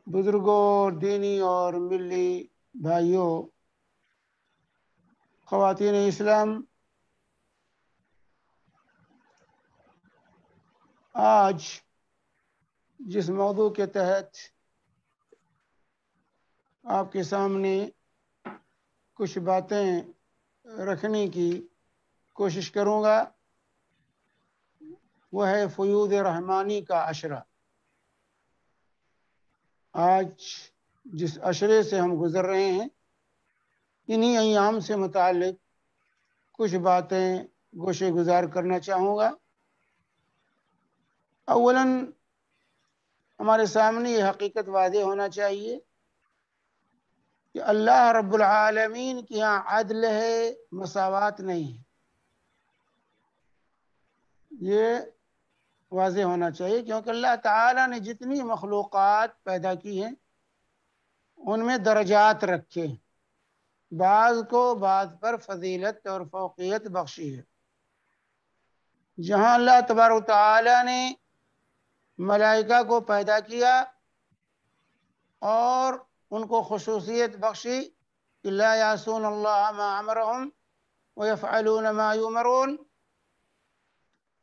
بزرگوں، دینی اور ملی بھائیوں، خواتین اسلام، آج جس موضوع کے تحت آپ کے سامنے کچھ باتیں رکھنے کی کوشش کروں گا وہ ہے فیوض رحمانی کا عشرہ۔ آج جس عشرے سے ہم گزر رہے ہیں انہی ایام سے متعلق کچھ باتیں گوشے گزار کرنا چاہوں گا۔ اولاً ہمارے سامنے یہ حقیقت واضح ہونا چاہیے کہ اللہ رب العالمین کے یہاں عدل ہے، مساوات نہیں ہے۔ یہ واضح ہونا چاہیے کیونکہ اللہ تعالیٰ نے جتنی مخلوقات پیدا کی ہیں ان میں درجات رکھے ہیں، بعض کو بعض پر فضیلت اور فوقیت بخشی ہے۔ جہاں اللہ تبارک و تعالیٰ نے ملائکہ کو پیدا کیا اور ان کو خصوصیت بخشی کہ لا یعصون اللہ ما امرهم ویفعلون ما یؤمرون،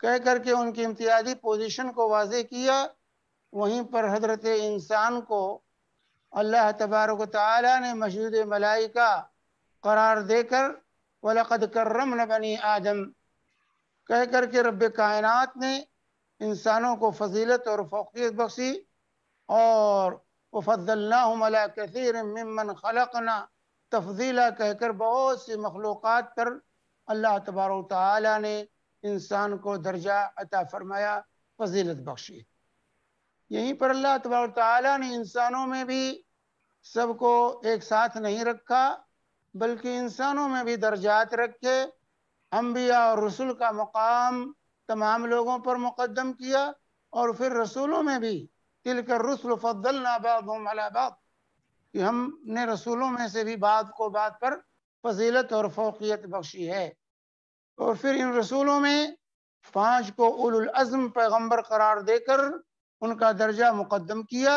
کہہ کر کے ان کی امتیازی پوزیشن کو واضح کیا، وہیں پر حضرت انسان کو اللہ تبارک و تعالیٰ نے مشہود ملائکہ قرار دے کر وَلَقَدْ كَرَّمْنَا بَنِي آدم کہہ کر کے رب کائنات نے انسانوں کو فضیلت اور فوقیت بخشی، اور وَفَضَّلْنَاهُمْ عَلَى كَثِيرٍ مِّمَّنْ خَلَقْنَا تفضیلا کہہ کر بہت سی مخلوقات پر اللہ تبارک و تعالیٰ نے انسان کو درجہ عطا فرمایا، فضیلت بخشی۔ یہیں پر اللہ تبارک و تعالیٰ نے انسانوں میں بھی سب کو ایک ساتھ نہیں رکھا بلکہ انسانوں میں بھی درجات رکھے، انبیاء اور رسول کا مقام تمام لوگوں پر مقدم کیا، اور پھر رسولوں میں بھی تلک الرسل فضلنا بعضهم علی بعض کہ ہم نے رسولوں میں سے بھی بعض کو بعض پر فضیلت اور فوقیت بخشی ہے۔ اور پھر ان رسولوں میں 5 کو اولو العزم پیغمبر قرار دے کر ان کا درجہ مقدم کیا،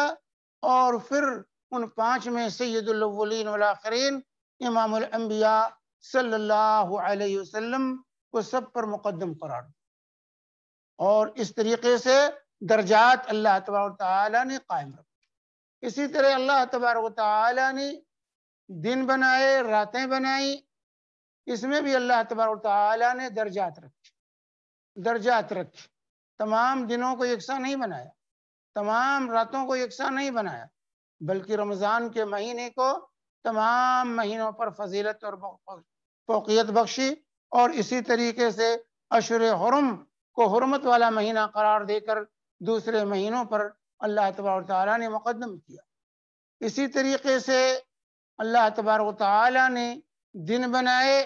اور پھر ان 5 میں سید الاولین والآخرین امام الانبیاء صلی اللہ علیہ وسلم کو سب پر مقدم قرار دیا، اور اس طریقے سے درجات اللہ تبارک و تعالیٰ نے قائم رکھا۔ اسی طرح اللہ تبارک و تعالیٰ نے دن بنائے، راتیں بنائی، اس میں بھی اللہ تبارک و تعالیٰ نے درجات رکھے۔ تمام دنوں کو یکساں نہیں بنایا، تمام راتوں کو یکساں نہیں بنایا، بلکہ رمضان کے مہینے کو تمام مہینوں پر فضیلت اور فوقیت بخشی، اور اسی طریقے سے اشہر حرم کو حرمت والا مہینہ قرار دے کر دوسرے مہینوں پر اللہ تبارک و تعالیٰ نے مقدم کیا۔ اسی طریقے سے اللہ تبارک و تعالیٰ نے دن بنائے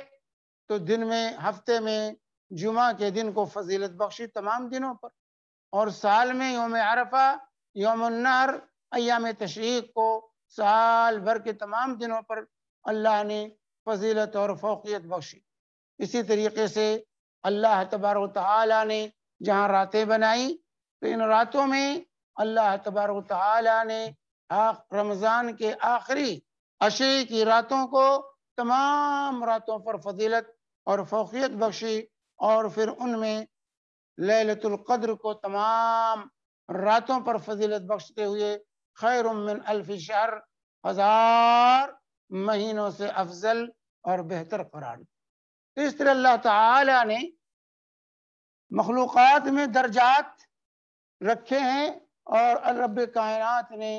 تو دن میں ہفتے میں جمعہ کے دن کو فضیلت بخشی تمام دنوں پر، اور سال میں یوم عرفہ، یوم النحر، ایام تشریق کو سال بھر کے تمام دنوں پر اللہ نے فضیلت اور فوقیت بخشی۔ اسی طریقے سے اللہ تبارک و تعالیٰ نے جہاں راتیں بنائی تو ان راتوں میں اللہ تبارک و تعالیٰ نے رمضان کے آخری عشرے کی راتوں کو تمام راتوں پر فضیلت اور فوقیت بخشی، اور پھر ان میں لیلۃ القدر کو تمام راتوں پر فضیلت بخشتے ہوئے خیر من الف شہر، 1000 مہینوں سے افضل اور بہتر قرار دیا۔ تو اس طرح اللہ تعالی نے مخلوقات میں درجات رکھے ہیں، اور رب کائنات نے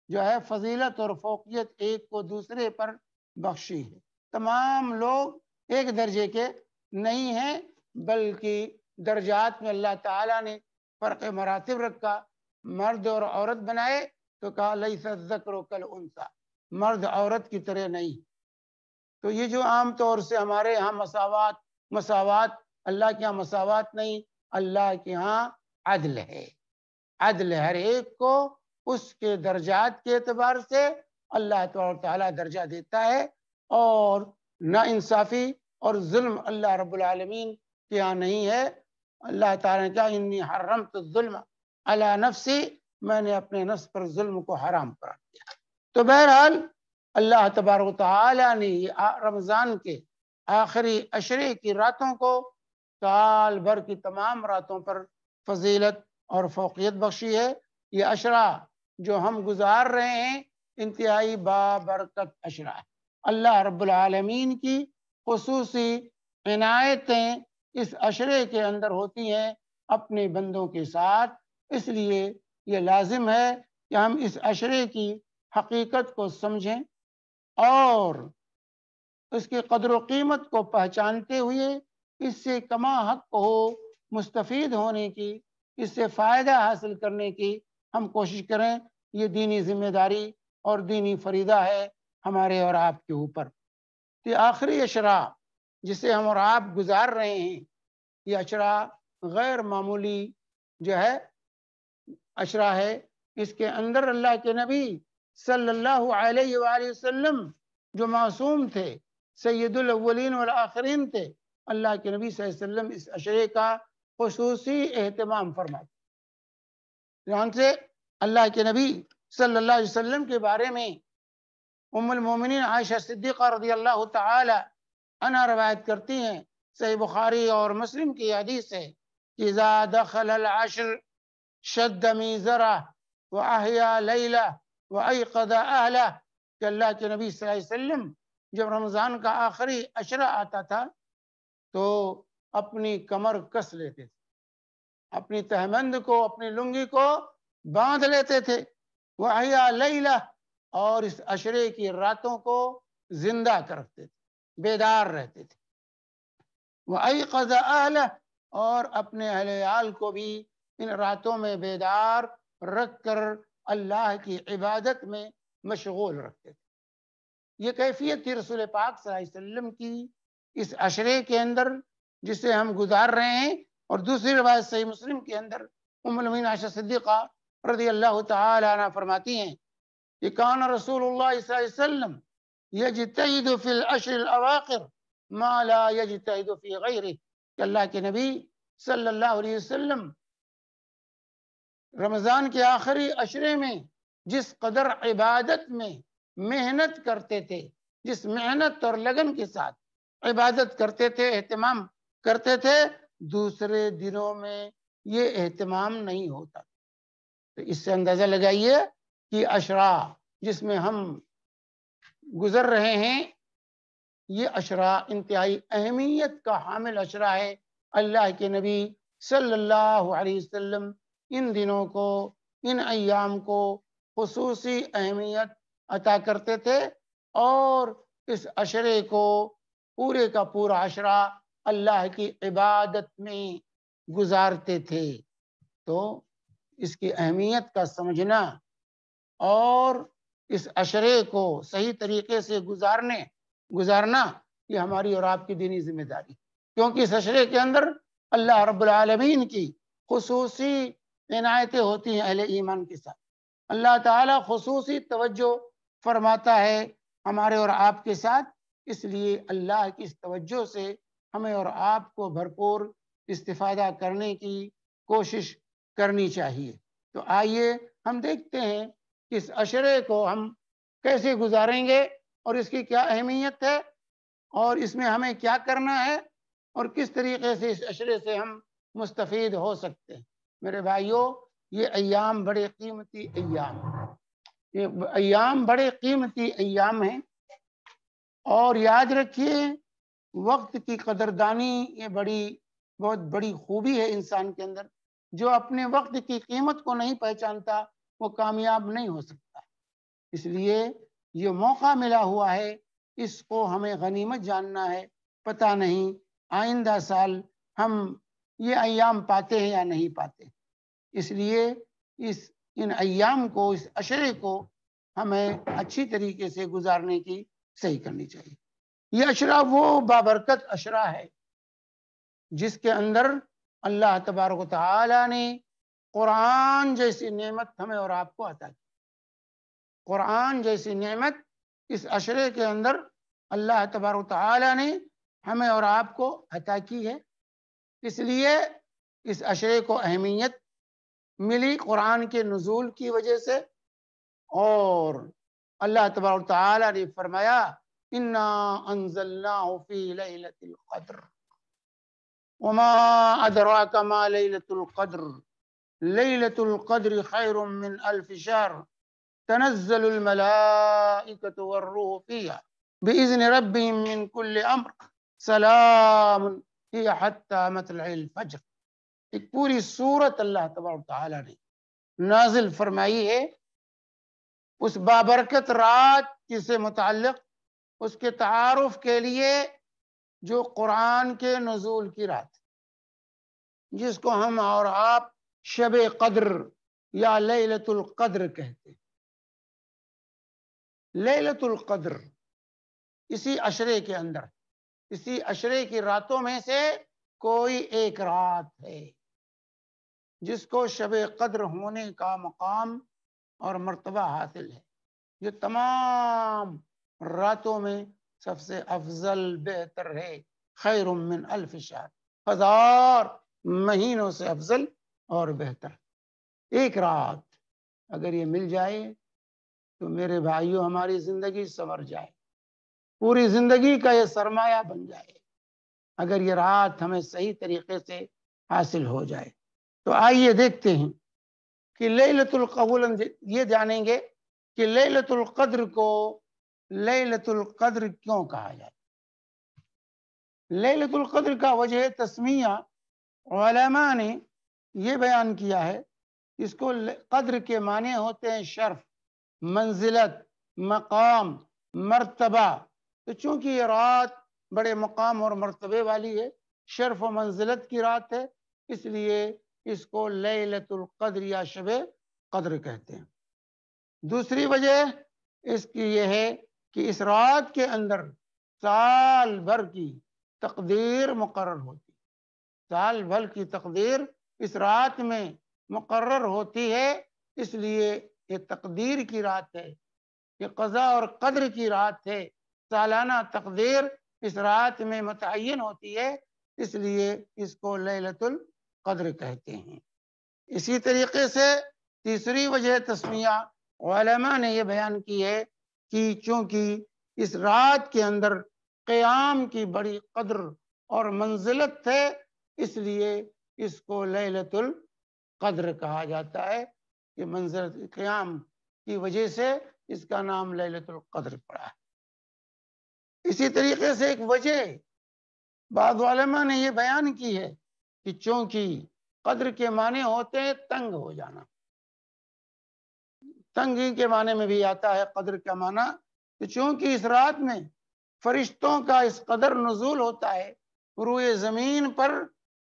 جو ہے فضیلت اور فوقیت ایک کو دوسرے پر بخشی ہے۔ تمام لوگ ایک درجے کے نہیں ہیں، بلکہ درجات میں اللہ تعالیٰ نے فرق مراتب رکھا۔ مرد اور عورت بنائے تو کہا لیس الذکر کالانثی، مرد عورت کی طرح نہیں۔ تو یہ جو عام طور سے ہمارے ہاں مساوات، اللہ کے ہاں مساوات نہیں، اللہ کے ہاں عدل ہے۔ عدل ہر ایک کو اس کے درجات کے اعتبار سے اللہ تعالیٰ درجہ دیتا ہے، اور نا انصافی اور ظلم اللہ رب العالمین کے یہاں نہیں ہے۔ اللہ تعالیٰ نے کہا انی حرمت الظلم علی نفسی میں نے اپنے نفس پر ظلم کو حرام قرار دیا۔ تو بہرحال اللہ تبارک و تعالیٰ نے رمضان کے آخری عشرے کی راتوں کو سال بھر کی تمام راتوں پر فضیلت اور فوقیت بخشی ہے۔ یہ عشرہ جو ہم گزار رہے ہیں انتہائی بابرکت عشرہ ہے۔ اللہ رب العالمین کی خصوصی عنایتیں اس عشرے کے اندر ہوتی ہیں اپنے بندوں کے ساتھ، اس لیے یہ لازم ہے کہ ہم اس عشرے کی حقیقت کو سمجھیں اور اس کی قدر و قیمت کو پہچانتے ہوئے اس سے کما حق ہو مستفید ہونے کی، اس سے فائدہ حاصل کرنے کی ہم کوشش کریں۔ یہ دینی ذمہ داری اور دینی فریضہ ہے ہمارے اور آپ کے اوپر۔ یہ آخری عشرہ جسے ہم اور آپ گزار رہے ہیں، یہ عشرہ غیر معمولی جو ہے عشرہ ہے۔ اس کے اندر اللہ کے نبی صلی اللہ علیہ وآلہ وسلم جو معصوم تھے، سید الاولین والآخرین تھے، اللہ کے نبی صلی اللہ علیہ وسلم اس عشرے کا خصوصی اہتمام فرماتے۔ یہاں سے اللہ کے نبی صلی اللہ علیہ وسلم کے بارے میں ام المومنین عائشہ صدیقہ رضی اللہ تعالی عنہا روایت کرتی ہیں، صحیح بخاری اور مسلم کی حدیث ہے، اذا دخل العشر شد میزرہ واحیا لیلہ وایقظ اہلہ، کہ اللہ کے نبی صلی اللہ علیہ وسلم جب رمضان کا آخری عشرہ آتا تھا تو اپنی کمر کس لیتے تھے، اپنی تہمند کو، اپنی لنگی کو باندھ لیتے تھے، وَأَحْيَا لَيْلَةَ، اور اس عشرے کی راتوں کو زندہ کرتے تھے، بیدار رہتے تھے، وَأَيْقَظَ أَهْلَهُ، اور اپنے اہل عیال کو بھی ان راتوں میں بیدار رکھ کر اللہ کی عبادت میں مشغول رکھتے تھے۔ یہ کیفیت تھی رسول پاک صلی اللہ علیہ وسلم کی اس عشرے کے اندر جسے ہم گزار رہے ہیں۔ اور دوسری روایت صحیح مسلم کے اندر ام المومنین عائشہ صدیقہ رضی اللہ تعالی عنہ فرماتی ہیں کہ کان رسول اللہ صلی اللہ علیہ وسلم یجتہد فی العشر الاواخر ما لا یجتہد فی غیرہ، کہ اللہ کے نبی صلی اللہ علیہ وسلم رمضان کے آخری عشرے میں جس قدر عبادت میں محنت کرتے تھے، جس محنت اور لگن کے ساتھ عبادت کرتے تھے، اہتمام کرتے تھے، دوسرے دنوں میں یہ اہتمام نہیں ہوتا۔ تو اس سے اندازہ لگائیے کہ عشرہ جس میں ہم گزر رہے ہیں یہ عشرہ انتہائی اہمیت کا حامل عشرہ ہے۔ اللہ کے نبی صلی اللہ علیہ وسلم ان دنوں کو، ان ایام کو خصوصی اہمیت عطا کرتے تھے اور اس عشرے کو پورے کا پورا عشرہ اللہ کی عبادت میں گزارتے تھے۔ تو اس کی اہمیت کا سمجھنا اور اس عشرے کو صحیح طریقے سے گزارنا یہ ہماری اور آپ کی دینی ذمہ داری، کیونکہ اس عشرے کے اندر اللہ رب العالمین کی خصوصی عنایتیں ہوتی ہیں اہل ایمان کے ساتھ۔ اللہ تعالیٰ خصوصی توجہ فرماتا ہے ہمارے اور آپ کے ساتھ، اس لیے اللہ کی اس توجہ سے ہمیں اور آپ کو بھرپور استفادہ کرنے کی کوشش کرنی چاہیے۔ تو آئیے ہم دیکھتے ہیں کہ اس عشرے کو ہم کیسے گزاریں گے اور اس کی کیا اہمیت ہے اور اس میں ہمیں کیا کرنا ہے اور کس طریقے سے اس عشرے سے ہم مستفید ہو سکتے ہیں۔ میرے بھائیوں، یہ ایام بڑے قیمتی ایام ہیں، یہ ایام بڑے قیمتی ایام ہیں، اور یاد رکھیے وقت کی قدردانی یہ بہت بڑی خوبی ہے انسان کے اندر۔ جو اپنے وقت کی قیمت کو نہیں پہچانتا وہ کامیاب نہیں ہو سکتا۔ اس لیے یہ موقع ملا ہوا ہے، اس کو ہمیں غنیمت جاننا ہے۔ پتہ نہیں آئندہ سال ہم یہ ایام پاتے ہیں یا نہیں پاتے، اس لیے ان ایام کو، اس عشرے کو ہمیں اچھی طریقے سے گزارنے کی صحیح کرنی چاہیے۔ یہ عشرہ وہ بابرکت عشرہ ہے جس کے اندر اللہ تبارک و تعالی نے قرآن جیسی نعمت ہمیں اور آپ کو عطا کی۔ قرآن جیسی نعمت اس عشرے کے اندر اللہ تبارک و تعالی نے ہمیں اور آپ کو عطا کی ہے۔ اس لیے اس عشرے کو اہمیت ملی قرآن کے نزول کی وجہ سے، اور اللہ تبارک و تعالیٰ نے فرمایا انا انزلناہ فی لیلۃ القدر وما ادراک ما لیلۃ القدر لیلۃ القدر خیر من الف شہر تنزل الملائکۃ والروح فیہا بإذن ربهم من كل امر سلام ہی حتی مطلع الفجر۔ ایک پوری سورت اللہ تبارک و تعالیٰ نے نازل فرمائی ہے اس بابرکت رات سے متعلق، اس کے تعارف کے لیے، جو قرآن کے نزول کی رات، جس کو ہم اور آپ شب قدر یا لیلۃ القدر کہتے ہیں۔ لیلۃ القدر اسی عشرے کے اندر، اسی عشرے کی راتوں میں سے کوئی ایک رات ہے جس کو شب قدر ہونے کا مقام اور مرتبہ حاصل ہے، جو تمام راتوں میں سب سے افضل، بہتر ہے، خیر من الف شہر، 1000 مہینوں سے افضل اور بہتر۔ ایک رات اگر یہ مل جائے تو میرے بھائیوں ہماری زندگی سنور جائے، پوری زندگی کا یہ سرمایہ بن جائے اگر یہ رات ہمیں صحیح طریقے سے حاصل ہو جائے۔ تو آئیے دیکھتے ہیں کہ لیلۃ القدر، یہ جانیں گے کہ لیلۃ القدر کو لیلۃ القدر کیوں کہا جاتا ہے۔ لیلۃ القدر کا وجہ تسمیہ علماء نے یہ بیان کیا ہے، اس کو قدر کے معنی ہوتے ہیں شرف، منزلت، مقام، مرتبہ۔ تو چونکہ یہ رات بڑے مقام اور مرتبے والی ہے، شرف و منزلت کی رات ہے، اس لیے اس کو لیلۃ القدر یا شب قدر کہتے ہیں۔ دوسری وجہ اس کی یہ ہے کہ اس رات کے اندر سال بھر کی تقدیر مقرر ہوتی، سال بھر کی تقدیر اس رات میں مقرر ہوتی ہے، اس لیے یہ تقدیر کی رات ہے، یہ قضاء اور قدر کی رات ہے، سالانہ تقدیر اس رات میں متعین ہوتی ہے، اس لیے اس کو لیلۃ القدر کہتے ہیں۔ اسی طریقے سے تیسری وجہ تسمیہ علماء نے یہ بیان کی ہے کہ چونکہ اس رات کے اندر قیام کی بڑی قدر اور منزلت ہے، اس لیے اس کو لیلۃ القدر کہا جاتا ہے، کہ منزلت قیام کی وجہ سے اس کا نام لیلۃ القدر پڑا ہے۔ اسی طریقے سے ایک وجہ بعض علماء نے یہ بیان کی ہے کہ چونکہ قدر کے معنی ہوتے ہیں تنگ ہو جانا، تنگی کے معنی میں بھی آتا ہے قدر کا معنی، تو چونکہ اس رات میں فرشتوں کا اس قدر نزول ہوتا ہے روئے زمین پر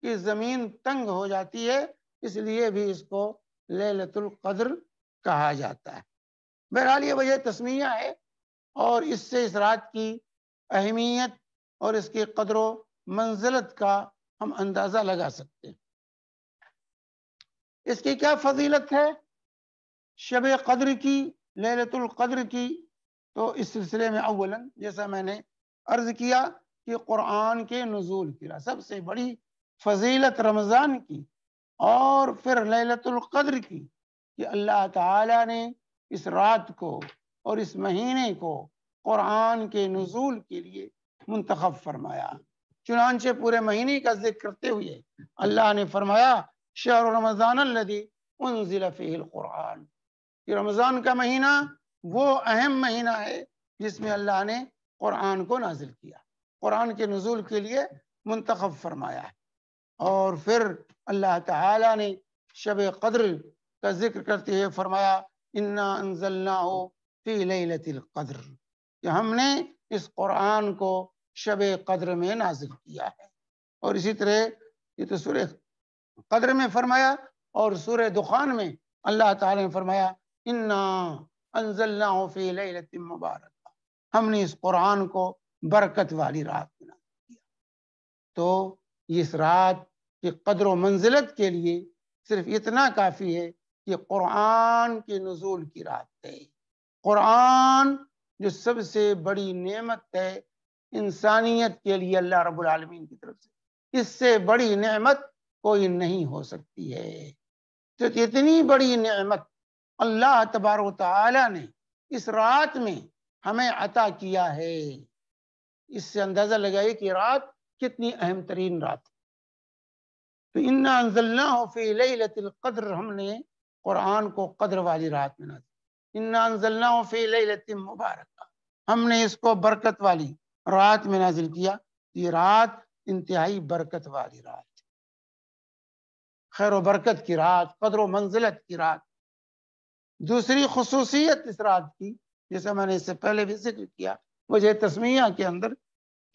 کہ زمین تنگ ہو جاتی ہے، اس لیے بھی اس کو لیلۃ القدر کہا جاتا ہے۔ بہرحال یہ وجہ تسمیہ ہے، اور اس سے اس رات کی اہمیت اور اس کی قدر و منزلت کا ہم اندازہ لگا سکتے ہیں۔ اس کی کیا فضیلت ہے شب قدر کی، لیلۃ القدر کی؟ تو اس سلسلے میں اولاً جیسا میں نے عرض کیا کہ قرآن کے نزول کی سب سے بڑی فضیلت رمضان کی اور پھر لیلۃ القدر کی، کہ اللہ تعالیٰ نے اس رات کو اور اس مہینے کو قرآن کے نزول کے لیے منتخب فرمایا۔ چنانچہ پورے مہینے کا ذکر کرتے ہوئے اللہ نے فرمایا شہر رمضان الذی انزل فیہ القرآن، کہ رمضان کا مہینہ وہ اہم مہینہ ہے جس میں اللہ نے قرآن کو نازل کیا، قرآن کے نزول کے لیے منتخب فرمایا ہے۔ اور پھر اللہ تعالیٰ نے شب قدر کا ذکر کرتے ہوئے فرمایا انا انزلناہ فی لیلۃ القدر، کہ ہم نے اس قرآن کو شب قدر میں نازل کیا ہے۔ اور اسی طرح یہ تو سورہ قدر میں فرمایا، اور سورہ دخان میں اللہ تعالیٰ نے فرمایا انا انزلناہ فی لیلۃ مبارکہ، ہم نے اس قرآن کو برکت والی رات میں نازل کیا۔ تو اس رات کی قدر و منزلت کے لیے صرف اتنا کافی ہے کہ قرآن کے نزول کی رات ہے۔ قرآن جو سب سے بڑی نعمت ہے انسانیت کے لیے اللہ رب العالمین کی طرف سے، اس سے بڑی نعمت کوئی نہیں ہو سکتی ہے۔ تو اتنی بڑی نعمت اللہ تبارک و تعالی نے اس رات میں ہمیں عطا کیا ہے، اس سے اندازہ لگائیے کہ رات کتنی اہم ترین رات ہے۔ تو انا انزلناہ فی لیلۃ القدر، ہم نے قرآن کو قدر والی رات میں نازل، انا انزلناہ فی لیلۃ مبارکہ، ہم نے اس کو برکت والی رات میں نازل کیا۔ یہ رات انتہائی برکت والی رات، خیر و برکت کی رات، قدر و منزلت کی رات۔ دوسری خصوصیت اس رات کی، جیسے میں نے اس سے پہلے بھی ذکر کیا وجہ تسمیہ کے اندر،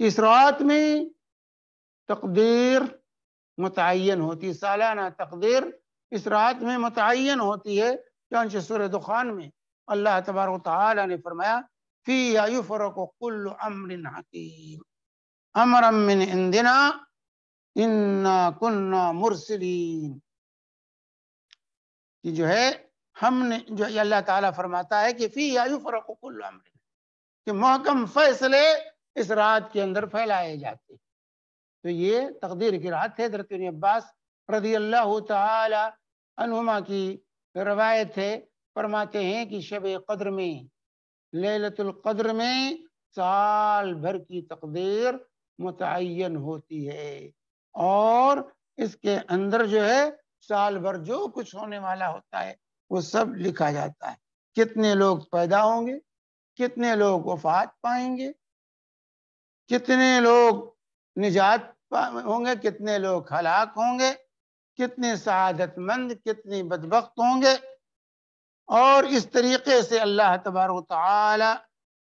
کہ اس رات میں تقدیر متعین ہوتی، سالانہ تقدیر اس رات میں متعین ہوتی ہے۔ چنانچہ سورہ دخان میں اللہ تبارک و تعالی نے فرمایا فیہا یفرق کل امر حکیم امرا من عندنا انا کنا مرسلین، کہ جو ہے ہم نے، جو اللہ تعالیٰ فرماتا ہے کہ فیہا یفرق کل امر، کہ محکم فیصلے اس رات کے اندر پھیلائے جاتے۔ تو یہ تقدیر کی رات ہے۔ حضرت ابن عباس رضی اللہ تعالی عنہما کی روایت ہے، فرماتے ہیں کہ شب قدر میں، لیلۃ القدر میں سال بھر کی تقدیر متعین ہوتی ہے، اور اس کے اندر جو ہے سال بھر جو کچھ ہونے والا ہوتا ہے وہ سب لکھا جاتا ہے۔ کتنے لوگ پیدا ہوں گے، کتنے لوگ وفات پائیں گے، کتنے لوگ نجات ہوں گے، کتنے لوگ ہلاک ہوں گے، کتنے سعادت مند، کتنے بدبخت ہوں گے، اور اس طریقے سے اللہ تبارک و تعالی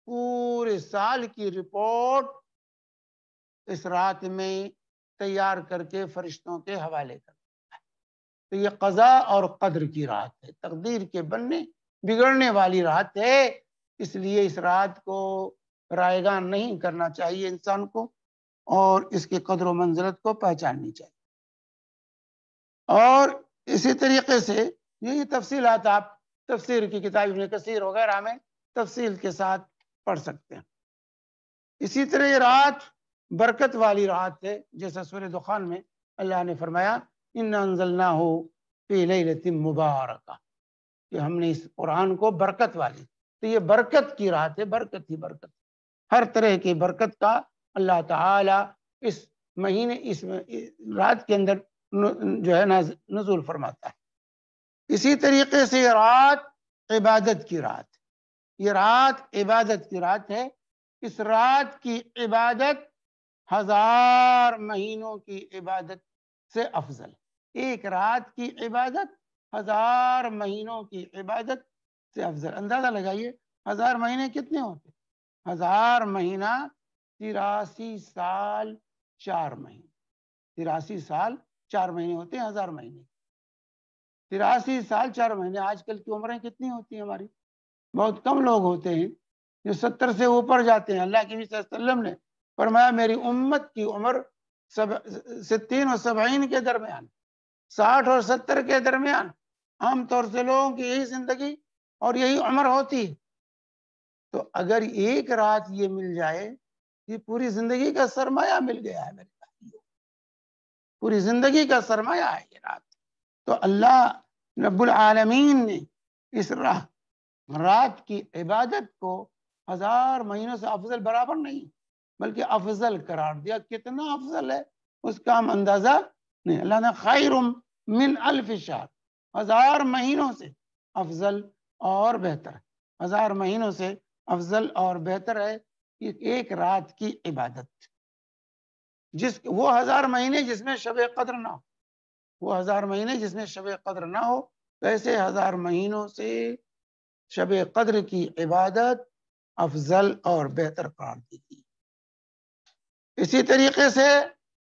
پورے سال کی رپورٹ اس رات میں تیار کر کے فرشتوں کے حوالے کرتا ہے۔ تو یہ قضاء اور قدر کی رات ہے، تقدیر کے بننے بگڑنے والی رات ہے، اس لیے اس رات کو رائیگان نہیں کرنا چاہیے انسان کو، اور اس کی قدر و منزلت کو پہچاننی چاہیے۔ اور اسی طریقے سے یہی تفصیلات آپ تفسیر کی کتاب ابن کثیر وغیرہ میں تفصیل کے ساتھ پڑھ سکتے ہیں۔ اسی طرح یہ رات برکت والی رات ہے، جیسا سورہ دخان میں اللہ نے فرمایا انا انزلناہ فی لیلۃ مبارکہ، کہ ہم نے اس قرآن کو برکت والی، تو یہ برکت کی رات ہے، برکت ہی برکت، ہر طرح کی برکت کا اللہ تعالی اس مہینے، اس رات کے اندر جو ہے نزول فرماتا ہے۔ اسی طریقے سے یہ رات عبادت کی رات، یہ رات عبادت کی رات ہے۔ اس رات کی عبادت 1000 مہینوں کی عبادت سے افضل، ایک رات کی عبادت 1000 مہینوں کی عبادت سے افضل۔ اندازہ لگائیے 1000 مہینے کتنے ہوتے؟ 1000 مہینہ 83 سال 4 مہینے، 83 سال 4 مہینے ہوتے ہیں 1000 مہینے، 83 سال 4 مہینے۔ آج کل کی عمریں کتنی ہوتی ہیں ہماری؟ بہت کم لوگ ہوتے ہیں جو 70 سے اوپر جاتے ہیں۔ اللہ کے نبی صلی اللہ علیہ وسلم نے فرمایا میری امت کی عمر 60 و 70 کے درمیان، 60 اور 70 کے درمیان، عام طور سے لوگوں کی یہی زندگی اور یہی عمر ہوتی ہے۔ تو اگر ایک رات یہ مل جائے، یہ پوری زندگی کا سرمایہ مل گیا ہے میرے بھائیو، پوری زندگی کا سرمایہ ہے یہ رات۔ تو اللہ رب العالمین نے اس رات کی عبادت کو 1000 مہینوں سے افضل برابر نہیں بلکہ افضل قرار دیا۔ کتنا افضل ہے اس کا ہم اندازہ نہیں۔ اللہ نے خیر من الف شہر، 1000 مہینوں سے افضل اور بہتر، 1000 مہینوں سے افضل اور بہتر ہے ایک رات کی عبادت، وہ 1000 مہینے جس میں شب قدر نہ ہو، وہ 1000 مہینے جس میں شب قدر نہ ہو، ایسے 1000 مہینوں سے شب قدر کی عبادت افضل اور بہتر قرار دی گئی۔ اسی طریقے سے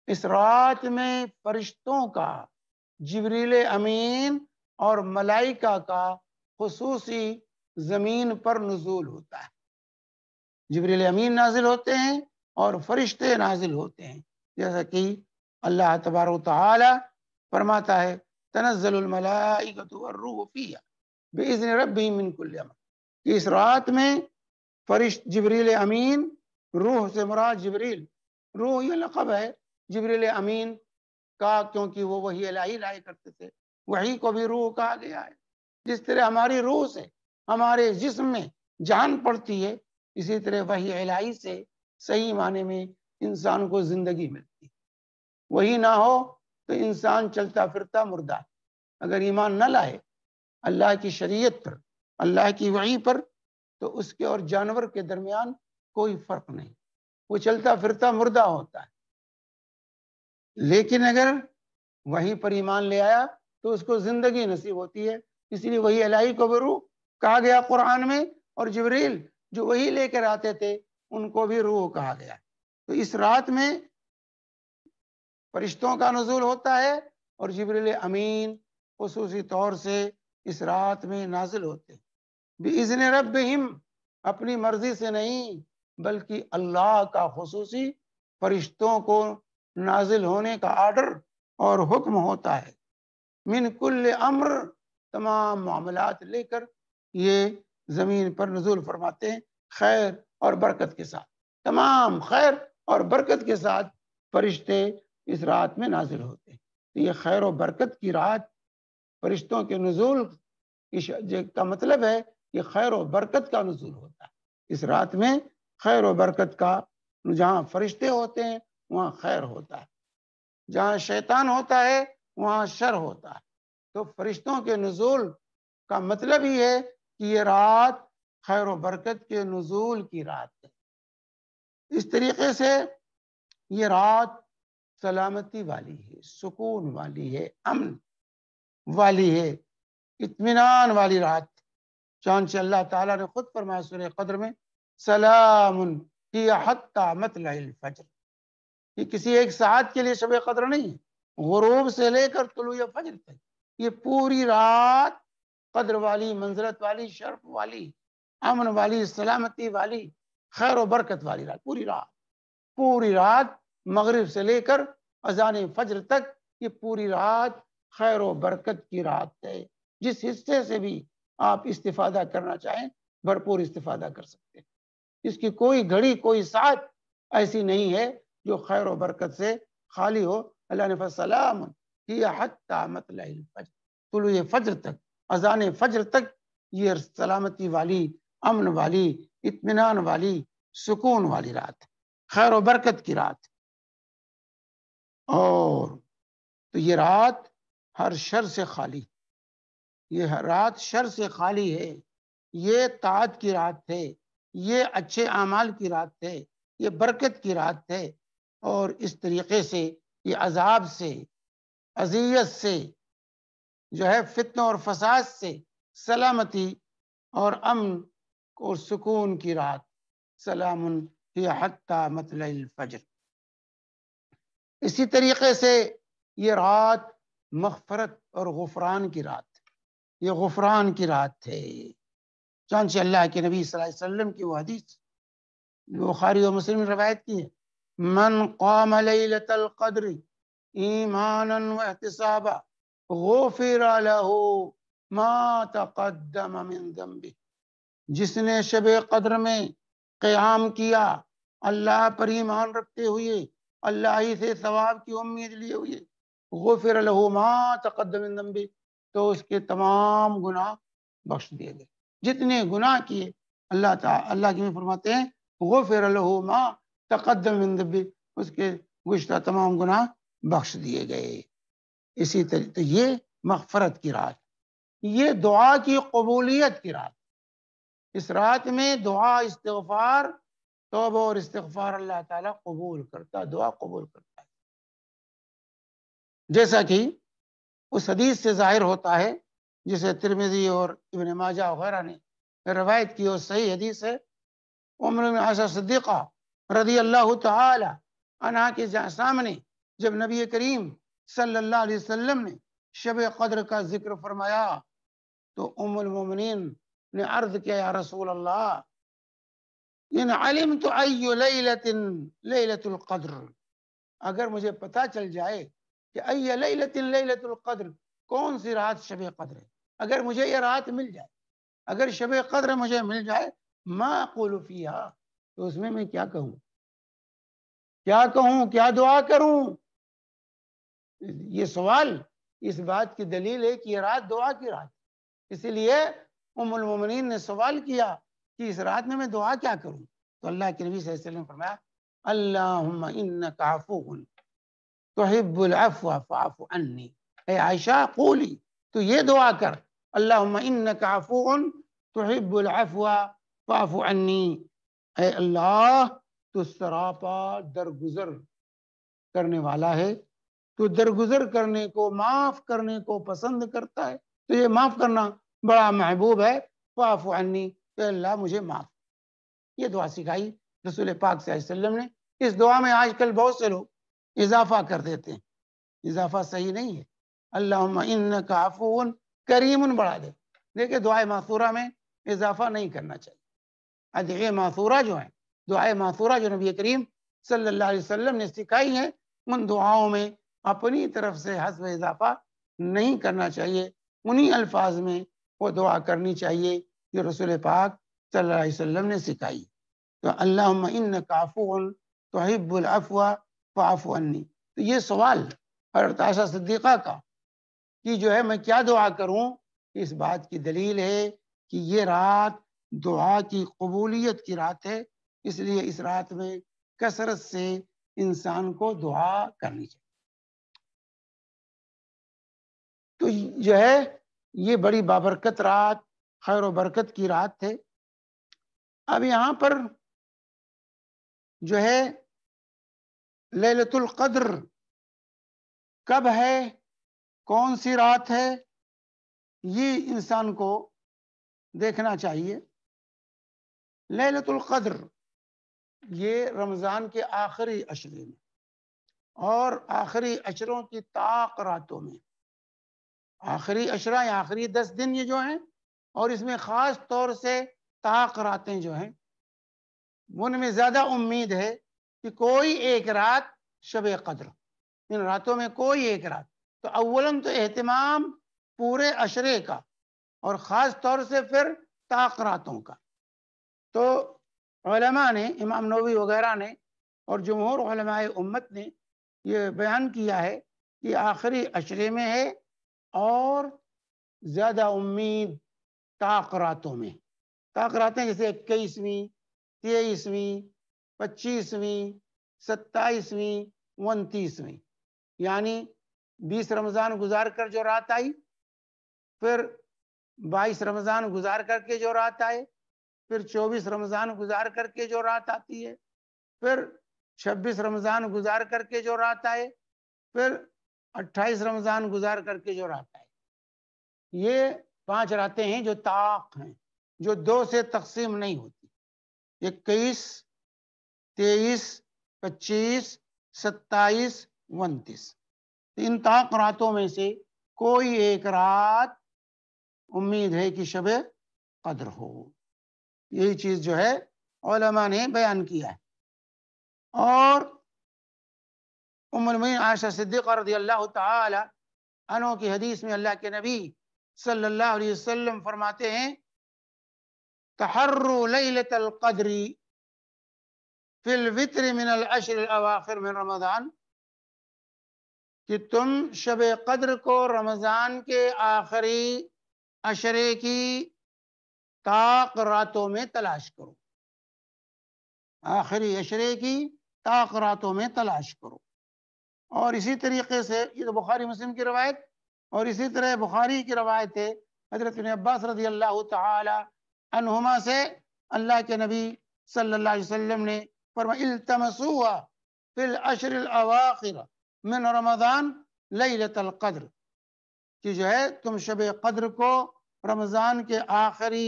اس رات میں فرشتوں کا، جبریل امین اور ملائکہ کا خصوصی زمین پر نزول ہوتا ہے۔ جبریل امین نازل ہوتے ہیں اور فرشتے نازل ہوتے ہیں، جیسا کہ اللہ تبارک و تعالی فرماتا ہے تنزل الملائکۃ والروح فیہا بإذن ربہم من کل امر، کہ اس رات میں جبریل امین، روح سے مراد جبریل، روح یہ لقب ہے جبریل امین کا، کیونکہ وہ وحی الہی لایا کرتے تھے، وحی کو بھی روح کہا گیا ہے۔ جس طرح ہماری روح سے ہمارے جسم میں جان پڑتی ہے، اسی طرح وحی الہی سے صحیح معنی میں انسان کو زندگی ملتی ہے۔ وہی نہ ہو تو انسان چلتا پھرتا مردہ ہے۔ اگر ایمان نہ لائے اللہ کی شریعت پر، اللہ کی وحی پر، تو اس کے اور جانور کے درمیان کوئی فرق نہیں، وہ چلتا پھرتا مردہ ہوتا ہے۔ لیکن اگر وحی پر ایمان لے آیا تو اس کو زندگی نصیب ہوتی ہے۔ اس لیے وحی الہی کو بھی روح کہا گیا قرآن میں، اور جبریل جو وحی لے کر آتے تھے ان کو بھی روح کہا گیا۔ تو اس رات میں فرشتوں کا نزول ہوتا ہے، اور جبریل امین خصوصی طور سے اس رات میں نازل ہوتے ہیں۔ بِإِذْنِ رَبِّهِمْ، اپنی مرضی سے نہیں بلکہ اللہ کا خصوصی فرشتوں کو نازل ہونے کا آرڈر اور حکم ہوتا ہے۔ من کل امر، تمام معاملات لے کر یہ زمین پر نزول فرماتے ہیں، خیر اور برکت کے ساتھ۔ تمام خیر اور برکت کے ساتھ فرشتے اس رات میں نازل ہوتے ہیں۔ تو یہ خیر و برکت کی رات، فرشتوں کے نزول کا مطلب ہے کہ خیر و برکت کا نزول ہوتا ہے اس رات میں۔ خیر و برکت کا، جہاں فرشتے ہوتے ہیں وہاں خیر ہوتا ہے، جہاں شیطان ہوتا ہے وہاں شر ہوتا ہے۔ تو فرشتوں کے نزول کا مطلب ہی ہے کہ یہ رات خیر و برکت کے نزول کی رات ہے۔ اس طریقے سے یہ رات سلامتی والی ہے، سکون والی ہے، امن والی ہے، اطمینان والی رات۔ چانچہ اللہ تعالیٰ نے خود فرمایا سورہ قدر میں، سلام ہی حتی مطلع الفجر۔ یہ کسی ایک ساعت کے لیے شب قدر نہیں ہے، غروب سے لے کر طلوع فجر تک یہ پوری رات قدر والی، منزلت والی، شرف والی، امن والی، سلامتی والی، خیر و برکت والی رات۔ پوری رات مغرب سے لے کر اذان فجر تک یہ پوری رات خیر و برکت کی رات ہے۔ جس حصے سے بھی آپ استفادہ کرنا چاہیں بھرپور استفادہ کر سکتے ہیں۔ اس کی کوئی گھڑی، کوئی ساعت ایسی نہیں ہے جو خیر و برکت سے خالی ہو۔ اللہ نے فرمایا سلام ہی حتی مطلع الفجر، طلوع فجر تک، اذان فجر تک یہ سلامتی والی، امن والی، اطمینان والی، سکون والی رات، خیر و برکت کی رات۔ اور تو یہ رات ہر شر سے خالی، یہ رات شر سے خالی ہے، یہ طاعت کی رات ہے، یہ اچھے اعمال کی رات ہے، یہ برکت کی رات ہے۔ اور اس طریقے سے یہ عذاب سے، اذیت سے، جو ہے فتنہ اور فساد سے سلامتی اور امن اور سکون کی رات، سلام ہی حتی مطلع الفجر۔ اسی طریقے سے یہ رات مغفرت اور غفران کی رات، یہ غفران کی رات ہے۔ چانچہ اللہ کے نبی صلی اللہ علیہ وسلم کی وہ حدیث بخاری و مسلم نے روایت کی ہے، من قام لیلۃ القدر ایمانا واحتسابا غفر له ما تقدم من ذنبه۔ جس نے شب قدر میں قیام کیا اللہ پر ایمان رکھتے ہوئے، اللہ ہی سے ثواب کی امید لیے ہوئے، غفر له ما تقدم من ذنبه، تو اس کے تمام گناہ بخش دیے گئے۔ جتنے گناہ کیے اللہ کی میں فرماتے ہیں غفر له ما تقدم من ذنبه، اس کے گزشتہ تمام گناہ بخش دیے گئے۔ اسی طریقے یہ مغفرت کی رات، یہ دعا کی قبولیت کی رات۔ اس رات میں دعا، استغفار، توبہ اور استغفار اللہ تعالیٰ قبول کرتا، دعا قبول کرتا ہے۔ جیسا کہ اس حدیث سے ظاہر ہوتا ہے جسے ترمذی اور ابن ماجہ وغیرہ نے روایت کی، اور صحیح حدیث ہے، عمر بن عائشہ صدیقہ رضی اللہ تعالی عنہا کے سامنے جب نبی کریم صلی اللہ علیہ وسلم نے شب قدر کا ذکر فرمایا تو ام المومنین نے عرض کیا، یا رسول اللہ ان علمت ای لیلۃ لیلۃ القدر، اگر مجھے پتا چل جائے کہ ای لیلۃ لیلۃ القدر، کون سی رات شب قدر ہے، اگر مجھے یہ رات مل جائے، اگر شب قدر مجھے مل جائے، ما اقول فیہا، تو اس میں کیا کہوں، کیا کہوں، کیا دعا کروں؟ یہ سوال اس بات کی دلیل ہے کہ یہ رات دعا کی رات، اسی لیے ام المومنین نے سوال کیا کہ اس رات میں دعا کیا کروں؟ تو اللہ کے نبی صلی اللہ علیہ وسلم نے فرمایا اللہم انک عفو تحب العفو فاعف عنی، اے عائشہ قولی، تو یہ دعا کر، اللہم انک عفو تحب العفو فاعف عنی، اے اللہ تو سراپا درگزر کرنے والا ہے، تو درگزر کرنے کو، معاف کرنے کو پسند کرتا ہے، تو یہ معاف کرنا بڑا محبوب ہے، فاعف عنی، تو اللہ مجھے معاف۔ یہ دعا سکھائی رسول پاک صلی اللہ علیہ وسلم نے۔ اس دعا میں آج کل بہت سے لوگ اضافہ کر دیتے ہیں، اضافہ صحیح نہیں ہے۔ اللہم انک عفو کریم بڑھا دے، دیکھیں دعائے ماثورہ میں اضافہ نہیں کرنا چاہیے۔ ادعیے ماثورہ جو ہیں، دعائے ماثورہ جو نبی کریم صلی اللہ علیہ وسلم نے سکھائی ہیں، ان دعاؤں میں اپنی طرف سے حذف اضافہ نہیں کرنا چاہیے، انہی الفاظ میں وہ دعا کرنی چاہیے جو رسول پاک صلی اللہ علیہ وسلم نے سکھائی۔ تو اللہم انک عفو تحب العفو فاعف عنی، تو یہ سوال حضرت عائشہ صدیقہ کا کہ جو ہے میں کیا دعا کروں، اس بات کی دلیل ہے کہ یہ رات دعا کی قبولیت کی رات ہے، اس لیے اس رات میں کثرت سے انسان کو دعا کرنی چاہیے۔ تو جو ہے یہ بڑی بابرکت رات، خیر و برکت کی رات ہے۔ اب یہاں پر جو ہے لیلۃ القدر کب ہے، کون سی رات ہے، یہ انسان کو دیکھنا چاہیے۔ لیلۃ القدر یہ رمضان کے آخری عشرے میں اور آخری عشروں کی طاق راتوں میں، آخری عشرہ یا آخری 10 دن یہ جو ہیں، اور اس میں خاص طور سے طاق راتیں جو ہیں، ان میں زیادہ امید ہے کہ کوئی ایک رات شب قدر، ان راتوں میں کوئی ایک رات، تو اولاً تو اہتمام پورے عشرے کا اور خاص طور سے پھر طاق راتوں کا۔ تو علماء نے، امام نووی وغیرہ نے اور جمہور علماء امت نے یہ بیان کیا ہے کہ آخری عشرے میں ہے، اور زیادہ امید طاق راتوں میں، طاق راتیں جیسے 21ویں، 23ویں، 25ویں، 27ویں، 29ویں، یعنی 20 رمضان گزار کر جو رات آئی، پھر 22 رمضان گزار کر کے جو رات آئے، پھر 24 رمضان گزار کر کے جو رات آتی ہے، پھر 26 رمضان گزار کر کے جو رات آئے، پھر 28 رمضان گزار کر کے جو رات آئے۔ یہ 5 راتیں ہیں جو طاق ہیں، جو 2 سے تقسیم نہیں ہوتی، 21، 23، 25، 27، 29۔ ان طاق راتوں میں سے کوئی ایک رات امید ہے کہ شب قدر ہو، یہی چیز جو ہے علماء نے بیان کیا ہے۔ اور ام المؤمنین عائشہ صدیقہ رضی اللہ تعالی عنہ کی حدیث میں اللہ کے نبی صلی اللہ علیہ وسلم فرماتے ہیں تحروا لیلۃ القدر فی الوتر من العشر الاواخر من رمضان، کہ تم شب قدر کو رمضان کے آخری عشرے کی طاق راتوں میں تلاش کرو، آخری عشرے کی طاق راتوں میں تلاش کرو۔ اور اسی طریقے سے یہ تو بخاری مسلم کی روایت، اور اسی طرح بخاری کی روایت ہے حضرت ابن عباس رضی اللہ تعالی عنہما سے، اللہ کے نبی صلی اللہ علیہ وسلم نے فرمایا التمسوها فی العشر الاواخر من رمضان لیلۃ القدر، کہ جو ہے تم شب قدر کو رمضان کے آخری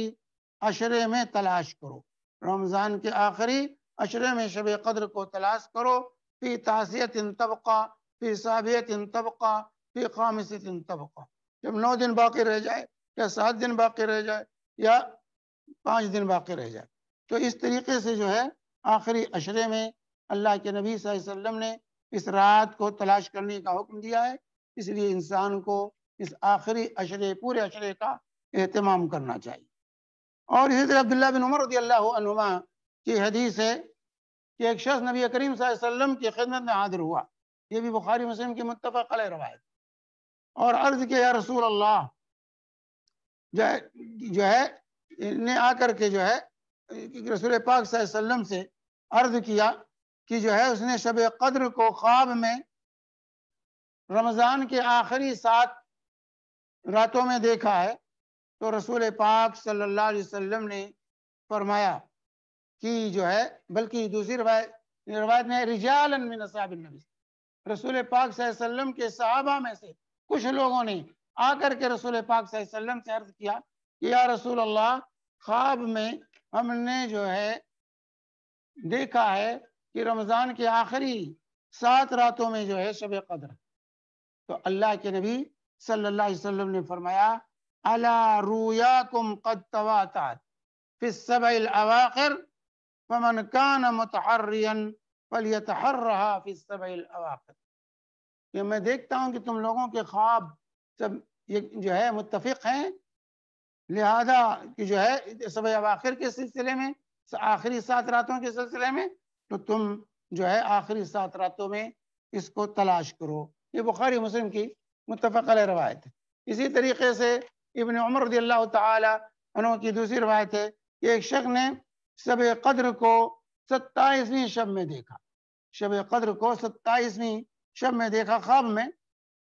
عشرے میں تلاش کرو، رمضان کے آخری عشرے میں شب قدر کو تلاش کرو، فی تعصیۃ تبقى فی سابعۃ تبقى فی خامسۃ تبقى، جب 9 دن باقی رہ جائے یا 7 دن باقی رہ جائے یا 5 دن باقی رہ جائے، تو اس طریقے سے جو ہے آخری عشرے میں اللہ کے نبی صلی اللہ علیہ وسلم نے اس رات کو تلاش کرنے کا حکم دیا ہے، اس لیے انسان کو اس آخری عشرے، پورے عشرے کا اہتمام کرنا چاہیے۔ اور اسی طرح عبداللہ بن عمر رضی اللہ عنہما کی حدیث ہے کہ ایک شخص نبی کریم صلی اللہ علیہ وسلم کی خدمت میں حاضر ہوا، یہ بھی بخاری مسلم کی متفق علیہ روایت، اور عرض کیا یا رسول اللہ، جو ہے نے آ کر کے جو ہے رسول پاک صلی اللہ علیہ وسلم سے عرض کیا کہ جو ہے اس نے شب قدر کو خواب میں رمضان کے آخری 7 راتوں میں دیکھا ہے۔ تو رسول پاک صلی اللہ علیہ وسلم نے فرمایا کہ جو ہے، بلکہ دوسری روایت میں رجالا من اصحاب النبی، رسول پاک صلی اللہ علیہ وسلم کے صحابہ میں سے کچھ لوگوں نے آ کر کے رسول پاک صلی اللہ علیہ وسلم سے عرض کیا کہ یا رسول اللہ، خواب میں ہم نے جو ہے دیکھا ہے کہ رمضان کے آخری 7 راتوں میں جو ہے شب قدر۔ تو اللہ کے نبی صلی اللہ علیہ وسلم نے فرمایا الا رویاکم قد تواتعت فی السبع الاواخر فمن کان متحریا فلیتحرها فی السبع الاواخر، کہ میں دیکھتا ہوں کہ تم لوگوں کے خواب سب جو ہے متفق ہیں، لہذا کہ جو ہے سبع اواخر کے سلسلے میں، آخری 7 راتوں کے سلسلے میں، تو تم جو ہے آخری 7 راتوں میں اس کو تلاش کرو۔ یہ بخاری مسلم کی متفق علیہ روایت ہے۔ اسی طریقے سے ابن عمر رضی اللہ تعالی عنہ کی دوسری روایت ہے کہ ایک شخص نے شب قدر کو 27ویں شب میں دیکھا، شب قدر کو 27ویں شب میں دیکھا خواب میں۔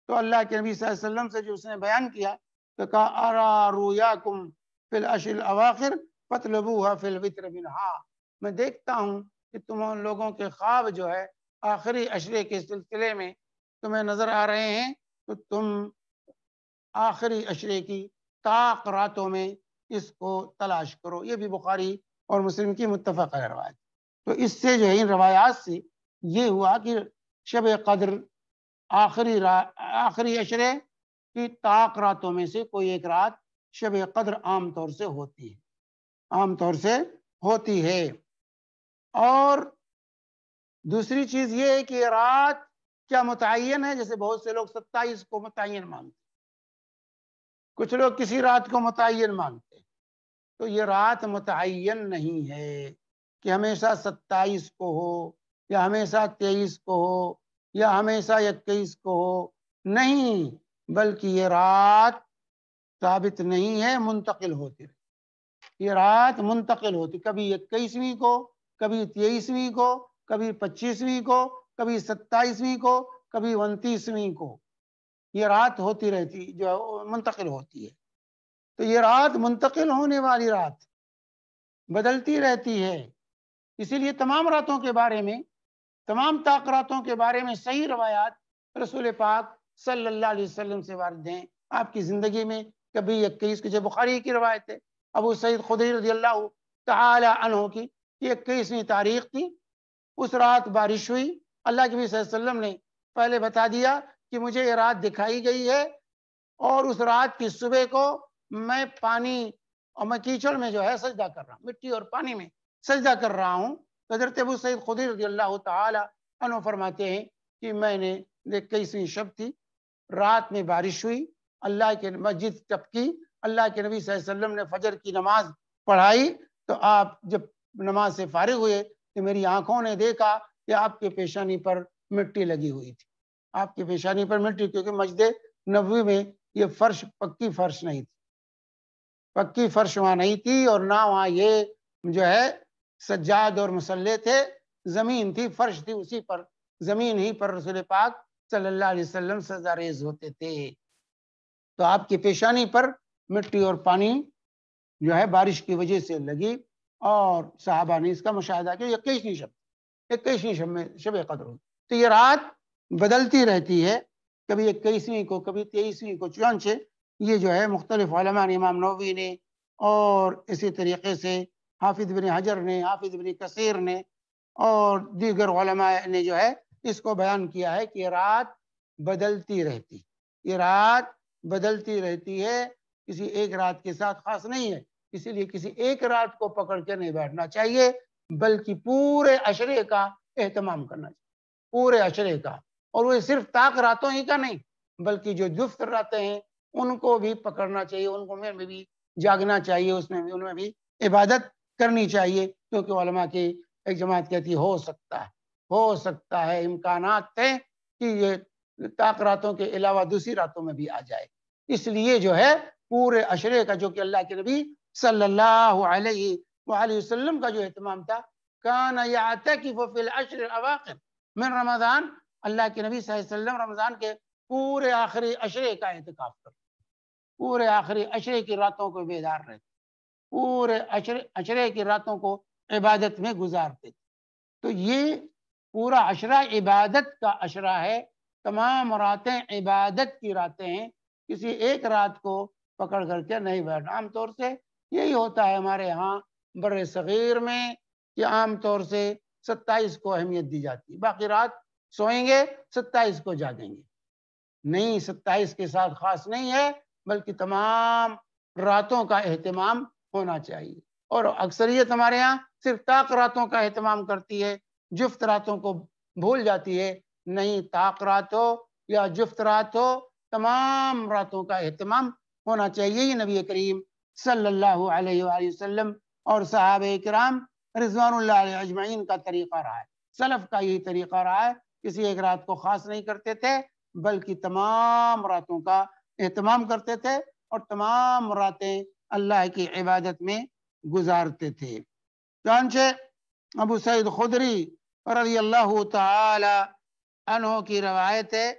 تو اللہ کے نبی صلی اللہ علیہ وسلم سے جو اس نے بیان کیا تو کہا ارا رویاکم فی العشر الاواخر فاطلبوها فی الوتر منہا، میں دیکھتا ہوں کہ تم لوگوں کے خواب جو ہے آخری عشرے کے سلسلے میں تمہیں نظر آ رہے ہیں، تو تم آخری عشرے کی طاق راتوں میں اس کو تلاش کرو۔ یہ بھی بخاری اور مسلم کی متفق ہے روایت۔ تو اس سے جو ہے ان روایات سے یہ ہوا کہ شب قدر آخری عشرے کی طاق راتوں میں سے کوئی ایک رات شب قدر عام طور سے ہوتی ہے، عام طور سے ہوتی ہے۔ اور دوسری چیز یہ ہے کہ یہ رات کیا متعین ہے؟ جیسے بہت سے لوگ 27 کو متعین مانتے، کچھ لوگ کسی رات کو متعین مانتے، تو یہ رات متعین نہیں ہے کہ ہمیشہ 27 کو ہو یا ہمیشہ 23 کو ہو یا ہمیشہ 21 کو ہو، نہیں، بلکہ یہ رات ثابت نہیں ہے، منتقل ہوتی رہتی، یہ رات منتقل ہوتی، کبھی 21ویں کو، کبھی 23ویں کو، کبھی 25ویں کو، کبھی 27ویں کو، کبھی 29ویں کو، یہ رات ہوتی رہتی، جو منتقل ہوتی ہے۔ تو یہ رات منتقل ہونے والی رات بدلتی رہتی ہے، اسی لیے تمام راتوں کے بارے میں، تمام طاق راتوں کے بارے میں صحیح روایات رسول پاک صلی اللہ علیہ وسلم سے وارد ہیں۔ آپ کی زندگی میں کبھی 21 کی، جو بخاری کی روایت ہے ابو سعید خدری رضی اللہ تعالی عنہ کی، 21ویں تاریخ تھی، اس رات بارش ہوئی، اللہ کے نبی صلی اللہ علیہ وسلم نے پہلے بتا دیا کہ مجھے یہ رات دکھائی گئی ہے، اور اس رات کی صبح کو میں پانی اور میں کیچڑ میں جو ہے سجدہ کر رہا ہوں، مٹی اور پانی میں سجدہ کر رہا ہوں۔ حضرت ابو سعید خدری رضی اللہ تعالی عنہ فرماتے ہیں کہ میں نے 21ویں شب تھی، رات میں بارش ہوئی، اللہ کے مسجد ٹپکی، اللہ کے نبی صلی اللہ علیہ وسلم نے فجر کی نماز پڑھائی، تو آپ جب نماز سے فارغ ہوئے تو میری آنکھوں نے دیکھا کہ آپ کے پیشانی پر مٹی لگی ہوئی تھی، آپ کی پیشانی پر مٹی، کیونکہ مسجد نبوی میں یہ فرش پکی فرش نہیں تھی، پکی فرش وہاں نہیں تھی، اور نہ وہاں یہ جو ہے سجاد اور مصلے تھے، زمین تھی، فرش تھی، اسی پر زمین ہی پر رسول پاک صلی اللہ علیہ وسلم سجدہ ریز ہوتے تھے۔ تو آپ کی پیشانی پر مٹی اور پانی جو ہے بارش کی وجہ سے لگی، اور صحابہ نے اس کا مشاہدہ کیا۔ 21ویں شب میں شب قدر ہوئی، تو یہ رات بدلتی رہتی ہے، کبھی 21ویں کو، کبھی 23ویں کو، چنانچہ یہ جو ہے مختلف علماء نے، امام نووی نے، اور اسی طریقے سے حافظ بن حجر نے، حافظ بن کثیر نے، اور دیگر علماء نے جو ہے اس کو بیان کیا ہے کہ یہ رات بدلتی رہتی، یہ رات بدلتی رہتی ہے، کسی ایک رات کے ساتھ خاص نہیں ہے، اسی لیے کسی ایک رات کو پکڑ کے نہیں بیٹھنا چاہیے، بلکہ پورے عشرے کا اہتمام کرنا چاہیے، پورے عشرے کا، اور وہ صرف طاق راتوں ہی کا نہیں، بلکہ جو جفت راتیں ہیں ان کو بھی پکڑنا چاہیے، ان کو میں بھی جاگنا چاہیے، اس میں بھی، ان میں بھی عبادت کرنی چاہیے، کیونکہ علماء کی ایک جماعت کہتی ہو سکتا ہے، امکانات ہیں کہ یہ طاق راتوں کے علاوہ دوسری راتوں میں بھی آ جائے. اس لیے جو ہے پورے عشرے کا، جو کہ اللہ کے نبی صلی اللہ علیہ وآلہ وسلم کا جو اہتمام تھا، کان یعتکف فی العشر الاواخر من رمضان، اللہ کے نبی صلی اللہ علیہ وسلم رمضان کے پورے آخری عشرے کا اعتکاف کرتے، پورے آخری عشرے کی راتوں کو بیدار رہتے، پورے عشرے کی راتوں کو عبادت میں گزارتے. تو یہ پورا عشرہ عبادت کا عشرہ ہے. تمام راتیں عبادت کی راتیں ہیں. کسی ایک رات کو پکڑ کر کے نہیں بیٹھنا. عام طور سے یہی ہوتا ہے ہمارے ہاں بر صغیر میں کہ عام طور سے 27 کو اہمیت دی جاتی ہے، باقی رات سوئیں گے، 27 کو جاگیں گے. نہیں، 27 کے ساتھ خاص نہیں ہے، بلکہ تمام راتوں کا اہتمام ہونا چاہیے. اور اکثریت ہمارے یہاں صرف طاق راتوں کا اہتمام کرتی ہے، جفت راتوں کو بھول جاتی ہے. نہیں، طاق رات ہو یا جفت رات ہو، تمام راتوں کا اہتمام ہونا چاہیے. یہ نبی کریم صلی اللہ علیہ وآلہ وسلم اور صحابہ کرام رضوان اللہ علیہ اجمعین کا طریقہ رہا ہے. سلف کا یہی طریقہ رہا ہے. کسی ایک رات کو خاص نہیں کرتے تھے، بلکہ تمام راتوں کا اہتمام کرتے تھے اور تمام راتیں اللہ کی عبادت میں گزارتے تھے. چنانچہ ابو سعید خدری رضی اللہ تعالی عنہ کی روایت ہے،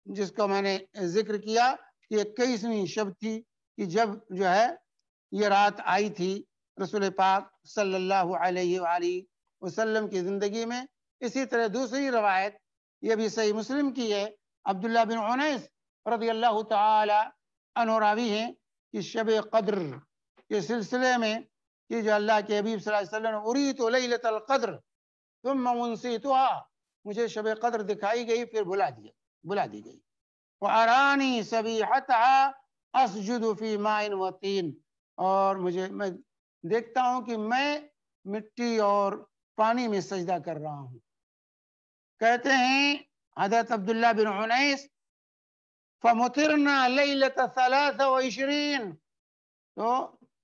جس کو میں نے ذکر کیا کہ 21ویں شب تھی کہ جب جو ہے یہ رات آئی تھی رسول پاک صلی اللہ علیہ وآلہ وسلم کی زندگی میں. اسی طرح دوسری روایت یہ بھی صحیح مسلم کی ہے، عبداللہ بن عنیس رضی اللہ تعالی عنہ راوی ہیں کہ شب قدر کے سلسلے میں کہ جو اللہ کے حبیب صلی اللہ علیہ وسلم نے اریت لیلۃ القدر ثم انسیتها، مجھے شب قدر دکھائی گئی پھر بلا دی گئی. وارانی صبیحتها اسجد فی ماء وطین، اور میں دیکھتا ہوں کہ میں مٹی اور پانی میں سجدہ کر رہا ہوں. کہتے ہیں حضرت عبداللہ بن عنیس فمطرنا لیلۃ 23، تو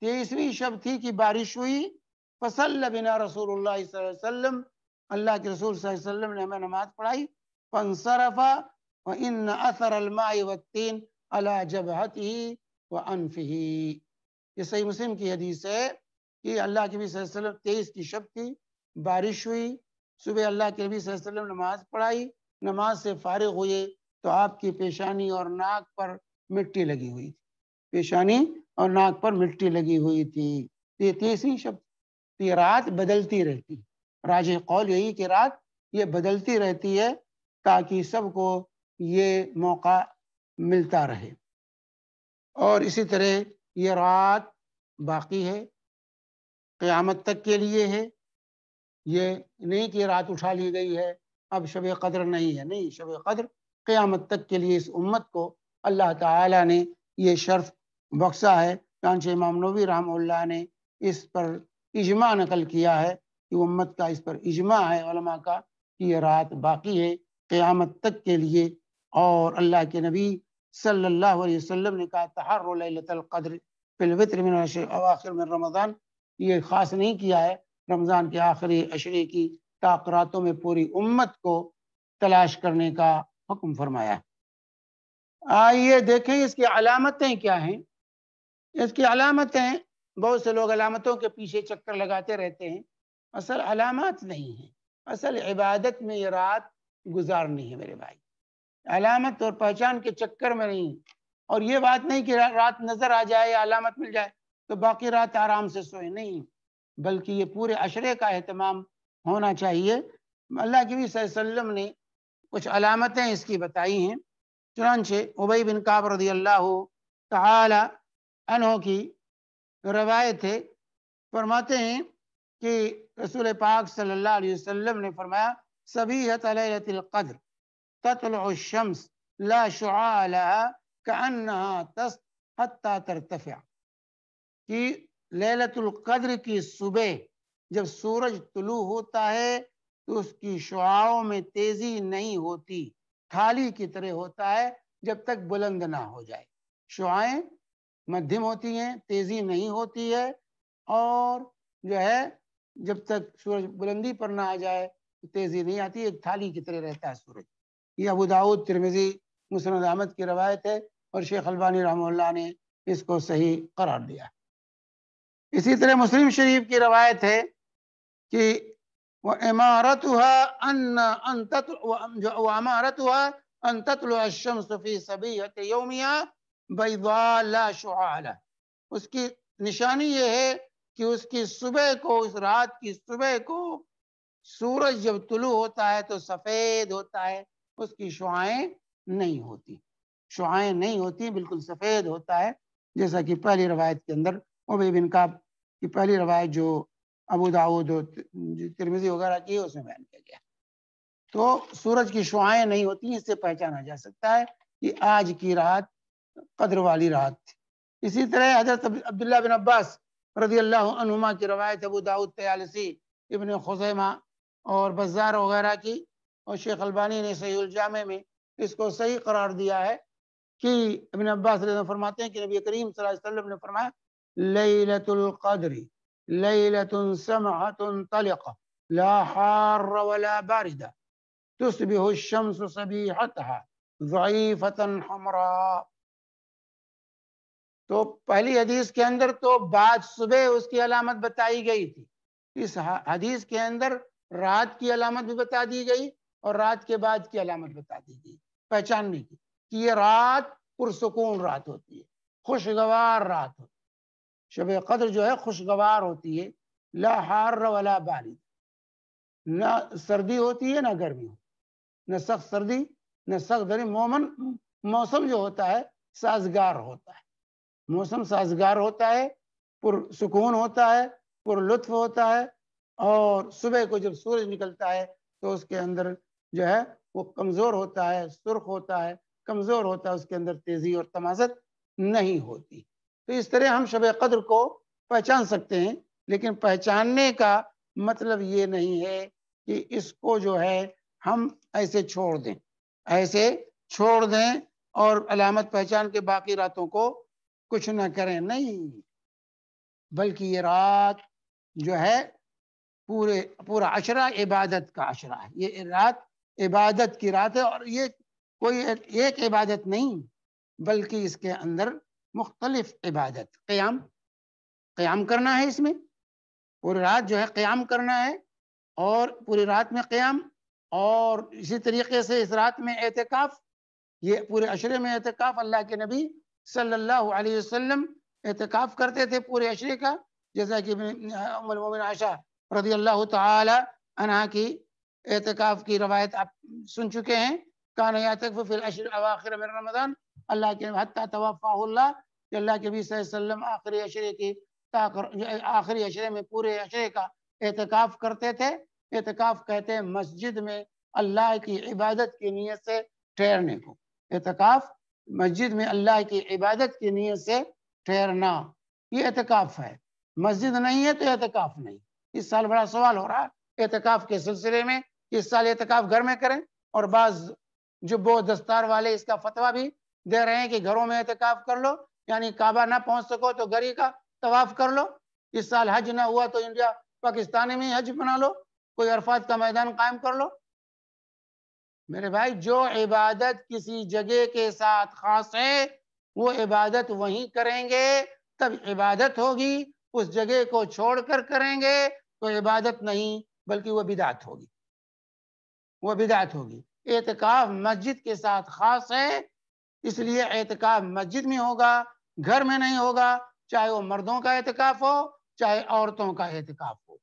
23ویں شب تھی کہ بارش ہوئی. فصلی بنا رسول اللہ صلی اللہ علیہ وسلم، اللہ کے رسول صلی اللہ علیہ وسلم نے ہمیں نماز پڑھائی. فانصرف وان اثر الماء والطین علی جبهته وانفه، یہ صحیح مسلم کی حدیث ہے کہ اللہ کے نبی صلی اللہ علیہ وسلم 23 کی شب تھی، بارش ہوئی. صبح اللہ کے نبی صلی اللہ علیہ وسلم نماز پڑھائی، نماز سے فارغ ہوئے تو آپ کی پیشانی اور ناک پر مٹی لگی ہوئی تھی، پیشانی اور ناک پر مٹی لگی ہوئی تھی. یہ 23ویں شب. یہ رات بدلتی رہتی، راجح قول یہی کہ رات یہ بدلتی رہتی ہے تاکہ سب کو یہ موقع ملتا رہے. اور اسی طرح یہ رات باقی ہے، قیامت تک کے لیے ہے. یہ نہیں کہ رات اٹھا لی گئی ہے اب شب قدر نہیں ہے، نہیں، شب قدر قیامت تک کے لیے اس امت کو اللہ تعالی نے یہ شرف بخشا ہے. چنانچہ امام نووی رحمہ اللہ نے اس پر اجماع نقل کیا ہے کہ امت کا اس پر اجماع ہے علماء کا کہ یہ رات باقی ہے قیامت تک کے لیے. اور اللہ کے نبی صلی اللہ علیہ وسلم نے کہا تحروا لیلۃ القدر فی الوتر من العشر اواخر من رمضان، یہ خاص نہیں کیا ہے رمضان کے آخری عشرے کی طاق راتوں میں پوری امت کو تلاش کرنے کا حکم فرمایا. آئیے دیکھیں اس کی علامتیں کیا ہیں. اس کی علامتیں، بہت سے لوگ علامتوں کے پیچھے چکر لگاتے رہتے ہیں، اصل علامات نہیں ہیں، اصل عبادت میں یہ رات گزارنی ہے میرے بھائی. علامت اور پہچان کے چکر میں نہیں. اور یہ بات نہیں کہ رات نظر آ جائے یا علامت مل جائے تو باقی رات آرام سے سوئے، نہیں، بلکہ یہ پورے عشرے کا اہتمام ہونا چاہیے. اللہ کے نبی صلی اللہ علیہ وسلم نے کچھ علامتیں اس کی بتائی ہیں. چنانچہ ابی بن کعب رضی اللہ تعالی عنہ کی روایت ہے، فرماتے ہیں کہ رسول پاک صلی اللہ علیہ وسلم نے فرمایا صبیحۃ لیلۃ القدر تطلع الشمس لا شعاع لها كأنها تسطع حتى ترتفع، کہ لیلۃ القدر کی صبح جب سورج طلوع ہوتا ہے تو اس کی شعاعوں میں تیزی نہیں ہوتی، تھالی کی طرح ہوتا ہے جب تک بلند نہ ہو جائے. شعاعیں مدھم ہوتی ہیں، تیزی نہیں ہوتی ہے، اور جو ہے جب تک سورج بلندی پر نہ آ جائے تو تیزی نہیں آتی، ایک تھالی کی طرح رہتا ہے سورج. یہ ابو داؤد، ترمذی، مسند احمد کی روایت ہے اور شیخ البانی رحمہ اللہ نے اس کو صحیح قرار دیا۔ اسی طرح مسلم شریف کی روایت ہے کہ وَإِمَارَتُهَا أَن تَطْلُعَ الشَّمْسُ فِي صَبِيحَةِ يَوْمِهَا بَيْضَاءَ لَا شُعَاعَ لَهَا، اس کی نشانی یہ ہے کہ اس کی صبح کو، اس رات کی صبح کو سورج جب طلوع ہوتا ہے تو سفید ہوتا ہے، اس کی شعاعیں نہیں ہوتی، شعاعیں نہیں ہوتی، بالکل سفید ہوتا ہے، جیسا کہ پہلی روایت کے اندر ابی بن کعب کی پہلی روایت جو ابو داؤد اور ترمذی وغیرہ کی اس میں بیان کیا گیا۔ تو سورج کی شعاعیں نہیں ہوتی، اس سے پہچانا جا سکتا ہے کہ آج کی رات قدر والی رات تھی۔ اسی طرح حضرت عبداللہ بن عباس رضی اللہ عنہما کی روایت ابو داؤد، طیالسی، ابن خزیمہ اور بزار وغیرہ کی، اور شیخ البانی نے صحیح الجامع میں اس کو صحیح قرار دیا ہے کہ ابن عباس رضی اللہ عنہ فرماتے ہیں کہ نبی کریم صلی اللہ علیہ وسلم نے فرمایا لیلۃ القدر لیلۃ سمحۃ طلقۃ لا حار ولا باردہ تصبح الشمس صبیحتها ضعیفۃ حمراء۔ تو پہلی حدیث کے اندر تو بعد صبح اس کی علامت بتائی گئی تھی، اس حدیث کے اندر رات کی علامت بھی بتا دی گئی اور رات کے بعد کی علامت بتا دی گئی پہچاننے کی کہ یہ رات پرسکون رات ہوتی ہے، خوشگوار رات ہوتی ہے، شب قدر جو ہے خوشگوار ہوتی ہے، لا حار ولا بارد، نہ سردی ہوتی ہے نہ گرمی ہوتی، نہ سخت سردی نہ سخت گرمی، موسم جو ہوتا ہے سازگار ہوتا ہے، موسم سازگار ہوتا ہے، پرسکون ہوتا ہے، پر لطف ہوتا ہے، اور صبح کو جب سورج نکلتا ہے تو اس کے اندر جو ہے وہ کمزور ہوتا ہے، سرخ ہوتا ہے، کمزور ہوتا ہے، اس کے اندر تیزی اور تمازت نہیں ہوتی۔ تو اس طرح ہم شب قدر کو پہچان سکتے ہیں، لیکن پہچاننے کا مطلب یہ نہیں ہے کہ اس کو جو ہے ہم ایسے چھوڑ دیں، ایسے چھوڑ دیں اور علامت پہچان کے باقی راتوں کو کچھ نہ کریں، نہیں، بلکہ یہ رات جو ہے پورا عشرہ عبادت کا عشرہ ہے، یہ رات عبادت کی رات ہے، اور یہ کوئی ایک عبادت نہیں بلکہ اس کے اندر مختلف عبادت، قیام کرنا ہے، اس میں پوری رات جو ہے قیام کرنا ہے، اور پوری رات میں قیام، اور اسی طریقے سے اس رات میں اعتکاف، یہ پورے عشرے میں اعتکاف، اللہ کے نبی صلی اللہ علیہ وسلم اعتکاف کرتے تھے پورے عشرے کا، جیسا کہ ام المومنین عائشہ رضی اللہ تعالی عنہا کی اعتکاف کی روایت آپ سن چکے ہیں، کان یعتکف فی العشر الاواخر من رمضان، اللہ کے حتی توفاہ اللہ، کہ اللہ کے نبی صلی اللہ علیہ وسلم آخری عشرے میں پورے عشرے کا اعتکاف کرتے تھے۔ اعتکاف کہتے ہیں مسجد میں اللہ کی عبادت کی نیت سے ٹھہرنے کو، اعتکاف مسجد میں اللہ کی عبادت کی نیت سے ٹھہرنا، یہ اعتکاف ہے، مسجد نہیں ہے تو اعتکاف نہیں۔ اس سال بڑا سوال ہو رہا ہے اعتکاف کے سلسلے میں، اس سال اعتکاف گھر میں کریں، اور بعض جبو دستار والے اس کا فتویٰ بھی دے رہے ہیں کہ گھروں میں اعتکاف کر لو، یعنی کعبہ نہ پہنچ سکو تو گھر ہی کا طواف کر لو، اس سال حج نہ ہوا تو انڈیا پاکستان میں حج بنا لو، کوئی عرفات کا میدان قائم کر لو۔ میرے بھائی، جو عبادت کسی جگہ کے ساتھ خاص ہے وہ عبادت وہیں کریں گے تب عبادت ہوگی، اس جگہ کو چھوڑ کر کریں گے تو عبادت نہیں بلکہ وہ بدعت ہوگی، وہ بدعت ہوگی۔ اعتکاف مسجد کے ساتھ خاص ہے، اس لیے اعتکاف مسجد میں ہوگا، گھر میں نہیں ہوگا، چاہے وہ مردوں کا اعتکاف ہو چاہے عورتوں کا اعتکاف ہو۔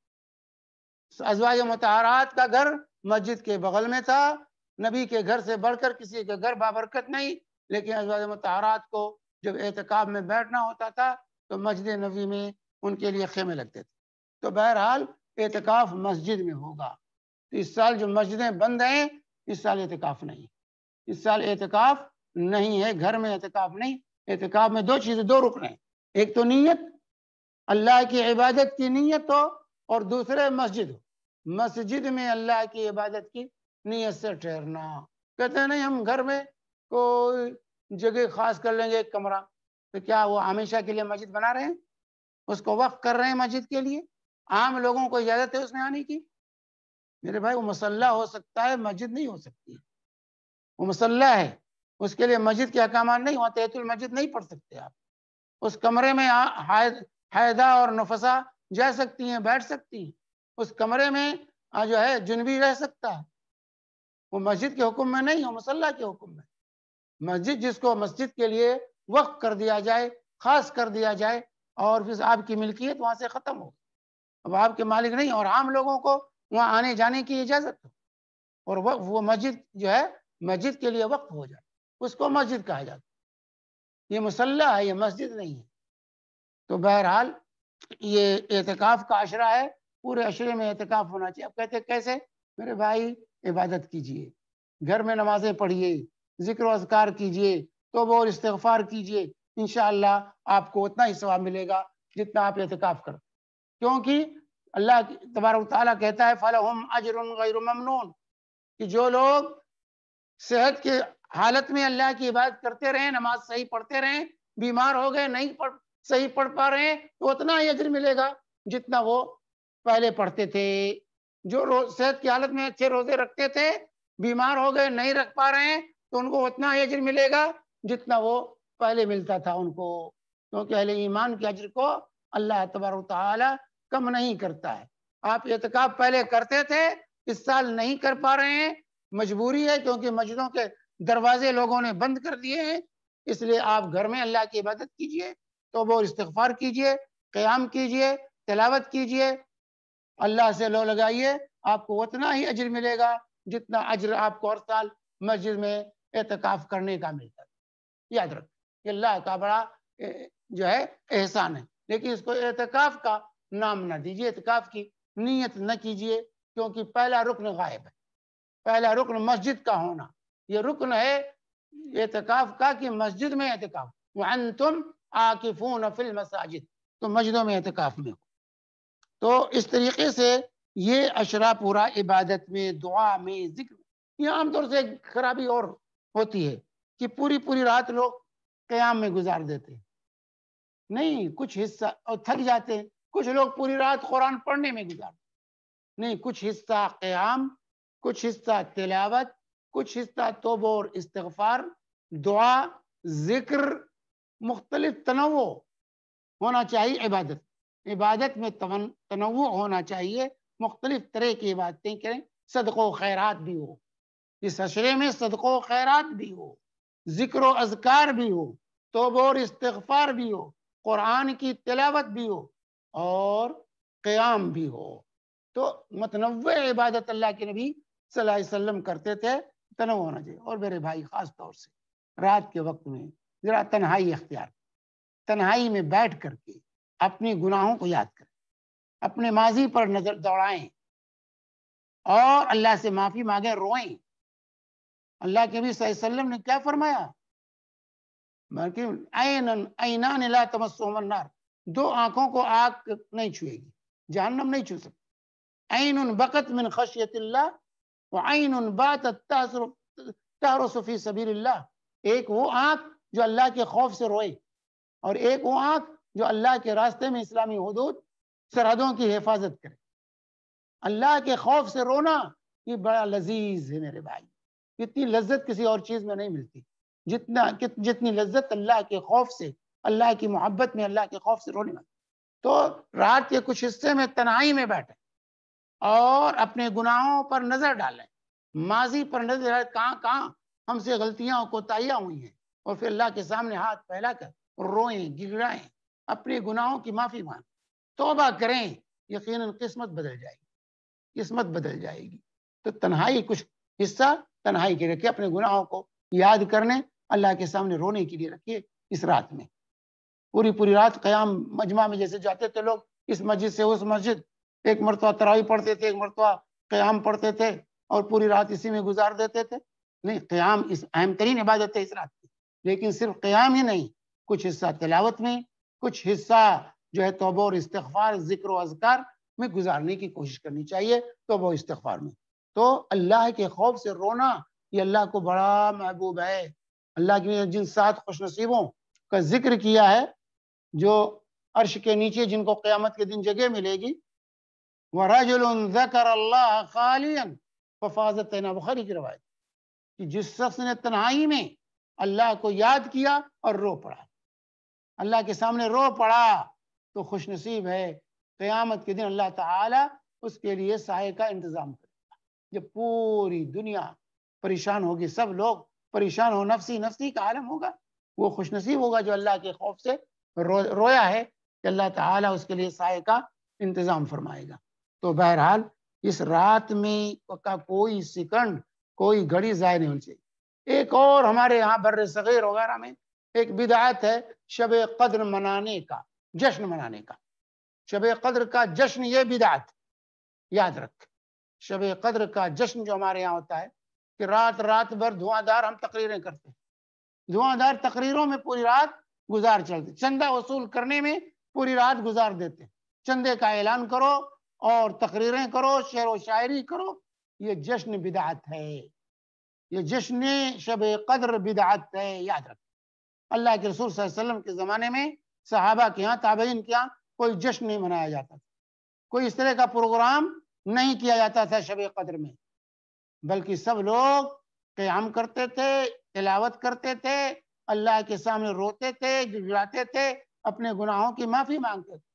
ازواج مطہرات کا گھر مسجد کے بغل میں تھا، نبی کے گھر سے بڑھ کر کسی کے گھر بابرکت نہیں، لیکن ازواج مطہرات کو جب اعتکاف میں بیٹھنا ہوتا تھا تو مسجد نبی میں ان کے لیے خیمے لگتے تھے۔ تو بہرحال اعتکاف مسجد میں ہوگا۔ اس سال جو مسجدیں بند ہیں اس سال اعتکاف نہیں، اس سال اعتکاف نہیں ہے، گھر میں اعتکاف نہیں۔ اعتکاف میں دو چیزیں، دو رکن ہیں، ایک تو نیت، اللہ کی عبادت کی نیت ہو، اور دوسرے مسجد ہو، مسجد میں اللہ کی عبادت کی نیت سے ٹھہرنا۔ کہتے ہیں نہیں ہم گھر میں کوئی جگہ خاص کر لیں گے ایک کمرہ، تو کیا وہ ہمیشہ کے لیے مسجد بنا رہے ہیں؟ اس کو وقف کر رہے ہیں مسجد کے لیے؟ عام لوگوں کو اجازت ہے اس میں آنے کی؟ میرے بھائی وہ مصلی ہو سکتا ہے، مسجد نہیں ہو سکتی۔ وہ مسلح ہے، اس کے لیے مسجد کے احکامات نہیں، وہاں تحیۃ المسجد نہیں پڑھ سکتے آپ. اس کمرے میں حائضہ اور نفسا جا سکتی ہیں، بیٹھ سکتی ہیں. اس کمرے میں جو ہے جنبی رہ سکتا ہے. وہ مسجد کے حکم میں نہیں، وہ مسلح کے حکم میں. مسجد جس کو مسجد کے لیے وقف کر دیا جائے، خاص کر دیا جائے، اور پھر آپ کی ملکیت وہاں سے ختم ہو، اب آپ کے مالک نہیں، اور عام لوگوں کو وہاں آنے جانے کی اجازت ہو، اور وہ مسجد جو ہے مسجد کے لیے وقف ہو جائے، اس کو مسجد کہا جاتا ہے. یہ مسلح ہے، یہ مسجد نہیں ہے. تو بہرحال یہ اعتکاف کا عشرہ ہے، پورے عشرے میں اعتکاف ہونا چاہیے. اب کہتے ہیں کیسے؟ میرے بھائی عبادت کیجئے، گھر میں نمازیں پڑھیے، ذکر و اذکار کیجئے، توبہ اور استغفار کیجئے، انشاءاللہ آپ کو اتنا ہی ثواب ملے گا جتنا آپ اعتکاف کرتے. کیونکہ اللہ تبارک و تعالیٰ کہتا ہے فَلَهُمْ أَجْرٌ غَيْرُ مَمْنُونَ، کہ جو لوگ صحت کے حالت میں اللہ کی عبادت کرتے رہیں، نماز صحیح پڑھتے رہیں، بیمار ہو گئے نہیں صحیح پڑھ پا رہے ہیں، تو اتنا ہی اجر ملے گا جتنا وہ پہلے پڑھتے تھے. جو صحت کی حالت میں اچھے روزے رکھتے تھے، بیمار ہو گئے نہیں رکھ پا رہے ہیں، تو ان کو اتنا ہی اجر ملے گا جتنا وہ پہلے ملتا تھا ان کو. کیونکہ اہل ایمان کے اجر کو اللہ تبارک و تعالی کم نہیں کرتا ہے. آپ اعتکاف پہلے کرتے تھے، اس سال نہیں کر پا رہے ہیں، مجبوری ہے کیونکہ مسجدوں کے دروازے لوگوں نے بند کر دیے ہیں، اس لیے آپ گھر میں اللہ کی عبادت کیجئے، توبہ اور استغفار کیجئے، قیام کیجئے، تلاوت کیجئے، اللہ سے لو لگائیے، آپ کو اتنا ہی اجر ملے گا جتنا اجر آپ کو ہر سال مسجد میں اعتکاف کرنے کا ملتا ہے. یاد رکھ، یہ اللہ کا بڑا جو ہے احسان ہے. لیکن اس کو اعتکاف کا نام نہ دیجیے، اعتکاف کی نیت نہ کیجیے، کیونکہ پہلا رکن غائب ہے. پہلا رکن مسجد کا ہونا، یہ رکن ہے اعتکاف کا کہ مسجد میں اعتکاف. وَأَنْتُمْ عَاكِفُونَ فِي الْمَسَاجِدِ، تو مسجدوں میں اعتکاف میں ہو. تو اس طریقے سے یہ عشرہ پورا عبادت میں، دعا میں، ذکر میں. یہ عام طور سے ایک خرابی اور ہوتی ہے کہ پوری پوری رات لوگ قیام میں گزار دیتے ہیں. نہیں، کچھ حصہ اور تھک جاتے ہیں. کچھ لوگ پوری رات قرآن پڑھنے میں گزارتے ہیں. نہیں، کچھ حصہ قیام، کچھ حصہ تلاوت، کچھ حصہ توبہ اور استغفار، دعا، ذکر، مختلف تنوع ہونا چاہیے. عبادت میں تنوع ہونا چاہیے، مختلف طرح کی عبادتیں کریں. صدقہ و خیرات بھی ہو، اس عشرے میں صدقہ و خیرات بھی ہو، ذکر و اذکار بھی ہو، توبہ اور استغفار بھی ہو، قرآن کی تلاوت بھی ہو، اور قیام بھی ہو. تو متنوع عبادت اللہ کے نبی صلی اللہ علیہ وسلم کرتے تھے، تنوع ہونا چاہیے. اور میرے بھائی خاص طور سے رات کے وقت میں ذرا تنہائی اختیار، تنہائی میں بیٹھ کر کے اپنے گناہوں کو یاد کریں، اپنے ماضی پر نظر دوڑائیں، اور اللہ سے معافی مانگیں، روئیں. اللہ کے نبی صلی اللہ علیہ وسلم نے کیا فرمایا؟ عینان لا تمسہما النار، دو آنکھوں کو آگ نہیں چھوئے گی، جہنم نہیں چھو سکتی. عین بکت من خشیت اللہ وعین باتت تحرس فی سبیل اللہ. ایک وہ آنکھ جو اللہ کے خوف سے روئے، اور ایک وہ آنکھ جو اللہ کے راستے میں اسلامی حدود سرحدوں کی حفاظت کرے. اللہ کے خوف سے رونا یہ بڑا لذیذ ہے میرے بھائی. اتنی لذت کسی اور چیز میں نہیں ملتی جتنی لذت اللہ کے خوف سے، اللہ کی محبت میں، اللہ کے خوف سے رونے میں. تو رات کے کچھ حصے میں تنہائی میں بیٹھے اور اپنے گناہوں پر نظر ڈالیں، ماضی پر نظر ڈالیں، کہاں کہاں ہم سے غلطیاں اور کوتاہیاں ہوئی ہیں، اور پھر اللہ کے سامنے ہاتھ پھیلا کر روئیں، گڑگڑائیں، اپنے گناہوں کی معافی مانگیں، توبہ کریں. یقیناً قسمت بدل جائے گی، قسمت بدل جائے گی. تو تنہائی کچھ حصہ تنہائی کے رکھیے، اپنے گناہوں کو یاد کرنے، اللہ کے سامنے رونے کے لیے رکھیے. اس رات میں پوری پوری رات قیام مجمع میں جیسے جاتے تھے لوگ، اس مسجد سے اس مسجد، ایک مرتبہ تراویح پڑھتے تھے، ایک مرتبہ قیام پڑھتے تھے، اور پوری رات اسی میں گزار دیتے تھے. نہیں، قیام اس اہم ترین عبادت ہے اس رات کی. لیکن صرف قیام ہی نہیں، کچھ حصہ تلاوت میں، کچھ حصہ جو ہے توبہ اور استغفار، ذکر و اذکار میں گزارنے کی کوشش کرنی چاہیے. توبہ و استغفار میں تو اللہ کے خوف سے رونا یہ اللہ کو بڑا محبوب ہے. اللہ کی جن 7 خوش نصیبوں کا ذکر کیا ہے، جو عرش کے نیچے جن کو قیامت کے دن جگہ ملے گی، وَرَجُلٌ ذَكَرَ اللَّهَ خَالِيًا فَفَاضَتْ عَيْنَاهُ، بخاری کی روایت کہ جس شخص نے تنہائی میں اللہ کو یاد کیا اور رو پڑا، اللہ کے سامنے رو پڑا، تو خوش نصیب ہے، قیامت کے دن اللہ تعالیٰ اس کے لیے سائے کا انتظام کرے گا۔ جب پوری دنیا پریشان ہوگی، سب لوگ پریشان ہو، نفسی نفسی کا عالم ہوگا، وہ خوش نصیب ہوگا جو اللہ کے خوف سے رویا ہے کہ اللہ تعالیٰ اس کے لیے سائے کا انتظام فرمائے گا۔ تو بہرحال اس رات میں کا کوئی سیکنڈ، کوئی گھڑی ضائع نہیں ہونی چاہیے۔ ایک اور ہمارے یہاں بر صغیر وغیرہ میں ایک بدعت ہے شب قدر منانے کا، جشن منانے کا۔ شب قدر کا جشن یہ بدعت یاد رکھ، شب قدر کا جشن جو ہمارے یہاں ہوتا ہے کہ رات بھر دھواں دار ہم تقریریں کرتے ہیں، دھواں دار تقریروں میں پوری رات گزار چلتے، چندہ وصول کرنے میں پوری رات گزار دیتے، چندے کا اعلان کرو اور تقریریں کرو، شعر و شاعری کرو، یہ جشن بدعت ہے، یہ جشن شب قدر بدعت ہے، یاد رکھ۔ اللہ کے رسول صلی اللہ علیہ وسلم کے زمانے میں صحابہ کے ہاں، تابعین کے ہاں کوئی جشن نہیں منایا جاتا تھا، کوئی اس طرح کا پروگرام نہیں کیا جاتا تھا شب قدر میں، بلکہ سب لوگ قیام کرتے تھے، تلاوت کرتے تھے، اللہ کے سامنے روتے تھے، گڑگڑاتے تھے، اپنے گناہوں کی معافی مانگتے تھے۔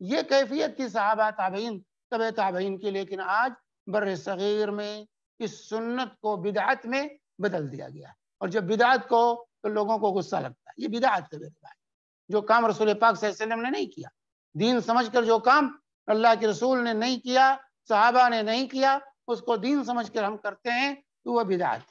یہ کیفیت تھی صحابہ تابعین، تبع تابعین کی، لیکن آج بر صغیر میں اس سنت کو بدعت میں بدل دیا گیا، اور جب بدعت کو تو لوگوں کو غصہ لگتا ہے، یہ بدعت ہے میرے بھائی۔ جو کام رسول پاک صلی اللہ علیہ وسلم نے نہیں کیا، دین سمجھ کر جو کام اللہ کے رسول نے نہیں کیا، صحابہ نے نہیں کیا، اس کو دین سمجھ کر ہم کرتے ہیں تو وہ بدعت۔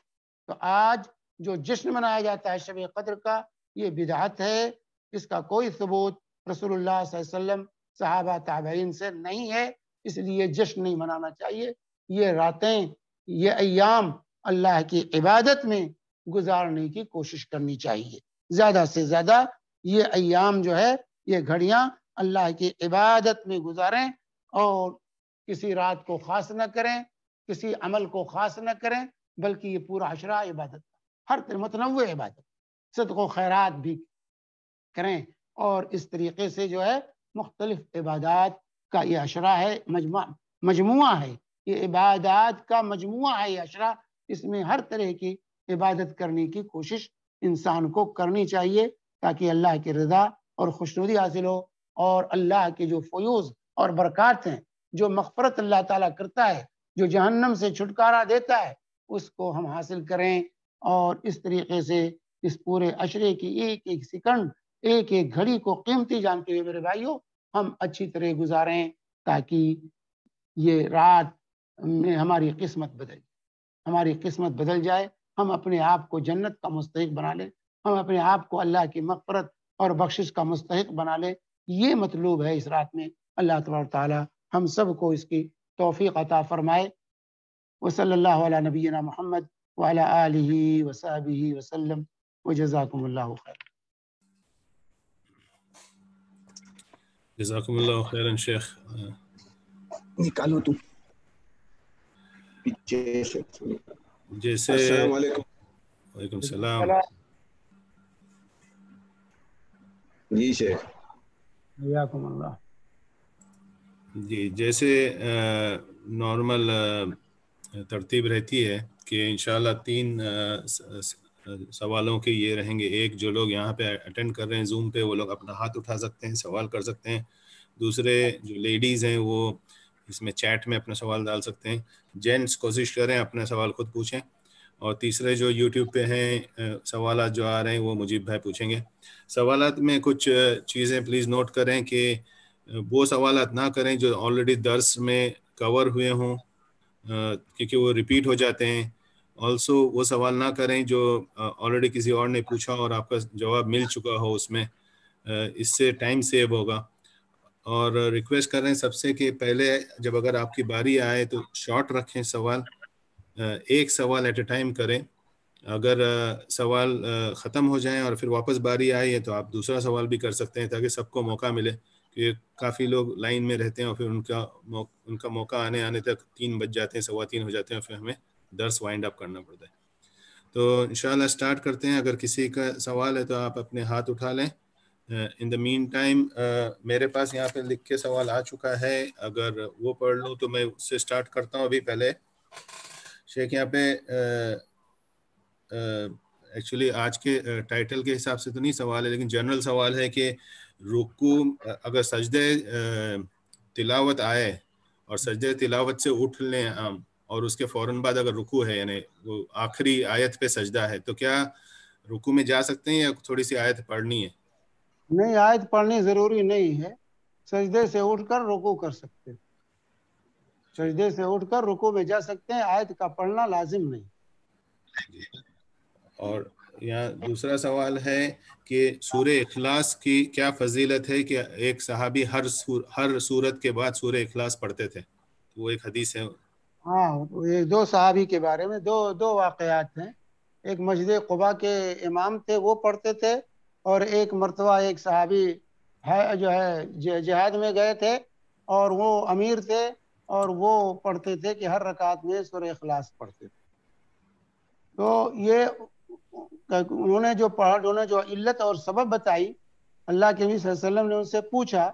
تو آج جو جشن منایا جاتا ہے شب قدر کا، یہ بدعت ہے، اس کا کوئی ثبوت رسول اللہ صلی اللہ علیہ وسلم، صحابہ تابعین سے نہیں ہے، اس لیے جشن نہیں منانا چاہیے۔ یہ راتیں، یہ ایام اللہ کی عبادت میں گزارنے کی کوشش کرنی چاہیے، زیادہ سے زیادہ یہ ایام جو ہے، یہ گھڑیاں اللہ کی عبادت میں گزاریں، اور کسی رات کو خاص نہ کریں، کسی عمل کو خاص نہ کریں، بلکہ یہ پورا عشرہ عبادت، ہر طرح متنوع عبادت، صدق و خیرات بھی کریں، اور اس طریقے سے جو ہے مختلف عبادات کا یہ عشرہ ہے، مجموعہ ہے، یہ عبادات کا مجموعہ ہے یہ عشرہ، اس میں ہر طرح کی عبادت کرنے کی کوشش انسان کو کرنی چاہیے، تاکہ اللہ کی رضا اور خوشنودی حاصل ہو، اور اللہ کے جو فیوز اور برکات ہیں، جو مغفرت اللہ تعالیٰ کرتا ہے، جو جہنم سے چھٹکارا دیتا ہے، اس کو ہم حاصل کریں، اور اس طریقے سے اس پورے عشرے کی ایک ایک سیکنڈ، ایک ایک گھڑی کو قیمتی جانتے ہوئے میرے بھائیوں ہم اچھی طرح گزاریں، تاکہ یہ رات میں ہماری قسمت بدل جائے، ہم اپنے آپ کو جنت کا مستحق بنا لیں، ہم اپنے آپ کو اللہ کی مغفرت اور بخشش کا مستحق بنا لیں۔ یہ مطلوب ہے اس رات میں۔ اللہ تبارک تعالی ہم سب کو اس کی توفیق عطا فرمائے۔ وصلی اللہ علی نبینا محمد وعلی آلہ وصحبہ وسلم، وجزاکم اللہ خیر۔ جزاکم اللہ خیرا شیخ۔ نکالو تو جیسے السلام علیکم۔ وعلیکم السلام۔ جی شیخ، حیاکم اللہ۔ جی، جیسے نارمل ترتیب رہتی ہے کہ انشاءاللہ 3 سوالوں کے یہ رہیں گے۔ ایک، جو لوگ یہاں پہ اٹینڈ کر رہے ہیں زوم پہ، وہ لوگ اپنا ہاتھ اٹھا سکتے ہیں، سوال کر سکتے ہیں۔ دوسرے، جو لیڈیز ہیں وہ اس میں چیٹ میں اپنا سوال ڈال سکتے ہیں۔ جینٹس کوشش کریں اپنا سوال خود پوچھیں۔ اور تیسرے، جو یوٹیوب پہ ہیں، سوالات جو آ رہے ہیں وہ مجیب بھائی پوچھیں گے۔ سوالات میں کچھ چیزیں پلیز نوٹ کریں کہ وہ سوالات نہ کریں جو آلریڈی درس میں کور ہوئے ہوں، کیونکہ وہ ریپیٹ ہو جاتے ہیں۔ آلسو وہ سوال نہ کریں جو آلریڈی کسی اور نے پوچھا اور آپ کا جواب مل چکا ہو اس میں، اس سے ٹائم سیو ہوگا۔ اور ریکویسٹ کر رہے ہیں سب سے کہ پہلے جب اگر آپ کی باری آئے تو شارٹ رکھیں سوال، ایک سوال ایٹ اے ٹائم کریں۔ اگر سوال ختم ہو جائیں اور پھر واپس باری آئی ہے تو آپ دوسرا سوال بھی کر سکتے ہیں، تاکہ سب کو موقع ملے، کہ کافی لوگ لائن میں رہتے ہیں اور پھر ان کا موقع آنے تک 3 بج جاتے ہیں، 3:15 ہو جاتے ہیں، اور پھر ہمیں درس وائنڈ اپ کرنا پڑتا ہے۔ تو انشاءاللہ سٹارٹ کرتے ہیں۔ اگر کسی کا سوال ہے تو آپ اپنے ہاتھ اٹھا لیں۔ ان دا مین ٹائم میرے پاس یہاں پہ لکھ کے سوال آ چکا ہے، اگر وہ پڑھ لوں تو میں اس سے سٹارٹ کرتا ہوں۔ ابھی پہلے شیخ یہاں پہ ایکچولی آج کے ٹائٹل کے حساب سے تو نہیں سوال ہے، لیکن جنرل سوال ہے کہ رکوع اگر سجدے تلاوت آئے اور سجدے تلاوت سے اٹھ لیں اور اس کے فوراً بعد اگر رکوع ہے، یعنی وہ آخری آیت پہ سجدہ ہے، تو کیا رکوع میں جا سکتے ہیں یا تھوڑی سی آیت پڑھنی ہے؟ نہیں، آیت پڑھنی ضروری نہیں ہے، سجدے سے اٹھ کر رکوع کر سکتے، سجدے سے اٹھ کر رکوع میں جا سکتے ہیں، آیت کا پڑھنا لازم نہیں۔ اور یہاں دوسرا سوال ہے کہ سورہ اخلاص کی کیا فضیلت ہے کہ ایک صحابی ہر سورت کے بعد سورہ اخلاص پڑھتے تھے؟ وہ ایک حدیث ہے۔ ہاں، یہ دو صحابی کے بارے میں دو واقعات ہیں۔ ایک مسجد قباء کے امام تھے، وہ پڑھتے تھے، اور ایک مرتبہ ایک صحابی جو ہے جہاد میں گئے تھے اور وہ امیر تھے، اور وہ پڑھتے تھے کہ ہر رکعت میں سورہ اخلاص پڑھتے تھے۔ تو یہ انہوں نے جو علت اور سبب بتائی، اللہ کے نبی صلی اللہ علیہ وسلم نے ان سے پوچھا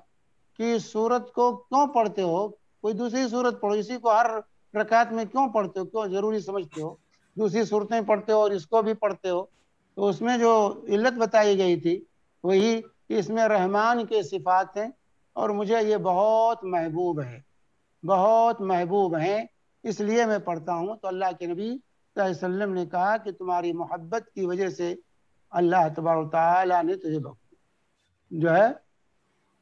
کہ اس سورت کو کیوں پڑھتے ہو، کوئی دوسری سورت پڑھو، اسی کو ہر رکعت میں کیوں پڑھتے ہو، کیوں ضروری سمجھتے ہو، دوسری صورتیں پڑھتے ہو اور اس کو بھی پڑھتے ہو؟ تو اس میں جو علت بتائی گئی تھی وہی کہ اس میں رحمان کے صفات ہیں اور مجھے یہ بہت محبوب ہے، بہت محبوب ہیں، اس لیے میں پڑھتا ہوں۔ تو اللہ کے نبی صلی اللہ علیہ وسلم نے کہا کہ تمہاری محبت کی وجہ سے اللہ تبارک و تعالیٰ نے تجھے جو ہے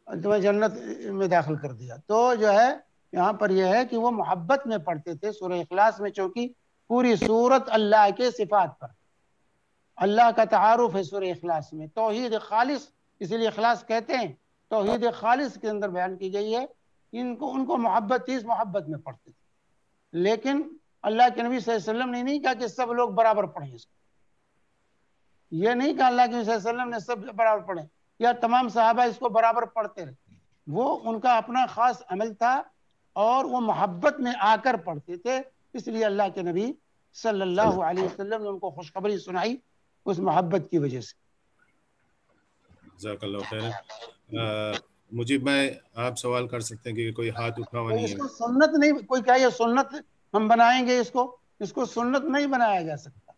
تمہیں جنت میں داخل کر دیا۔ تو جو ہے یہاں پر یہ ہے کہ وہ محبت میں پڑھتے تھے سورہ اخلاص میں، چونکہ پوری سورت اللہ کے صفات پر، اللہ کا تعارف ہے سورہ اخلاص میں، توحید خالص، اسی لیے اخلاص کہتے ہیں، توحید خالص کے اندر بیان کی گئی ہے۔ ان کو محبت تھی، اس محبت میں پڑھتے تھے۔ لیکن اللہ کے نبی صلی اللہ علیہ وسلم نے نہیں کہا کہ سب لوگ برابر پڑھیں اس کو، یہ نہیں کہا اللہ کے نبی صلی اللہ علیہ وسلم نے سب برابر پڑھیں یا تمام صحابہ اس کو برابر پڑھتے رہے، وہ ان کا اپنا خاص عمل تھا اور وہ محبت میں آ کر پڑھتے تھے، اس لیے اللہ کے نبی صلی اللہ علیہ وسلم نے ان کو خوشخبری سنائی اس محبت کی وجہ سے۔ جزاک اللہ خیر۔ مجھے آپ سوال کر سکتے ہیں کہ کوئی ہاتھ اٹھا ہوا نہیں اس ہے؟ کو سنت نہیں، کوئی کہا یہ سنت ہم بنائیں گے، اس کو سنت نہیں بنایا جا سکتا،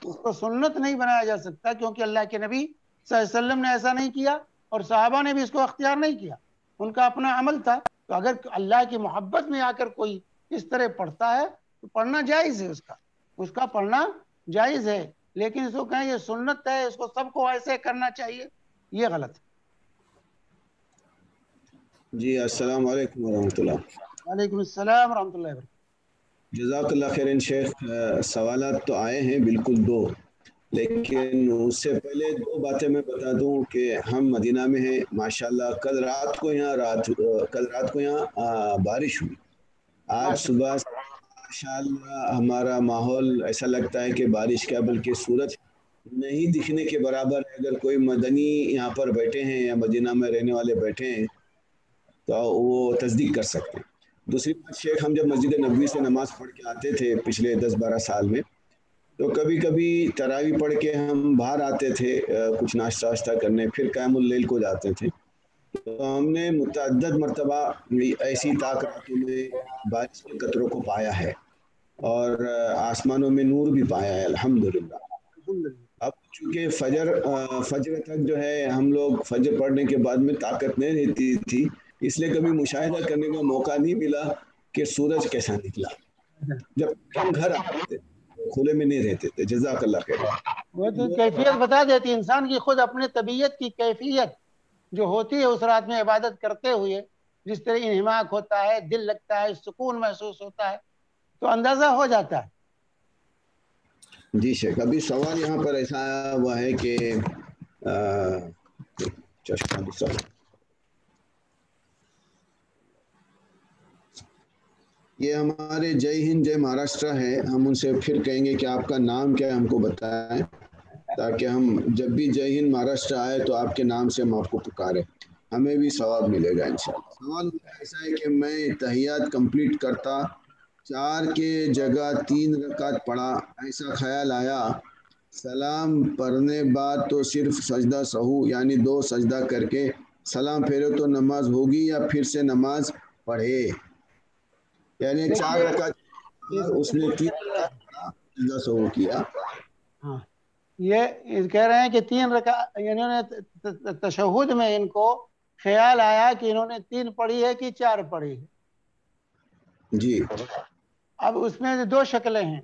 اس کو سنت نہیں بنایا جا سکتا، کیونکہ اللہ کے نبی صلی اللہ علیہ وسلم نے ایسا نہیں کیا اور صحابہ نے بھی اس کو اختیار نہیں کیا، ان کا اپنا عمل تھا۔ تو اگر اللہ کی محبت میں آ کر کوئی اس طرح پڑھتا ہے تو پڑھنا جائز ہے، اس کا پڑھنا جائز ہے، لیکن اس کو کہیں یہ سنت ہے، اس کو سب کو ایسے کرنا چاہیے، یہ غلط ہے۔ جی السلام علیکم ورحمۃ اللہ۔ وعلیکم السلام ورحمۃ اللہ وبرکاتہ۔ جزاک اللہ خیرن شیخ، سوالات تو آئے ہیں بالکل دو، لیکن اس سے پہلے دو باتیں میں بتا دوں کہ ہم مدینہ میں ہیں ماشاءاللہ۔ کل رات کو یہاں بارش ہوئی، آج صبح ماشاءاللہ ہمارا ماحول ایسا لگتا ہے کہ بارش کا بلکہ سورج نہیں دکھنے کے برابر ہے۔ اگر کوئی مدنی یہاں پر بیٹھے ہیں یا مدینہ میں رہنے والے بیٹھے ہیں تو وہ تصدیق کر سکتے ہیں۔ دوسری بات شیخ، ہم جب مسجد نبوی سے نماز پڑھ کے آتے تھے پچھلے 10-12 سال میں، تو کبھی کبھی تراویح پڑھ کے ہم باہر آتے تھے کچھ ناشتہ واشتہ کرنے، پھر قیام اللیل کو جاتے تھے، تو ہم نے متعدد مرتبہ ایسی راتوں میں بارش کے قطروں کو پایا ہے اور آسمانوں میں نور بھی پایا ہے الحمدللہ۔ اب چونکہ فجر تک جو ہے ہم لوگ فجر پڑھنے کے بعد میں طاقت نہیں رہتی تھی، اس لیے کبھی مشاہدہ کرنے کا موقع نہیں ملا کہ سورج کیسا نکلا، جب ہم گھر آتے تھے کھلے میں نہیں رہتے تھے۔ جزاک اللہ خیر۔ وہ تو کیفیت بتا دیتی انسان کی، خود اپنے طبیعت کی کیفیت جو ہوتی ہے اس رات میں عبادت کرتے ہوئے، جس طرح انہماک ہوتا ہے، دل لگتا ہے، سکون محسوس ہوتا ہے، تو اندازہ ہو جاتا ہے۔ جی شیخ، ابھی سوال یہاں پر ایسا آیا ہوا ہے کہ چشمہ دوسرا، یہ ہمارے جے ہند جے مہاراشٹرا ہے، ہم ان سے پھر کہیں گے کہ آپ کا نام کیا ہے ہم کو بتائیں، تاکہ ہم جب بھی جے ہند مہاراشٹرا آئے تو آپ کے نام سے ہم آپ کو پکارے، ہمیں بھی ثواب ملے گا انشاءاللہ۔ سوال ایسا ہے کہ میں تحیات کمپلیٹ کرتا 4 کے جگہ 3 رکعت پڑھا، ایسا خیال آیا، سلام پڑھنے بعد تو صرف سجدہ سہو یعنی 2 سجدہ کر کے سلام پھیرے تو نماز ہوگی یا پھر سے نماز پڑھے؟ یعنی 4 رکعت اس نے 3 رکعت پڑھا، سجدہ سہو کیا، ہاں یہ کہہ رہے ہیں کہ 3 رکعت، انہوں نے تشہد میں ان کو خیال آیا کہ انہوں نے 3 پڑھی ہے کہ 4 پڑھی ہے جی اب اس میں 2 شکلیں ہیں.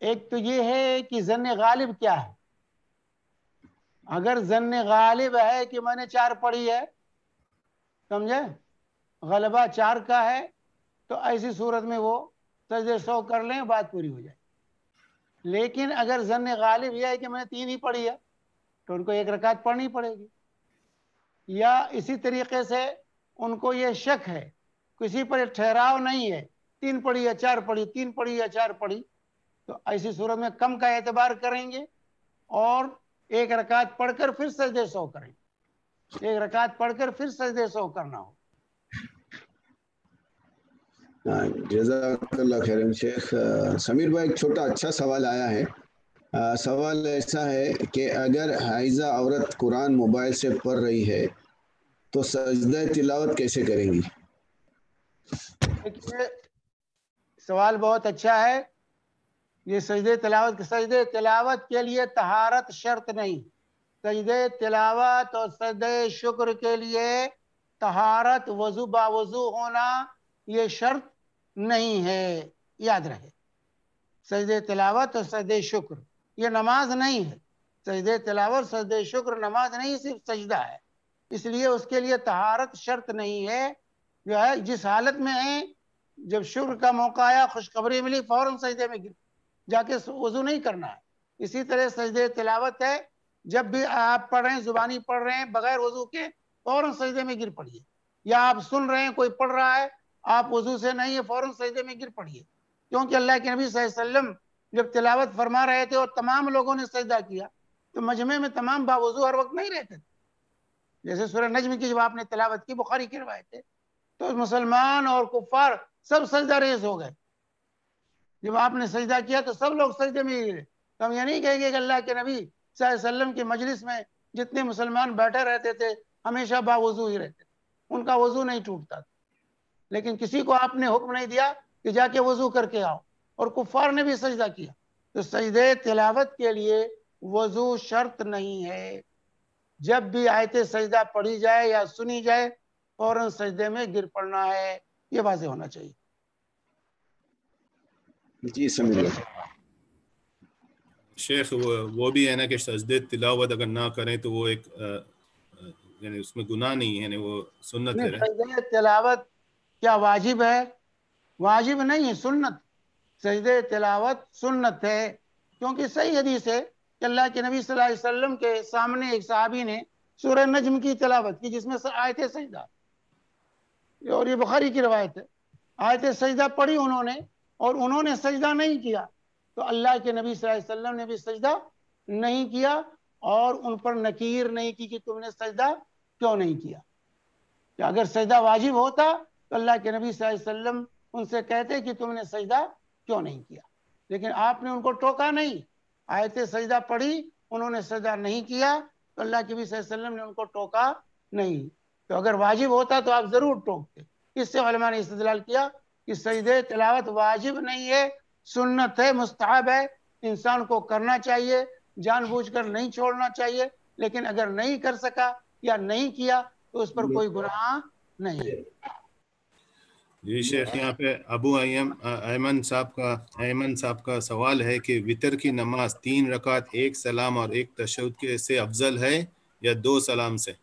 ایک تو یہ ہے کہ ظن غالب کیا ہے. اگر ظن غالب ہے کہ میں نے 4 پڑھی ہے، سمجھے، غلبہ 4 کا ہے، تو ایسی صورت میں وہ سجدے 100 کر لیں، بات پوری ہو جائے. لیکن اگر ظن غالب یہ ہے کہ میں نے 3 ہی پڑھی ہے تو ان کو 1 رکعت پڑھنی پڑے گی. یا اسی طریقے سے ان کو یہ شک ہے، کسی پر ٹھہراؤ نہیں ہے، 3 پڑھی یا 4 پڑھی، 3 پڑھی یا 4 پڑھی، تو ایسی صورت میں کم کا اعتبار کریں گے اور 1 رکعت پڑھ کر پھر سجدے 100 کریں. 1 رکعت پڑھ کر پھر سجدے 100 کرنا ہو. جزاک اللہ خیر. شیخ سمیر بھائی، ایک چھوٹا اچھا سوال آیا ہے. سوال ایسا ہے کہ اگر حائضہ عورت قرآن موبائل سے پڑھ رہی ہے تو سجدہ تلاوت کیسے کریں گی؟ دیکھیے سوال بہت اچھا ہے. یہ سجدے تلاوت کے لیے طہارت شرط نہیں. سجدے تلاوت اور سجدے شکر کے لیے طہارت وضو باوضو ہونا یہ شرط نہیں ہے، یاد رہے. سجدے تلاوت اور سجدے شکر یہ نماز نہیں ہے. سجدے تلاوت سجدے شکر نماز نہیں، صرف سجدہ ہے. اس لیے اس کے لیے طہارت شرط نہیں ہے. جو ہے جس حالت میں ہے، جب شکر کا موقع آیا، خوشخبری ملی، فوراً سجدے میں جا کے وضو نہیں کرنا ہے. اسی طرح سجدے تلاوت ہے، جب بھی آپ پڑھ رہے ہیں، زبانی پڑھ رہے ہیں، بغیر وضو کے فوراً سجدے میں گر پڑیے. یا آپ سن رہے ہیں کوئی پڑھ رہا ہے، آپ وضو سے نہیں ہے، فوراً سجدے میں گر پڑیے. کیونکہ اللہ کے نبی صلی اللہ علیہ وسلم جب تلاوت فرما رہے تھے اور تمام لوگوں نے سجدہ کیا تو مجمع میں تمام باوضو ہر وقت نہیں رہتے تھے. جیسے سورہ نجم کی جب آپ نے تلاوت کی، بخاری کی روایت ہے، تو مسلمان اور کفار سب سجدہ ریز ہو گئے. جب آپ نے سجدہ کیا تو سب لوگ سجدے میں ہی رہے. تو ہم یہ نہیں کہیں گے کہ اللہ کے نبی صلی اللہ علیہ وسلم کی مجلس میں جتنے مسلمان بیٹھے رہتے تھے ہمیشہ باوضو ہی رہتے تھے، ان کا وضو نہیں ٹوٹتا تھا. لیکن کسی کو آپ نے حکم نہیں دیا کہ جا کے وضو کر کے آؤ، اور کفار نے بھی سجدہ کیا. تو سجدے تلاوت کے لیے وضو شرط نہیں ہے. جب بھی آیت سجدہ پڑھی جائے یا سنی جائے فوراً سجدے میں گر پڑنا ہے. یہ واضح ہونا چاہیے. جی سمیر بھائی. شیخ وہ بھی ہے نا کہ سجدے تلاوت اگر نہ کریں تو وہ ایک یعنی اس میں گناہ نہیں ہے، یعنی وہ سنت ہے. سجدے تلاوت کیا واجب ہے؟ واجب نہیں ہے، سنت. سجدے تلاوت سنت ہے، کیونکہ صحیح حدیث ہے کہ اللہ کے نبی صلی اللہ علیہ وسلم کے سامنے ایک صحابی نے سورہ نجم کی تلاوت کی جس میں آیت سجدہ، اور یہ بخاری کی روایت ہے. آیت سجدہ پڑھی انہوں نے اور انہوں نے سجدہ نہیں کیا، تو اللہ کے نبی صلی اللہ علیہ وسلم نے بھی سجدہ نہیں کیا اور ان پر نکیر نہیں کی کہ تم نے سجدہ کیوں نہیں کیا. کہ اگر سجدہ واجب ہوتا تو اللہ کے نبی صلی اللہ علیہ وسلم ان سے کہتے کہ تم نے سجدہ کیوں نہیں کیا. لیکن آپ نے ان کو ٹوکا نہیں، آیت سجدہ پڑھی، انہوں نے سجدہ نہیں کیا تو اللہ کے نبی صلی اللہ علیہ وسلم نے ان کو ٹوکا نہیں. تو اگر واجب ہوتا تو آپ ضرور ٹوکتے. اس سے علماء نے استدلال کیا کہ سجدے تلاوت واجب نہیں ہے، سنت ہے، مستحب ہے، انسان کو کرنا چاہیے، جان بوجھ کر نہیں چھوڑنا چاہیے. لیکن اگر نہیں کر سکا یا نہیں کیا تو اس پر کوئی گناہ نہیں. جی شیخ، یہاں پہ ابو ایمن صاحب کا سوال ہے کہ وتر کی نماز 3 رکعت 1 سلام اور 1 تشہد کے سے افضل ہے یا 2 سلام سے؟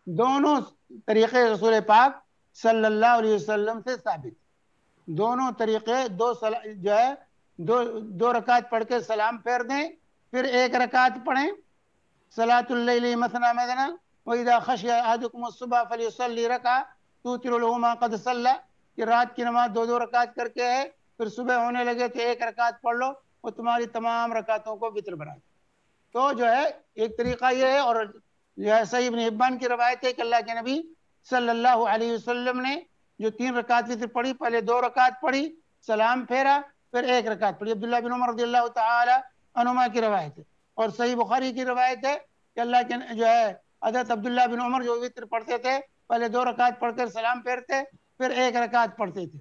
دونوں طریقے رسول پاک صلی اللہ علیہ وسلم سے ثابت. دونوں طریقے جو ہے دو رکعت پڑھ کے سلام پھیر دیں، پھر 1 رکعت پڑھیں. صلاۃ اللیل مثنی مثنی وَإِذَا خَشِیَ أَحَدُکُمُ الصُّبْحَ فَلْيُصَلِّ رَکعَةً تُوتِرُ لَهُ مَا قَدْ صَلَّى. کہ رات کی نماز 2 رکعت کر کے ہے، پھر صبح ہونے لگے تو 1 رکعت پڑھ لو، وہ تمہاری تمام رکعتوں کو وتر بنا دے. تو جو ہے ایک طریقہ یہ ہے. اور جو ہے صحیح ابن حبان کی روایت ہے کہ اللہ کے نبی صلی اللہ علیہ وسلم نے جو 3 رکعت وتر پڑھی، پہلے 2 رکعت پڑھی، سلام پھیرا، پھر 1 رکعت پڑھی. عبداللہ بن عمر رضی اللہ تعالی عنہما کی روایت ہے. اور صحیح بخاری کی روایت ہے کہ اللہ کے جو ہے حضرت عبداللہ بن عمر جو وتر پڑھتے تھے پہلے 2 رکعت پڑھ کر سلام پھیرتے، پھر 1 رکعت پڑھتے تھے.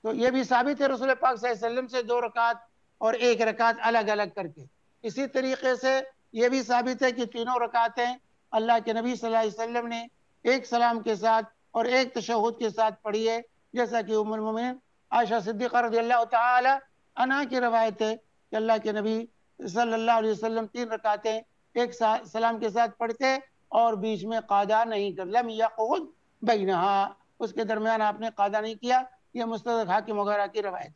تو یہ بھی ثابت ہے رسول پاک صلی اللہ علیہ وسلم سے 2 رکعت اور ایک رکعت الگ الگ کر کے. اسی طریقے سے یہ بھی ثابت ہے کہ تینوں رکعتیں اللہ کے نبی صلی اللہ علیہ وسلم نے ایک سلام کے ساتھ اور ایک تشہد کے ساتھ پڑھی ہے، جیسا کہ ام المومنین عائشہ صدیقہ رضی اللہ تعالی عنہا کی روایت ہے کہ اللہ کے نبی صلی اللہ علیہ وسلم 3 رکعتیں ایک سلام کے ساتھ پڑھتے اور بیچ میں قاعدہ نہیں کر، لم یقعد بینہا، اس کے درمیان آپ نے قاعدہ نہیں کیا. یہ مستدرک حاکم وغیرہ کی روایت.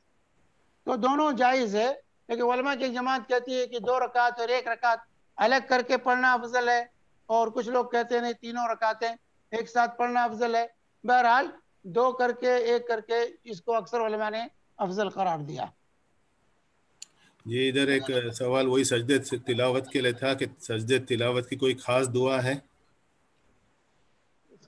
تو دونوں جائز ہے، لیکن علماء کی جماعت کہتی ہے کہ 2 رکعت اور 1 رکعت الگ کر کے پڑھنا افضل ہے، اور کچھ لوگ کہتے ہیں نہیں تینوں رکعتیں ایک ساتھ پڑھنا افضل ہے. بہرحال 2 کر کے 1 کر کے اس کو اکثر علماء نے افضل قرار دیا. جی ادھر ایک سوال وہی سجدے تلاوت کے لیے تھا کہ سجدے تلاوت کی کوئی خاص دعا ہے؟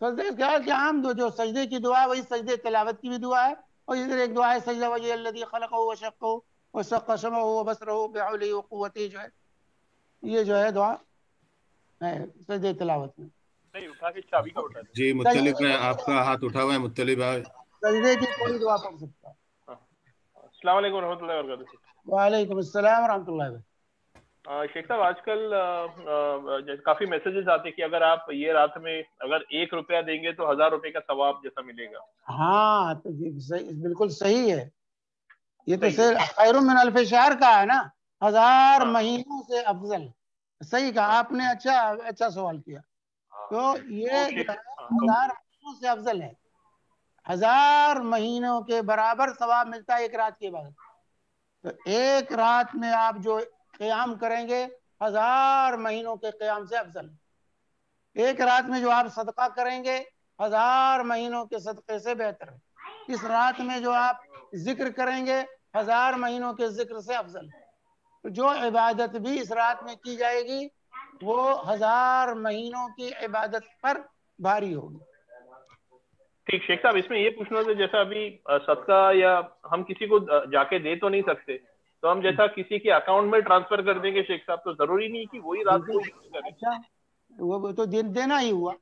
سجدے کیا کہ عام جو سجدے کی دعا ہے وہی سجدے تلاوت کی بھی دعا ہے. اور ادھر ایک دعا ہے سجدہ وجہ الذی خلقہ وشقہ وشق سمعہ وبصرہ بعلہ وقوتہ، جو ہے یہ جو ہے دعا ہے سجدے تلاوت میں. نہیں اٹھا کے چابی کا اٹھا جی مطلب ہے آپ کا ہاتھ اٹھا ہوا ہے، مطلب ہے سجدے کی کوئی دعا پڑھ سکتا ہے. السلام علیکم ورحمۃ اللہ وبرکاتہ. وعلیکم السلام ورحمۃ اللہ وبرکاتہ. شیخ صاحب آج کل کافی میسیجز آتے کہ اگر آپ یہ رات میں اگر 1 روپیہ دیں گے تو 1000 روپے کا ثواب جیسا ملے گا. ہاں تو بالکل صحیح ہے. یہ تو خیر من الف شہر کا ہے نا، 1000 مہینوں سے افضل. صحیح کہا آپ نے، اچھا سوال کیا. تو یہ جو ہے 1000 مہینوں سے افضل ہے. 1000 مہینوں کے برابر ثواب ملتا ہے 1 رات کے بعد. تو 1 رات میں آپ جو قیام کریں گے 1000 مہینوں کے قیام سے افضل. 1 رات میں جو آپ صدقہ کریں گے 1000 مہینوں کے صدقے سے بہتر ہے. اس رات میں جو آپ ذکر کریں گے 1000 مہینوں کے ذکر سے افضل. تو جو عبادت بھی اس رات میں کی جائے گی وہ 1000 مہینوں کی عبادت پر بھاری ہوگی. ٹھیک شیخ صاحب، اس میں یہ پوچھنا تھا جیسا ابھی صدقہ یا ہم کسی کو جا کے دے تو نہیں سکتے، تو ہم جیسا کسی کے اکاؤنٹ میں ٹرانسفر کر دیں گے شیخ صاحب، تو ضروری نہیں کہ وہی رات کو کریں. اچھا وہ تو دینا ہی ہوا،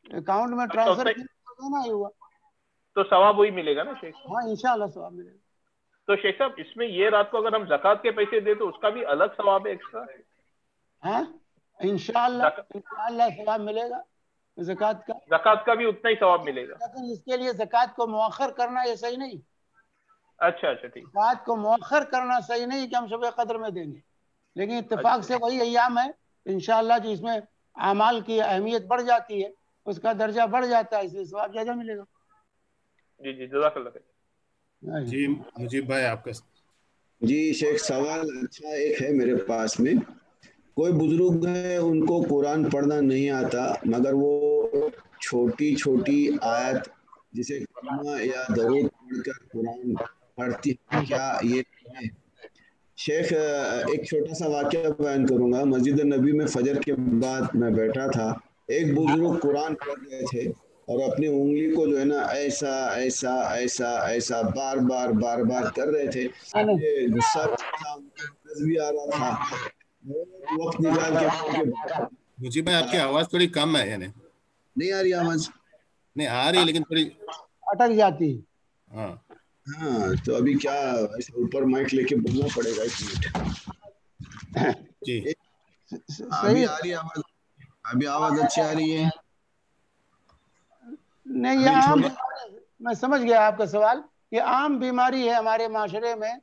اکاؤنٹ میں ٹرانسفر دینا ہی ہوا تو ثواب وہی ملے گا نا شیخ؟ ہاں انشاءاللہ ثواب ملے گا. تو شیخ صاحب اس میں یہ رات کو اگر ہم زکوٰۃ کے پیسے دیں تو اس کا بھی الگ ثواب ہے ایکسٹرا؟ ہاں انشاءاللہ ثواب ملے گا زکوٰۃ کا بھی اتنا ہی ثواب ملے گا، لیکن اس کے لیے زکوٰۃ کو مؤخر کرنا یہ صحیح نہیں. اچھا ٹھیک. زکوٰۃ کو مؤخر کرنا صحیح نہیں کہ ہم شب قدر میں دیں گے، لیکن اتفاق سے وہی ایام ہے انشاءاللہ جو اس میں اعمال کی اہمیت بڑھ جاتی ہے، اس کا درجہ بڑھ جاتا ہے، اس لیے ثواب زیادہ ملے گا. جی جزاک اللہ خیر. جی مجیب بھائی آپ کا. جی شیخ سوال اچھا ایک ہے میرے پاس میں. کوئی بزرگ ہے ان کو قرآن پڑھنا نہیں آتا مگر وہ چھوٹی چھوٹی آیت جسے کلمہ یا درود پڑھ کر قرآن پڑھتی ہے، کیا یہ ہے؟ شیخ ایک چھوٹا سا واقعہ بیان کروں گا. مسجد نبی میں فجر کے بعد میں بیٹھا تھا، ایک بزرگ قرآن پڑھ رہے تھے اور اپنی انگلی کو جو ہے نا ایسا ایسا ایسا ایسا بار بار کر رہے تھے. غصہ بھی آ رہا تھا، وقت نکال کے. مجھے بھائی آپ کی آواز تھوڑی کم ہے، یعنی نہیں آ رہی آواز؟ نہیں آ رہی لیکن تھوڑی اٹک جاتی. ہاں تو ابھی کیا ایسے اوپر مائک لے کے بولنا پڑے گا؟ 1 منٹ. جی ابھی آ رہی آواز؟ ابھی آواز اچھی آ رہی ہے؟ نہیں یہ عام، میں سمجھ گیا آپ کا سوال. یہ عام بیماری ہے ہمارے معاشرے میں.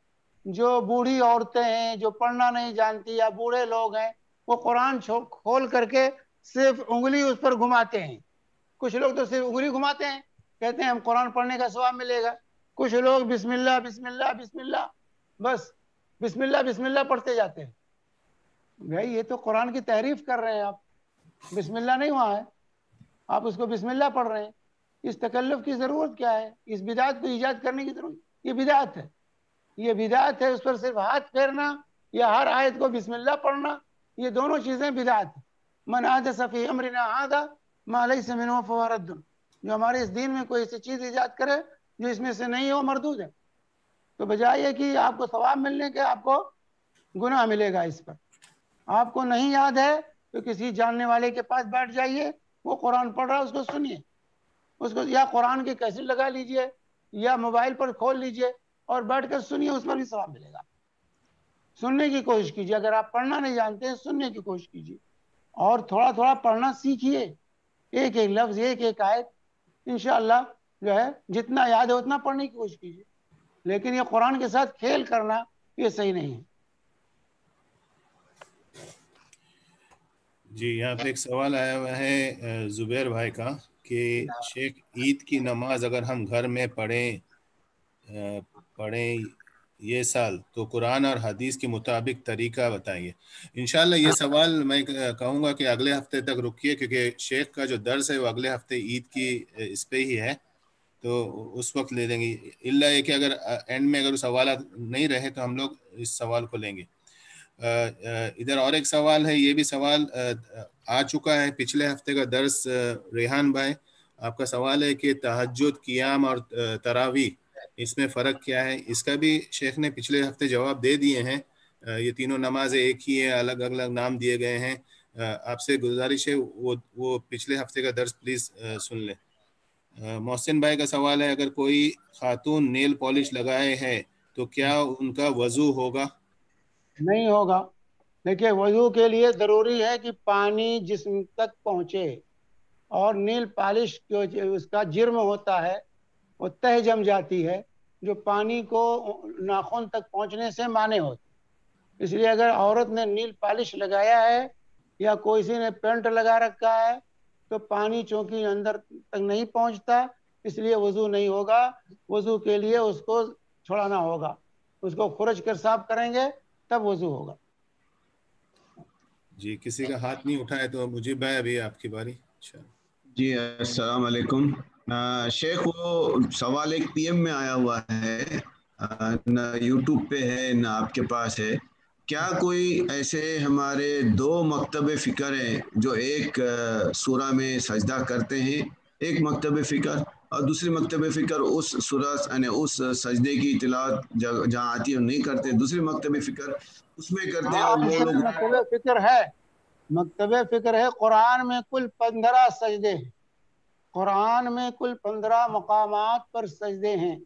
جو بوڑھی عورتیں ہیں جو پڑھنا نہیں جانتی یا بوڑھے لوگ ہیں وہ قرآن کھول کر کے صرف انگلی اس پر گھماتے ہیں. کچھ لوگ تو صرف انگلی گھماتے ہیں، کہتے ہیں ہم قرآن پڑھنے کا ثواب ملے گا. کچھ لوگ بسم اللہ بسم اللہ بسم اللہ، بس بسم اللہ پڑھتے جاتے ہیں. بھائی یہ تو قرآن کی تحریف کر رہے ہیں آپ. بسم اللہ نہیں وہاں ہے، آپ اس کو بسم اللہ پڑھ رہے ہیں. اس تکلف کی ضرورت کیا ہے؟ اس بدعت کو ایجاد کرنے کی ضرورت؟ یہ بدعت ہے، یہ بدعت ہے. اس پر صرف ہاتھ پھیرنا یا ہر آیت کو بسم اللہ پڑھنا، یہ دونوں چیزیں بدعت ہیں. من احدث فی امرنا ھذا ما لیس منہ فہو رد. جو ہمارے اس دین میں کوئی ایسی چیز ایجاد کرے جو اس میں سے نہیں ہو مردود ہے. تو بجائے یہ کہ آپ کو ثواب ملنے کے آپ کو گناہ ملے گا. اس پر آپ کو نہیں یاد ہے تو کسی جاننے والے کے پاس بیٹھ جائیے، وہ قرآن پڑھ رہا ہے اس کو سنیے، اس کو یا قرآن کی کیسٹ لگا لیجئے یا موبائل پر کھول لیجئے اور بیٹھ کر سنیے، اس پر بھی ثواب ملے گا. سننے کی کوشش کیجیے. اگر آپ پڑھنا نہیں جانتے ہیں سننے کی کوشش کیجیے اور تھوڑا تھوڑا پڑھنا سیکھیے, ایک ایک لفظ ایک ایک آیت انشاءاللہ جو ہے جتنا یاد ہے اتنا پڑھنے کی کوشش کیجیے. لیکن یہ قرآن کے ساتھ کھیل کرنا یہ صحیح نہیں ہے. جی یہاں پہ ایک سوال آیا ہوا ہے زبیر بھائی کا کہ شیخ عید کی نماز اگر ہم گھر میں پڑھیں یہ سال تو قرآن اور حدیث کے مطابق طریقہ بتائیے. انشاءاللہ یہ سوال میں کہوں گا کہ اگلے ہفتے تک رکیے, کیونکہ شیخ کا جو درس ہے وہ اگلے ہفتے عید کی اس پہ ہی ہے, تو اس وقت لے لیں گے. الا یہ کہ اگر اینڈ میں اگر سوالات نہیں رہے تو ہم لوگ اس سوال کو لیں گے. ادھر اور ایک سوال ہے, یہ بھی سوال آ چکا ہے پچھلے ہفتے کا درس. ریحان بھائی آپ کا سوال ہے کہ تہجد, قیام اور تراویح اس میں فرق کیا ہے. اس کا بھی شیخ نے پچھلے ہفتے جواب دے دیے ہیں. یہ تینوں نمازیں ایک ہی ہیں, الگ الگ نام دیے گئے ہیں. آپ سے گزارش ہے وہ پچھلے ہفتے کا درس پلیز سن لیں. محسن بھائی کا سوال ہے اگر کوئی خاتون نیل پالش لگائے ہے تو کیا ان کا وضو ہوگا؟ نہیں ہوگا. دیکھیے وضو کے لیے ضروری ہے کہ پانی جسم تک پہنچے, اور نیل پالش اس کا جرم ہوتا ہے وہ تہ جم جاتی ہے جو پانی کو ناخن تک پہنچنے سے مانع ہوتی. اس لیے اگر عورت نے نیل پالش لگایا ہے یا کوئی نے پینٹ لگا رکھا ہے تو پانی چونکہ اندر تک نہیں پہنچتا, اس لیے وضو نہیں ہوگا. وضو کے لیے اس کو چھڑانا ہوگا, اس کو خرچ کر صاف کریں گے تب وضو ہوگا. جی کسی کا ہاتھ نہیں اٹھا ہے تو مجھے بھائی ابھی آپ کی باری. جی السلام علیکم. شیخ وہ سوال ایک پی ایم میں آیا ہوا ہے, نہ یوٹیوب پہ ہے نہ آپ کے پاس ہے. کیا کوئی ایسے ہمارے دو مکتب فکر ہیں جو ایک سورہ میں سجدہ کرتے ہیں, ایک مکتب فکر, اور دوسری مکتب فکر اس سورہ یعنی اس سجدے کی تلاوت جہاں آتی ہے نہیں کرتے, دوسری مکتب فکر اس میں کرتے ہیں, اور وہ لوگ مکتب فکر ہے, مکتب فکر ہے. قرآن میں کل 15 سجدے ہیں, قرآن میں کل 15 مقامات پر سجدے ہیں.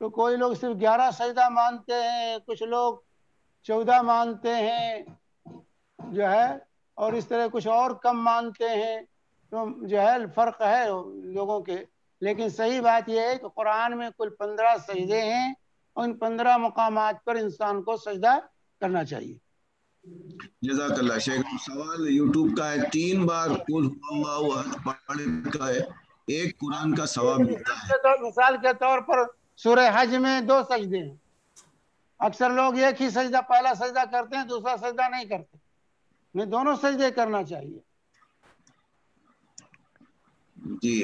تو کوئی لوگ صرف 11 سجدہ مانتے ہیں, کچھ لوگ 14 مانتے ہیں جو ہے, اور اس طرح کچھ اور کم مانتے ہیں. تو جو ہے فرق ہے لوگوں کے, لیکن صحیح بات یہ ہے کہ قرآن میں کل 15 سجدے ہیں, ان 15 مقامات پر انسان کو سجدہ کرنا چاہیے. جزاک اللہ شیخ. سوال یوٹیوب کا ہے, 3 بار قل هو اللہ احد پڑھنے کا ہے, ایک قرآن کا ثواب ملتا ہے. مثال کے طور پر سورہ حج میں 2 سجدے ہیں. اکثر لوگ ایک ہی سجدہ, پہلا سجدہ کرتے ہیں دوسرا سجدہ نہیں کرتے. میں دونوں سجدے کرنا چاہیے. جی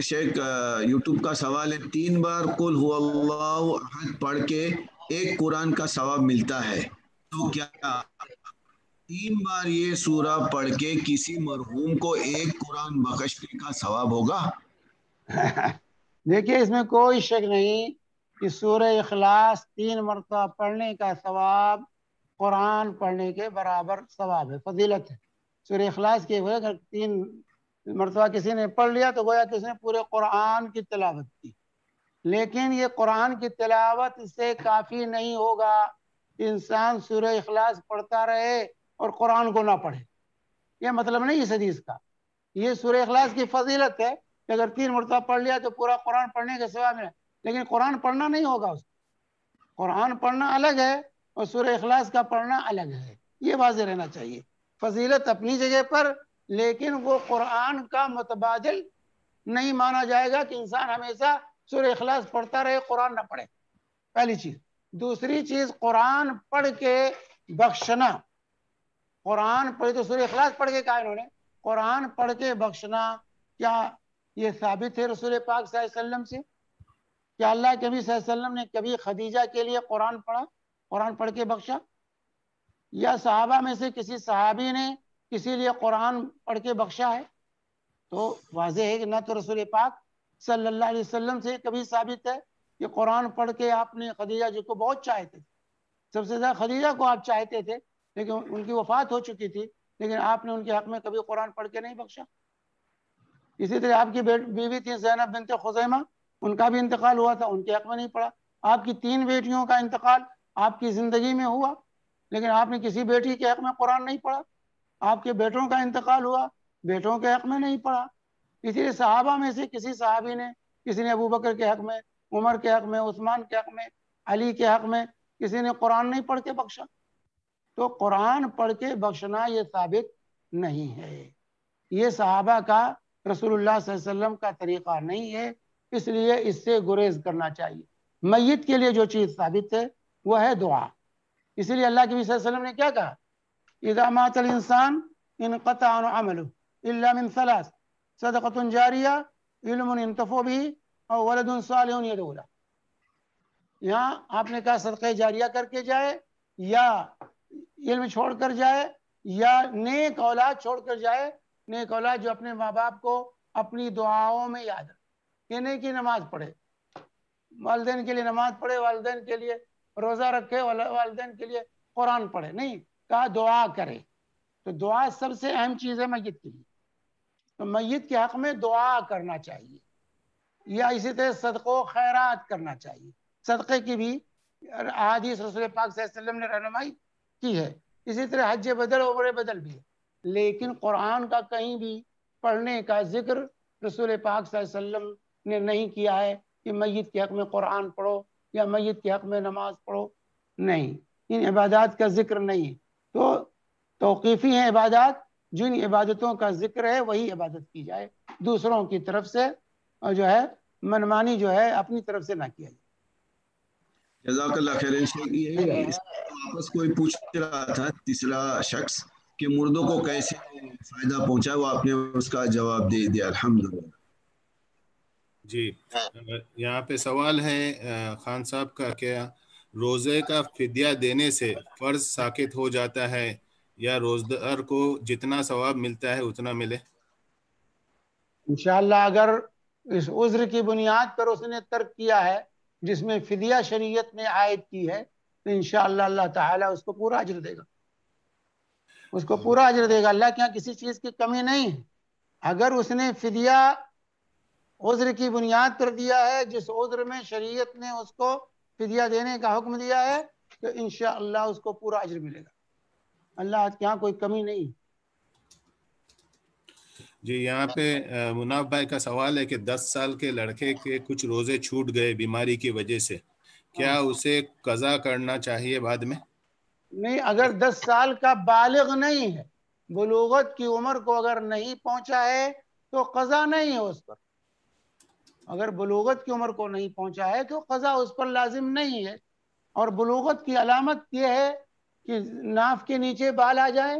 شیخ یوٹیوب کا سوال ہے, 3 بار قل هو اللہ احد پڑھ کے ایک قرآن کا ثواب ملتا ہے, تو کیا 3 بار یہ سورہ پڑھ کے کسی مرحوم کو ایک قرآن بخشنے کا ثواب ہوگا؟ دیکھیے اس میں کوئی شک نہیں کہ سورہ اخلاص 3 مرتبہ پڑھنے کا ثواب قرآن پڑھنے کے برابر ثواب ہے, فضیلت ہے. سورہ اخلاص کے ہوئے اگر 3 مرتبہ کسی نے پڑھ لیا تو گویا کسی نے پورے قرآن کی تلاوت کی. لیکن یہ قرآن کی تلاوت سے کافی نہیں ہوگا. انسان سورہ اخلاص پڑھتا رہے اور قرآن کو نہ پڑھے, یہ مطلب نہیں اس حدیث کا. یہ سورہ اخلاص کی فضیلت ہے کہ اگر 3 مرتبہ پڑھ لیا تو پورا قرآن پڑھنے کا ثواب ہے, لیکن قرآن پڑھنا نہیں ہوگا. اس قرآن پڑھنا الگ ہے اور سورہ اخلاص کا پڑھنا الگ ہے, یہ واضح رہنا چاہیے. فضیلت اپنی جگہ پر, لیکن وہ قرآن کا متبادل نہیں مانا جائے گا کہ انسان ہمیشہ سورہ اخلاص پڑھتا رہے قرآن نہ پڑھے, پہلی چیز. دوسری چیز قرآن پڑھ کے بخشنا, قرآن پڑھ تو سورہ اخلاص پڑھ کے کہا انہوں نے قرآن پڑھ کے بخشنا, کیا یہ ثابت ہے رسول پاک صلی اللہ علیہ وسلم سے؟ کیا اللہ کے نبی صلی اللہ علیہ وسلم نے کبھی خدیجہ کے لیے قرآن پڑھا, قرآن پڑھ کے بخشا؟ یا صحابہ میں سے کسی صحابی نے کسی لیے قرآن پڑھ کے بخشا ہے؟ تو واضح ہے کہ نہ تو رسول پاک صلی اللہ علیہ وسلم سے کبھی ثابت ہے کہ قرآن پڑھ کے آپ نے خدیجہ جی کو بہت چاہتے تھے, سب سے زیادہ خدیجہ کو آپ چاہتے تھے, لیکن ان کی وفات ہو چکی تھی, لیکن آپ نے ان کے حق میں کبھی قرآن پڑھ کے نہیں بخشا. اسی طرح آپ کی بیوی تھی زینب بنت خزیمہ, ان کا بھی انتقال ہوا تھا, ان کے حق میں نہیں پڑھا. آپ کی 3 بیٹیوں کا انتقال آپ کی زندگی میں ہوا، لیکن آپ نے کسی بیٹی کے حق میں قرآن نہیں پڑھا. آپ کے بیٹوں کا انتقال ہوا، بیٹوں کے حق میں نہیں پڑھا. اسی لیے صحابہ میں سے کسی صحابی نے، کسی نے ابو بکر کے حق میں، عمر کے حق میں، عثمان کے حق میں، علی کے حق میں کسی نے قرآن نہیں پڑھ کے بخشا. تو قرآن پڑھ کے بخشنا یہ ثابت نہیں ہے، یہ صحابہ کا، رسول اللہ صلی اللہ علیہ وسلم کا طریقہ نہیں ہے. اس لیے اس سے گریز کرنا چاہیے. میت کے لیے جو چیز ثابت ہے وہ ہے دعا. اسی لیے اللہ کے نبی صلی اللہ علیہ وسلم نے کیا کہا؟ اذا مات الانسان انقطع عنه عمله الا من ثلاث صدقۃ جاریہ علم ينتفع به او ولد صالح يدعو له. یہاں آپ نے کہا صدقہ جاریہ کر کے جائے، یا علم چھوڑ کر جائے، یا نیک اولاد چھوڑ کر جائے. نیک اولاد جو اپنے ماں باپ کو اپنی دعاؤں میں یاد رکھے، یہ نہیں کہ نماز پڑھے، والدین کے لیے نماز پڑھے، والدین کے لیے روزہ رکھے، والدین کے لیے قرآن پڑھے، نہیں کہا دعا کرے. تو دعا سب سے اہم چیز ہے میت کے لیے. تو میت کے حق میں دعا کرنا چاہیے، یا اسی طرح صدقہ و خیرات کرنا چاہیے. صدقے کی بھی احادیث رسول پاک صلی اللہ علیہ وسلم نے رہنمائی کی ہے. اسی طرح حج بدل عمرہ بدل بھی ہے. لیکن قرآن کا کہیں بھی پڑھنے کا ذکر رسول پاک صلی اللہ علیہ وسلم نے نہیں کیا ہے کہ میت کے حق میں قرآن پڑھو یا میت کے حق میں نماز پڑھو. نہیں، ان عبادات کا ذکر نہیں ہے. تو توقیفی ہیں عبادات، جن عبادتوں کا ذکر ہے وہی عبادت کی جائے، دوسروں کی طرف سے جو ہے منمانی جو ہے اپنی طرف سے نہ کیا جائے. جزاک اللہ خیر. یہ واپس کوئی پوچھ رہا تھا تیسرا شخص کہ مردوں کو کیسے فائدہ پہنچا، وہ آپ نے اس کا جواب دے دیا الحمدللہ. جی، یہاں پہ سوال ہے خان صاحب کا، کیا روزے کا فدیہ دینے سے فرض ساقط ہو جاتا ہے یا روزدار کو جتنا ثواب ملتا ہے اتنا ملے؟ انشاءاللہ اگر اس عذر کی بنیاد پر اس نے ترک کیا ہے جس میں فدیہ شریعت نے عائد کی ہے، تو انشاءاللہ اللہ تعالیٰ اس کو پورا اجر دے گا، اس کو پورا اجر دے گا. اللہ کے یہاں کسی چیز کی کمی نہیں ہے. اگر اس نے فدیہ عذر کی بنیاد پر دیا ہے، جس عذر میں شریعت نے اس کو فدیہ دینے کا حکم دیا ہے، تو انشاءاللہ اس کو پورا اجر ملے گا. اللہ کے یہاں کوئی کمی نہیں. جی، یہاں پہ مناف بھائی کا سوال ہے کہ 10 سال کے لڑکے کے کچھ روزے چھوٹ گئے بیماری کی وجہ سے، کیا اسے قضا کرنا چاہیے بعد میں؟ نہیں، اگر 10 سال کا بالغ نہیں ہے، بلوغت کی عمر کو اگر نہیں پہنچا ہے تو قضا نہیں ہے اس پر. اگر بلوغت کی عمر کو نہیں پہنچا ہے تو قضا اس پر لازم نہیں ہے. اور بلوغت کی علامت یہ ہے کہ ناف کے نیچے بال آ جائیں،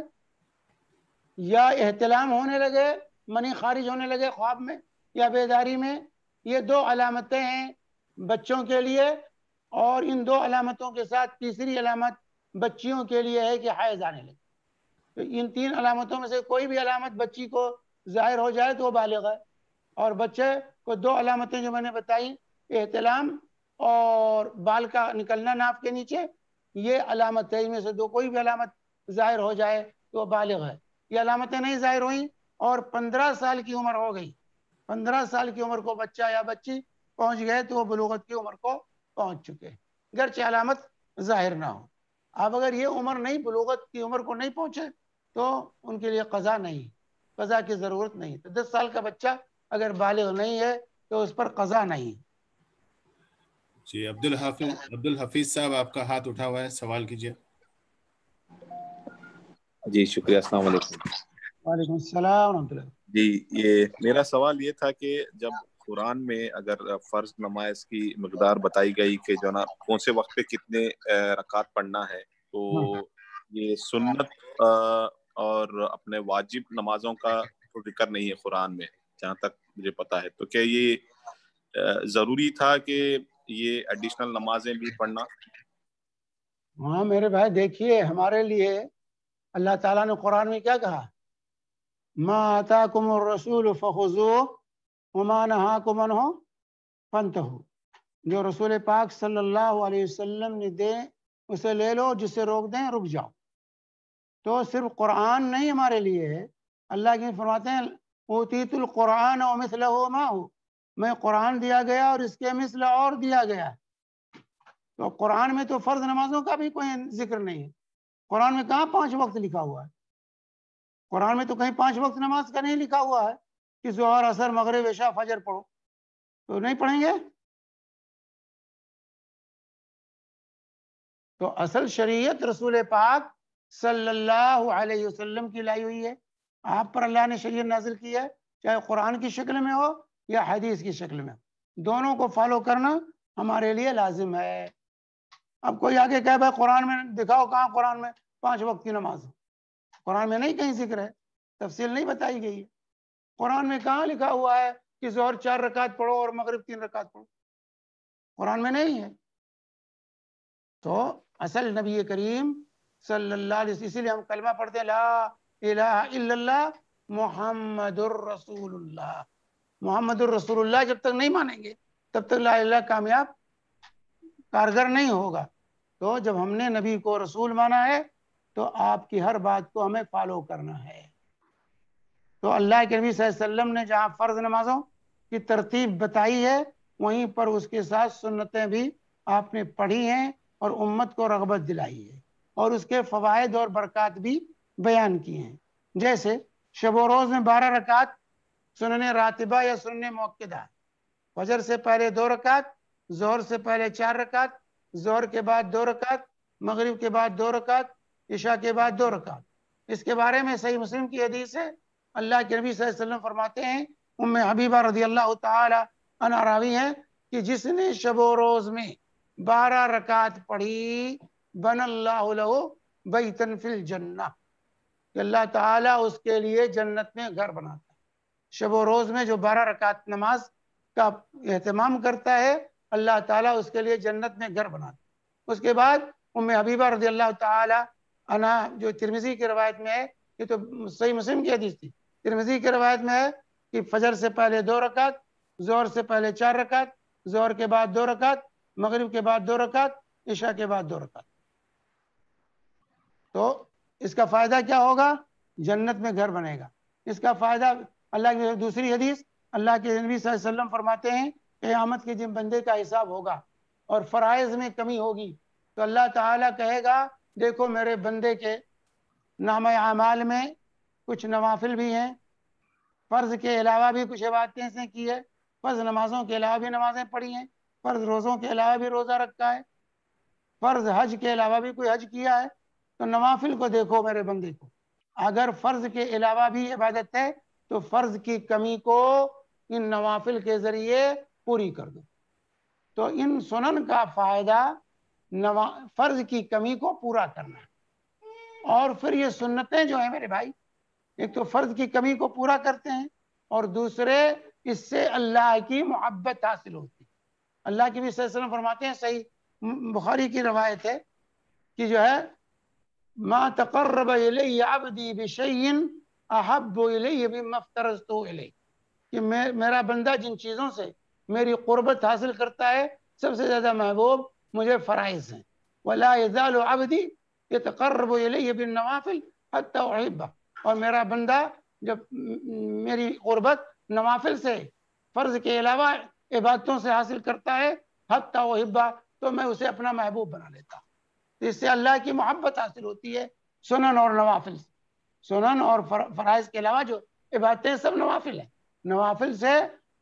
یا احتلام ہونے لگے، منی خارج ہونے لگے خواب میں یا بیداری میں. یہ 2 علامتیں ہیں بچوں کے لیے، اور ان 2 علامتوں کے ساتھ تیسری علامت بچیوں کے لیے ہے کہ حیض آنے لگے. تو ان 3 علامتوں میں سے کوئی بھی علامت بچی کو ظاہر ہو جائے تو وہ بالغ ہے. اور بچے کو 2 علامتیں جو میں نے بتائی، احتلام اور بال کا نکلنا ناف کے نیچے، یہ علامت ہے. ان میں سے کوئی بھی علامت ظاہر ہو جائے تو وہ بالغ ہے. یہ علامتیں نہیں ظاہر ہوئیں اور 15 سال کی عمر ہو گئی، 15 سال کی عمر کو بچہ یا بچی پہنچ گئے تو وہ بلوغت کی عمر کو پہنچ چکے، گرچہ علامت ظاہر نہ ہو. اب اگر یہ عمر نہیں، بلوغت کی عمر کو نہیں پہنچے تو ان کے لیے قضا نہیں، قضا کی ضرورت نہیں. تو 10 سال کا بچہ اگر بالغ نہیں ہے تو اس پر قضا نہیں. جی، عبدالحفیظ صاحب آپ کا ہاتھ اٹھا ہوا ہے، سوال کیجیے. جی شکریہ، السلام علیکم. وعلیکم السلام ورحمۃ اللہ. جی، یہ میرا سوال یہ تھا کہ جب قرآن میں اگر فرض نماز کی مقدار بتائی گئی کہ جو نا کون سے وقت پہ کتنے رکعت پڑھنا ہے، تو یہ سنت اور اپنے واجب نمازوں کا تو ذکر نہیں ہے قرآن میں جہاں تک مجھے پتا ہے. تو کیا یہ ضروری تھا کہ یہ ایڈیشنل نمازیں بھی پڑھنا؟ ہاں میرے بھائی، دیکھیے ہمارے لیے اللہ تعالیٰ نے قرآن میں کیا کہا؟ ما آتاکم الرسول فخذوہ وما نہاکم عنہ فانتہوا. جو رسول پاک صلی اللہ علیہ وسلم نے دے اسے لے لو، جسے روک دیں رک جاؤ. تو صرف قرآن نہیں ہمارے لیے ہے. اللہ کی فرماتے ہیں اوتیت القرآن ومثلہ معہ، میں قرآن دیا گیا اور اس کے مثل اور دیا گیا. تو قرآن میں تو فرض نمازوں کا بھی کوئی ذکر نہیں ہے. قرآن میں کہاں 5 وقت لکھا ہوا ہے؟ قرآن میں تو کہیں 5 وقت نماز کا نہیں لکھا ہوا ہے کہ ظہر عصر مغرب عشاء فجر پڑھو. تو نہیں پڑھیں گے. تو اصل شریعت رسول پاک صلی اللہ علیہ وسلم کی لائی ہوئی ہے. آپ پر اللہ نے شریعت نازل کی ہے، چاہے قرآن کی شکل میں ہو یا حدیث کی شکل میں. دونوں کو فالو کرنا ہمارے لیے لازم ہے. اب کوئی آگے کہے بھائی قرآن میں دکھاؤ، کہاں قرآن میں 5 وقت کی نماز ہے؟ قرآن میں نہیں کہیں ذکر ہے، تفصیل نہیں بتائی گئی ہے. قرآن میں کہاں لکھا ہوا ہے کہ ظہر 4 رکعت پڑھو اور مغرب 3 رکعت پڑھو؟ قرآن میں نہیں ہے. تو اصل نبی کریم صلی اللہ علیہ وسلم، اسی لیے ہم کلمہ پڑھتے ہیں لا الہ الا اللہ محمد الرسول اللہ. محمد الرسول اللہ جب تک نہیں مانیں گے تب تک لا الہ کامیاب کارگر نہیں ہوگا. تو جب ہم نے نبی کو رسول مانا ہے تو آپ کی ہر بات کو ہمیں فالو کرنا ہے. تو اللہ کے نبی صلی اللہ علیہ وسلم نے جہاں فرض نمازوں کی ترتیب بتائی ہے وہیں پر اس کے ساتھ سنتیں بھی آپ نے پڑھی ہیں اور امت کو رغبت دلائی ہے اور اس کے فوائد اور برکات بھی بیان کی ہیں. جیسے شب و روز میں 12 رکعت سنن راتبہ یا سنن موقدہ، فجر سے پہلے 2 رکعت، ظہر سے پہلے 4 رکعت، ظہر کے بعد 2 رکعت، مغرب کے بعد 2 رکعت، عشاء کے بعد 2 رکعت. اس کے بارے میں صحیح مسلم کی حدیث ہے. اللہ کے نبی صلی اللہ علیہ وسلم فرماتے ہیں، ام حبیبہ رضی اللہ تعالی عنہا راوی ہیں، کہ جس نے شب و روز میں 12 رکعت پڑھی بن اللہ لہ بیتن فی الجنہ، کہ اللہ تعالیٰ اس کے لیے جنت میں گھر بناتا ہے. شب و روز میں جو 12 رکعت نماز کا اہتمام کرتا ہے اللہ تعالیٰ اس کے لیے جنت میں گھر بناتا ہے. اس کے بعد ام حبیبہ رضی اللہ تعالی عنہا، جو ترمذی کی روایت میں ہے، یہ تو صحیح مسلم کی حدیث تھی، ترمذی کی روایت میں ہے کہ فجر سے پہلے 2 رکعت، ظہر سے پہلے 4 رکعت، ظہر کے بعد 2 رکعت، مغرب کے بعد 2 رکعت، عشاء کے بعد 2 رکعت. تو اس کا فائدہ کیا ہوگا؟ جنت میں گھر بنے گا. اس کا فائدہ اللہ کی دوسری حدیث، اللہ کے نبی صلی اللہ علیہ وسلم فرماتے ہیں قیامت کے دن بندے کا حساب ہوگا اور فرائض میں کمی ہوگی تو اللہ تعالیٰ کہے گا دیکھو میرے بندے کے نامہ اعمال میں کچھ نوافل بھی ہیں، فرض کے علاوہ بھی کچھ عبادتیں سے کی ہے، فرض نمازوں کے علاوہ بھی نمازیں پڑھی ہیں، فرض روزوں کے علاوہ بھی روزہ رکھا ہے، فرض حج کے علاوہ بھی کوئی حج کیا ہے. تو نوافل کو دیکھو میرے بندے کو، اگر فرض کے علاوہ بھی عبادت ہے تو فرض کی کمی کو ان نوافل کے ذریعے پوری کر دو. تو ان سنن کا فائدہ فرض کی کمی کو پورا کرنا ہے. اور پھر یہ سنتیں جو ہیں میرے بھائی، ایک تو فرض کی کمی کو پورا کرتے ہیں اور دوسرے اس سے اللہ کی محبت حاصل ہوتی ہے. اللہ کے بھی صلی اللہ علیہ وسلم فرماتے ہیں، صحیح بخاری کی روایت ہے کہ جو ہے ما تقرب الی عبدی بشیء احب الی مما افترضت الیہ، کہ میرا بندہ جن چیزوں سے میری قربت حاصل کرتا ہے سب سے زیادہ محبوب مجھے فرائض ہیں. ولا یزال عبدی یتقرب الی بالنوافل حتی احبہ، اور میرا بندہ جب میری قربت نوافل سے فرض کے علاوہ عبادتوں سے حاصل کرتا ہے حتی احبہ، تو میں اسے اپنا محبوب بنا لیتا ہوں. اس سے اللہ کی محبت حاصل ہوتی ہے سنن اور نوافل سے. سنن اور فرائض کے علاوہ جو عبادتیں سب نوافل ہیں، نوافل سے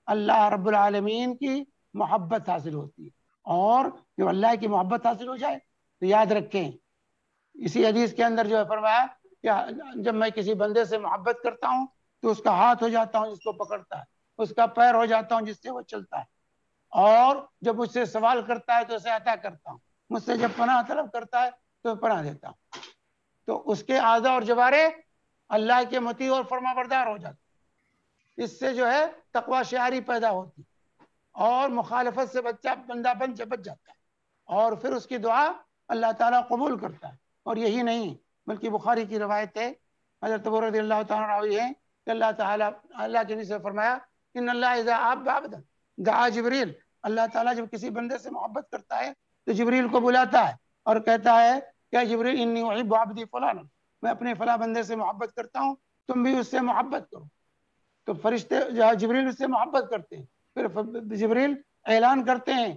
اللہ رب العالمین کی محبت حاصل ہوتی ہے. اور جب اللہ کی محبت حاصل ہو جائے تو یاد رکھیں، اسی حدیث کے اندر جو ہے فرمایا کہ جب میں کسی بندے سے محبت کرتا ہوں تو اس کا ہاتھ ہو جاتا ہوں جس کو پکڑتا ہے، اس کا پیر ہو جاتا ہوں جس سے وہ چلتا ہے، اور جب مجھ سے سوال کرتا ہے تو اسے عطا کرتا ہوں، مجھ سے جب پناہ طلب کرتا ہے تو پناہ دیتا ہوں. تو اس کے اعضاء اور جوارے اللہ کے مطیع اور فرما بردار ہو جاتے. اس سے جو ہے تقوی شعاری پیدا ہوتی اور مخالفت سے بندہ بچ جاتا ہے، اور پھر اس کی دعا اللہ تعالیٰ قبول کرتا ہے. اور یہی نہیں بلکہ بخاری کی روایت ہے، حضرت ابو رضی اللہ تعالیٰ راوی ہے کہ اللہ تعالیٰ اللہ کے نبی سے فرمایا ان اللہ اذا احب عبدا دعا جبریل، اللہ تعالیٰ جب کسی بندے سے محبت کرتا ہے تو جبریل کو بلاتا ہے اور کہتا ہے کہ جبریل انی احب عبدی فلانا، میں اپنے فلاں بندے سے محبت کرتا ہوں، تم بھی اس سے محبت کرو. تو فرشتے جبریل اس سے محبت کرتے ہیں، پھر جبریل اعلان کرتے ہیں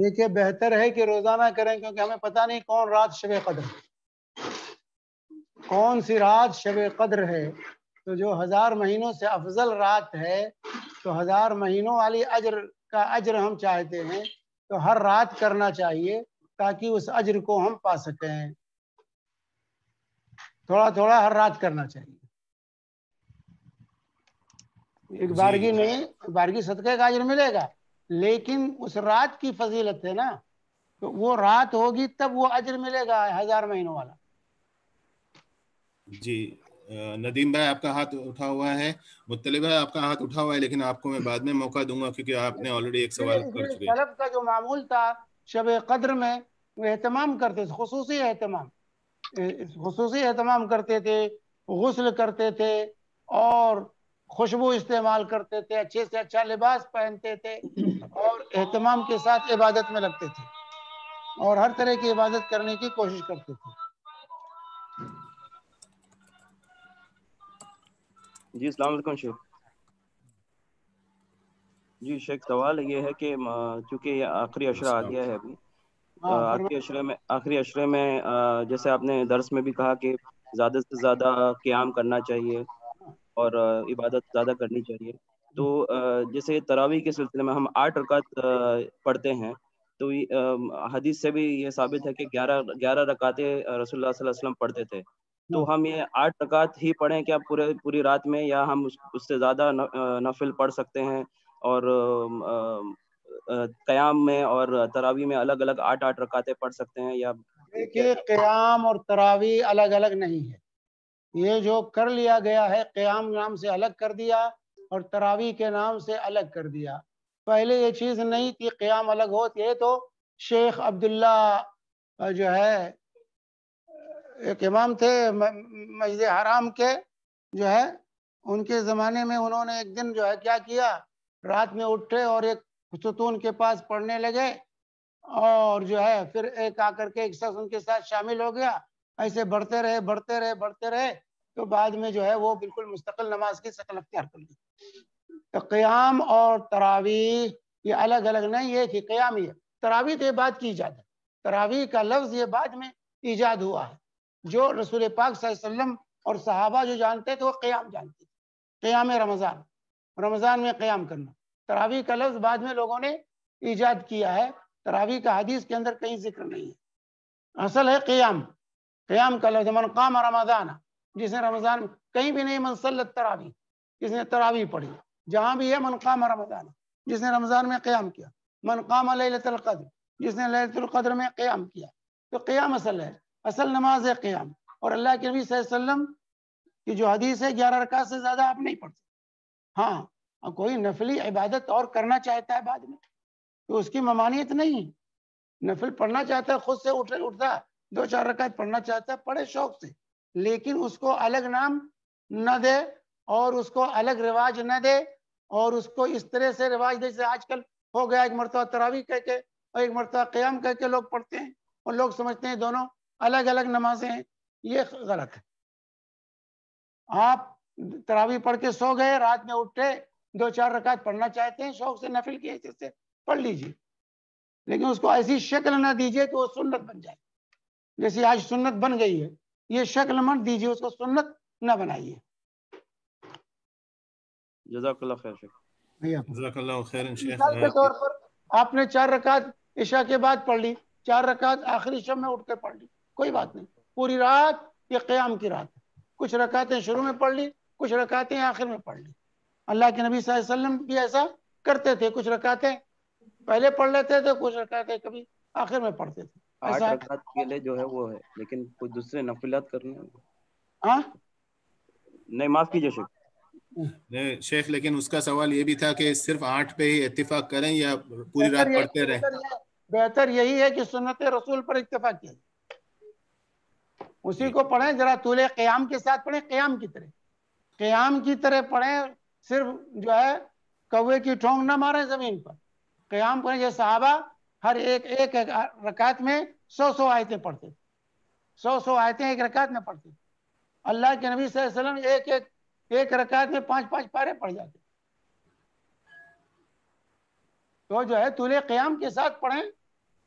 دیکھیے بہتر ہے کہ روزانہ کریں، کیونکہ ہمیں پتہ نہیں کون رات شب قدر ہے، کون سی رات شب قدر ہے. تو جو 1000 مہینوں سے افضل رات ہے، تو 1000 مہینوں والی اجر کا اجر ہم چاہتے ہیں تو ہر رات کرنا چاہیے تاکہ اس اجر کو ہم پا سکیں. تھوڑا تھوڑا ہر رات کرنا چاہیے. ایک بارگی نہیں، بارگی صدقے کا اجر ملے گا، لیکن اس رات کی فضیلت ہے نا، تو وہ رات ہوگی تب وہ اجر ملے گا 1000 مہینوں والا. جی ندیم بھائی آپ کا ہاتھ اٹھا ہوا ہے، مطلب بھائی آپ کا ہاتھ اٹھا ہوا ہے، لیکن آپ کو میں بعد میں موقع دوں گا کیونکہ آپ نے آلریڈی ایک سوال کر چکے. سلف کا جو معمول تھا شب قدر میں، وہ اہتمام کرتے تھے، خصوصی اہتمام کرتے تھے، غسل کرتے تھے اور خوشبو استعمال کرتے تھے، اچھے سے اچھا لباس پہنتے تھے اور اہتمام کے ساتھ عبادت میں لگتے تھے اور ہر طرح کی عبادت کرنے کی کوشش کرتے تھے. جی السلام علیکم شیخ. جی شیخ سوال یہ ہے کہ چونکہ یہ آخری عشرہ آ گیا ہے ابھی، آخری عشرے میں جیسے آپ نے درس میں بھی کہا کہ زیادہ سے زیادہ قیام کرنا چاہیے اور عبادت زیادہ کرنی چاہیے. تو جیسے تراویح کے سلسلے میں ہم 8 رکعت پڑھتے ہیں، تو حدیث سے بھی یہ ثابت ہے کہ 11 رکعتیں رسول اللہ صلی اللہ علیہ وسلم پڑھتے تھے. تو ہم یہ 8 رکعت ہی پڑھیں کیا پوری رات میں، یا ہم اس سے زیادہ نفل پڑھ سکتے ہیں اور قیام میں اور تراویح میں الگ الگ 8 رکعتیں پڑھ سکتے ہیں؟ یا دیکھیے قیام اور تراویح الگ الگ نہیں ہے. یہ جو کر لیا گیا ہے، قیام نام سے الگ کر دیا اور تراویح کے نام سے الگ کر دیا. پہلے یہ چیز نہیں تھی، قیام الگ ہوتی ہے. تو شیخ عبداللہ جو ہے ایک امام تھے مسجد حرام کے، جو ہے ان کے زمانے میں انہوں نے ایک دن جو ہے کیا کیا، رات میں اٹھے اور ایک ستون کے پاس پڑھنے لگے اور جو ہے پھر ایک آ کر کے ایک شخص ان کے ساتھ شامل ہو گیا. ایسے بڑھتے رہے تو بعد میں جو ہے وہ بالکل مستقل نماز کی شکل اختیار کر لی. تو قیام اور تراویح یہ الگ الگ نہیں ہے کہ قیام ہی ہے. تراویح تو یہ بات کی ایجاد ہے، تراویح کا لفظ یہ بعد میں ایجاد ہوا ہے. جو رسول پاک صلی اللہ علیہ وسلم اور صحابہ جو جانتے تھے وہ قیام جانتے تھے، قیام رمضان میں قیام کرنا. تراویح کا لفظ بعد میں لوگوں نے ایجاد کیا ہے. تراویح کا حدیث کے اندر کہیں ذکر نہیں ہے. اصل ہے قیام کا لفظ من قام رمضان، جس نے رمضان، کہیں بھی نہیں من صلت تراویح، جس نے تراویح پڑھی. جہاں بھی ہے من قام رمضان، جس نے رمضان میں قیام کیا. من قام لیلۃ القدر، جس نے لیلۃ القدر میں قیام کیا. تو قیام اصل ہے، اصل نماز ہے قیام. اور اللہ کے نبی صلی اللہ علیہ وسلم کی جو حدیث ہے 11 رکعت سے زیادہ آپ نہیں پڑھتے. ہاں کوئی نفلی عبادت اور کرنا چاہتا ہے بعد میں تو اس کی ممانعت نہیں. نفل پڑھنا چاہتا ہے، خود سے اٹھتا 2-4 رکعت پڑھنا چاہتا ہے، پڑھے شوق سے، لیکن اس کو الگ نام نہ دے اور اس کو الگ رواج نہ دے اور اس کو اس طرح سے رواج دے جیسے آج کل ہو گیا. ایک مرتبہ تراویح کہہ کے اور ایک مرتبہ قیام کہہ کے لوگ پڑھتے ہیں اور لوگ سمجھتے ہیں دونوں الگ الگ نمازیں ہیں. یہ غلط ہے. آپ تراویح پڑھ کے سو گئے، رات میں اٹھے 2-4 رکعت پڑھنا چاہتے ہیں، شوق سے نفل کی حیثیت سے پڑھ لیجیے، لیکن اس کو ایسی شکل نہ دیجیے کہ وہ سنت بن جائے. جیسے آج سنت بن گئی ہے، یہ شکل مت دیجیے، اس کو سنت نہ بنائیے. جزاک اللہ خیر شیخ. جزاک اللہ خیر شیخ. مثال کے طور پر آپ نے 4 رکعت عشاء کے بعد پڑھ لی، 4 رکعت آخری شب میں اٹھ کے پڑھ لی، کوئی بات نہیں. پوری رات یہ قیام کی رات ہے. کچھ رکعتیں شروع میں پڑھ لی، کچھ رکعتیں آخر میں پڑھ لی. اللہ کے نبی صلی اللہ علیہ وسلم بھی ایسا کرتے تھے، کچھ رکعتیں پہلے پڑھ لیتے تھے، کچھ رکعتیں کبھی آخر میں پڑھتے تھے. 8 رکعت کے لیے جو ہے وہ ہے، لیکن کوئی دوسرے نفلات کرنے نہیں. معاف کیجیے شیخ. نہیں شیخ، لیکن اس کا سوال یہ بھی تھا کہ صرف 8 پہ ہی اتفاق کریں یا پوری رات پڑھتے رہیں؟ بہتر یہی ہے کہ سنت رسول پر اتفاق کیا، اسی کو پڑھیں. ذرا طول قیام کے ساتھ پڑھیں، قیام کی طرح پڑھیں. صرف جو ہے کوے کی ٹھونگ نہ ماریں زمین پر. قیام پڑھیں جیسے صحابہ ہر ایک رکعت میں 100 آیتیں پڑھتے، 100 آیتیں ایک رکعت میں پڑھتے. اللہ کے نبی صلی اللہ علیہ وسلم ایک رکعت میں 5 پارے پڑھ جاتے. تو جو ہے طول قیام کے ساتھ پڑھیں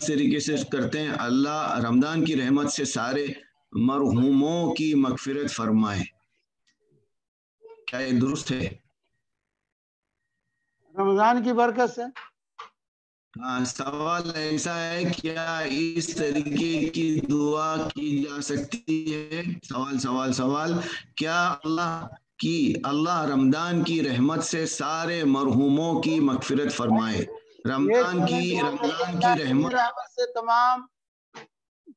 اس طریقے سے کرتے ہیں، اللہ رمضان کی رحمت سے سارے مرحوموں کی مغفرت فرمائے، کیا یہ درست ہے؟ رمضان کی برکت سے ہاں، سوال ایسا ہے، کیا اس طریقے کی دعا کی جا سکتی ہے؟ سوال کیا اللہ رمضان کی رحمت سے سارے مرحوموں کی مغفرت فرمائے؟ رمضان کی رحمت سے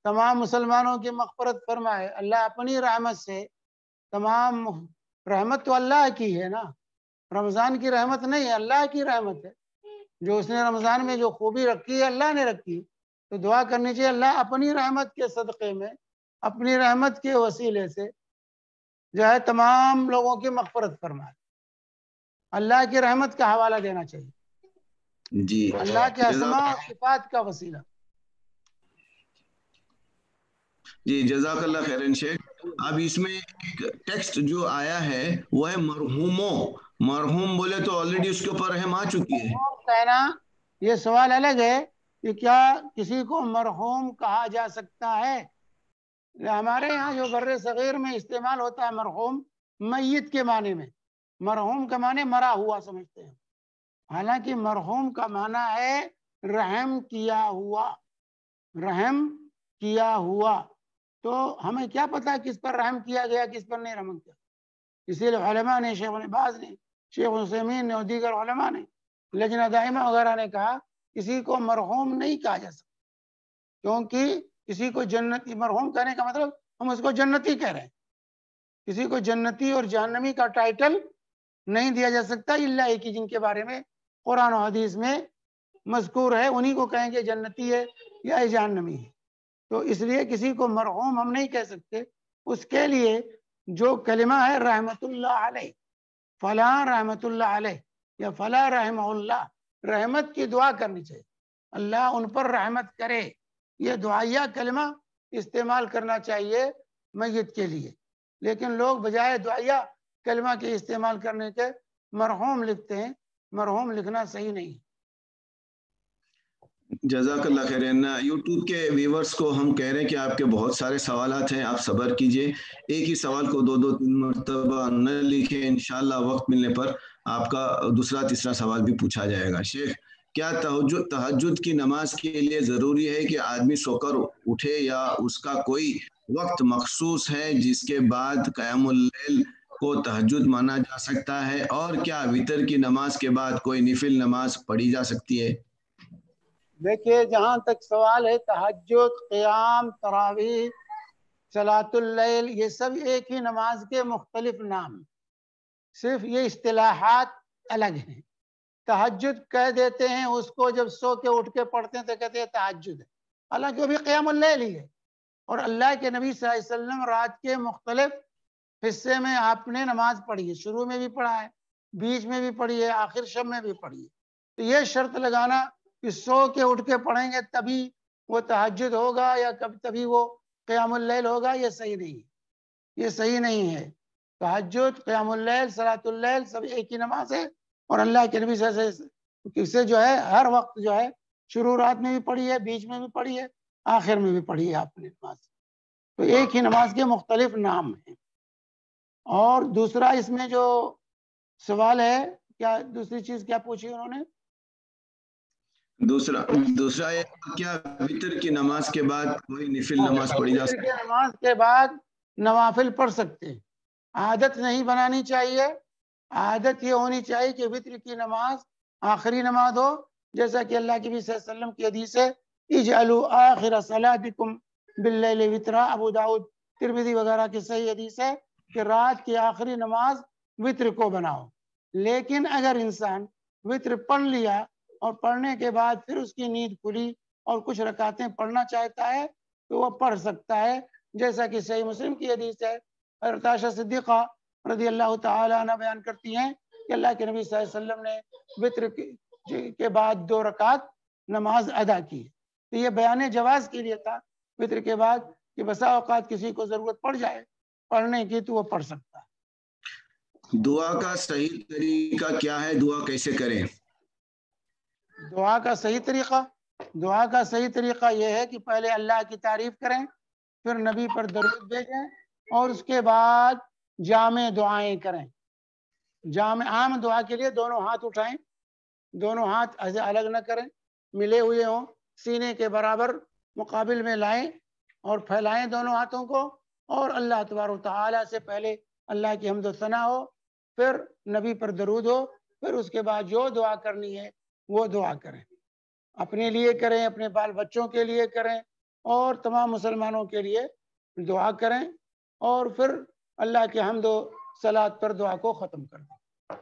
تمام مسلمانوں کی مغفرت فرمائے، اللہ اپنی رحمت سے تمام، رحمت تو اللہ کی ہے نا، رمضان کی رحمت نہیں ہے، اللہ کی رحمت ہے، جو اس نے رمضان میں جو خوبی رکھی ہے اللہ نے رکھی، تو دعا کرنی چاہیے اللہ اپنی رحمت کے صدقے میں، اپنی رحمت کے وسیلے سے جو ہے تمام لوگوں کی مغفرت فرمائے، اللہ کی رحمت کا حوالہ دینا چاہیے، جی، اللہ کے اسماء و صفات کا وسیلہ۔ جی جزاک اللہ خیرن شیخ۔ اب اس میں ایک ٹیکسٹ جو آیا ہے وہ ہے مرحوموں، مرحوم بولے تو آلریڈی اس کے اوپر رحم آ چکی ہے، کہنا یہ سوال الگ ہے کہ کیا کسی کو مرحوم کہا جا سکتا ہے؟ ہمارے یہاں جو بر صغیر میں استعمال ہوتا ہے مرحوم، میت کے معنی میں، مرحوم کا معنی مرا ہوا سمجھتے ہیں، حالانکہ مرحوم کا معنی ہے رحم کیا ہوا، رحم کیا ہوا، تو ہمیں کیا پتا کس پر رحم کیا گیا کس پر نہیں رحم کیا، اسی لیے علماء نے، شیخ ابن باز نے، شیخ عثیمین نے اور دیگر علماء نے، لجنہ دائمہ وغیرہ نے کہا کسی کو مرحوم نہیں کہا جا سکتا، کیونکہ کسی کو جنتی، مرحوم کہنے کا مطلب ہم اس کو جنتی کہہ رہے ہیں، کسی کو جنتی اور جہنمی کا ٹائٹل نہیں دیا جا سکتا الا ایک ہی جن کے بارے میں قرآن و حدیث میں مذکور ہے، انہی کو کہیں گے جنتی ہے یا جہنمی ہے، تو اس لیے کسی کو مرحوم ہم نہیں کہہ سکتے، اس کے لیے جو کلمہ ہے رحمت اللہ علیہ، فلاں رحمت اللہ علیہ یا فلاں رحمہ اللہ، رحمت کی دعا کرنی چاہیے، اللہ ان پر رحمت کرے، یہ دعائیہ کلمہ استعمال کرنا چاہیے میت کے لیے، لیکن لوگ بجائے دعائیہ کلمہ کے استعمال کرنے کے مرحوم لکھتے ہیں، مرحوم لکھنا صحیح نہیں۔ جزاک اللہ خیر۔ یوٹیوب کے ویورز کو ہم کہہ رہے ہیں کہ آپ کے بہت سارے سوالات ہیں، آپ صبر کیجئے، ایک ہی سوال کو دو تین مرتبہ نہ لکھیں، انشاءاللہ وقت ملنے پر آپ کا دوسرا تیسرا سوال بھی پوچھا جائے گا۔ شیخ، کیا تہجد کی نماز کے لیے ضروری ہے کہ آدمی سو کر اٹھے، یا اس کا کوئی وقت مخصوص ہے جس کے بعد قیام اللیل کو تہجد مانا جا سکتا ہے؟ اور کیا وتر کی نماز کے بعد کوئی نفل نماز پڑھی جا سکتی ہے؟ دیکھیے، جہاں تک سوال ہے تہجد، قیام، تراویح، صلاۃ اللیل، یہ سب ایک ہی نماز کے مختلف نام، صرف یہ اصطلاحات الگ ہیں۔ تہجد کہہ دیتے ہیں اس کو جب سو کے اٹھ کے پڑھتے ہیں تو کہتے ہیں تہجد ہے، حالانکہ وہ بھی قیام اللیل ہی ہے، اور اللہ کے نبی صلی اللہ علیہ وسلم رات کے مختلف حصے میں آپ نے نماز پڑھی ہے، شروع میں بھی پڑھا ہے، بیچ میں بھی پڑھی ہے، آخر شب میں بھی پڑھی ہے، تو یہ شرط لگانا کہ سو کے اٹھ کے پڑھیں گے تبھی وہ تہجد ہوگا یا تبھی وہ قیام اللیل ہوگا، یہ صحیح نہیں ہے، یہ صحیح نہیں ہے۔ تہجد، قیام اللیل، صلاۃ اللیل سب ایک ہی نماز ہے، اور اللہ کے نبی صلی اللہ علیہ وسلم سے جو ہے ہر وقت جو ہے شروع رات میں بھی پڑھی ہے، بیچ میں بھی پڑھی ہے، آخر میں بھی پڑھی ہے آپ نے نماز، تو ایک ہی نماز کے مختلف نام ہیں۔ اور دوسرا اس میں جو سوال ہے، کیا دوسری چیز کیا پوچھی انہوں نے؟ دوسرا ہے کیا وتر کی نماز کے بعد کوئی نفل نماز پڑھی جا سکتی ہے؟ نماز کے بعد نوافل پڑھ سکتے ہیں، عادت نہیں بنانی چاہیے، عادت یہ ہونی چاہیے کہ وتر کی نماز آخری نماز ہو، جیسا کہ اللہ کے نبی صلی اللہ علیہ وسلم کی حدیث ہے اجعلوا آخر صلاتکم باللیل وترا، ابو داؤد، ترمذی وغیرہ کی صحیح حدیث ہے کہ رات کی آخری نماز وتر کو بناؤ، لیکن اگر انسان وتر پڑھ لیا اور پڑھنے کے بعد پھر اس کی نیند کھلی اور کچھ رکعتیں پڑھنا چاہتا ہے تو وہ پڑھ سکتا ہے، جیسا کہ صحیح مسلم کی حدیث ہے، حضرت عائشہ صدیقہ رضی اللہ تعالی عنہ بیان کرتی ہیں کہ اللہ کے نبی صلی اللہ علیہ وسلم نے وتر کے بعد 2 رکعت نماز ادا کی، تو یہ بیان جواز کے لیے تھا وتر کے بعد، کہ بسا اوقات کسی کو ضرورت پڑ جائے پڑھنے کی تو وہ پڑھ سکتا ہے۔ دعا کا صحیح طریقہ کیا ہے؟ دعا کیسے کریں؟ دعا کا صحیح طریقہ دعا کا صحیح طریقہ یہ ہے کہ پہلے اللہ کی تعریف کریں، پھر نبی پر درود بھیجیں، اور اس کے بعد جامع دعائیں کریں. جامع عام دعا کے لیے دونوں ہاتھ اٹھائیں، دونوں ہاتھ ایسے الگ نہ کریں، ملے ہوئے ہوں، سینے کے برابر مقابل میں لائیں اور پھیلائیں دونوں ہاتھوں کو، اور اللہ تبارک و تعالیٰ سے پہلے اللہ کی حمد و ثنا ہو، پھر نبی پر درود ہو، پھر اس کے بعد جو دعا کرنی ہے وہ دعا کریں. اپنے لیے کریں، اپنے بال بچوں کے لیے کریں، اور تمام مسلمانوں کے لیے دعا کریں، اور پھر اللہ کے حمد و صلات پر دعا کو ختم کر دیں.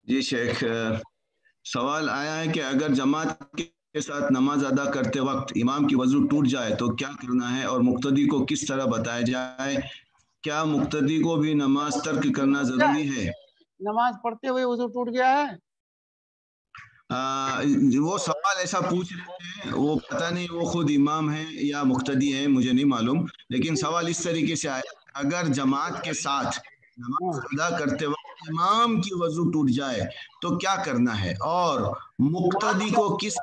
جی شیخ، سوال آیا ہے کہ اگر جماعت کے ساتھ نماز ادا کرتے وقت امام کی وضو ٹوٹ جائے تو کیا کرنا ہے، اور مقتدی کو کس طرح بتایا جائے؟ کیا مقتدی کو بھی نماز ترک کرنا ضروری ہے؟ نماز پڑھتے ہوئے وضو ٹوٹ گیا ہے؟ وہ سوال ایسا پوچھ رہے ہیں، وہ پتہ نہیں وہ خود امام ہے یا مقتدی ہے، مجھے نہیں معلوم، لیکن سوال اس طریقے سے آیا، اگر جماعت کے ساتھ نماز ادا کرتے وقت امام کی وضو ٹوٹ جائے تو کیا کرنا ہے، اور مقتدی کو کس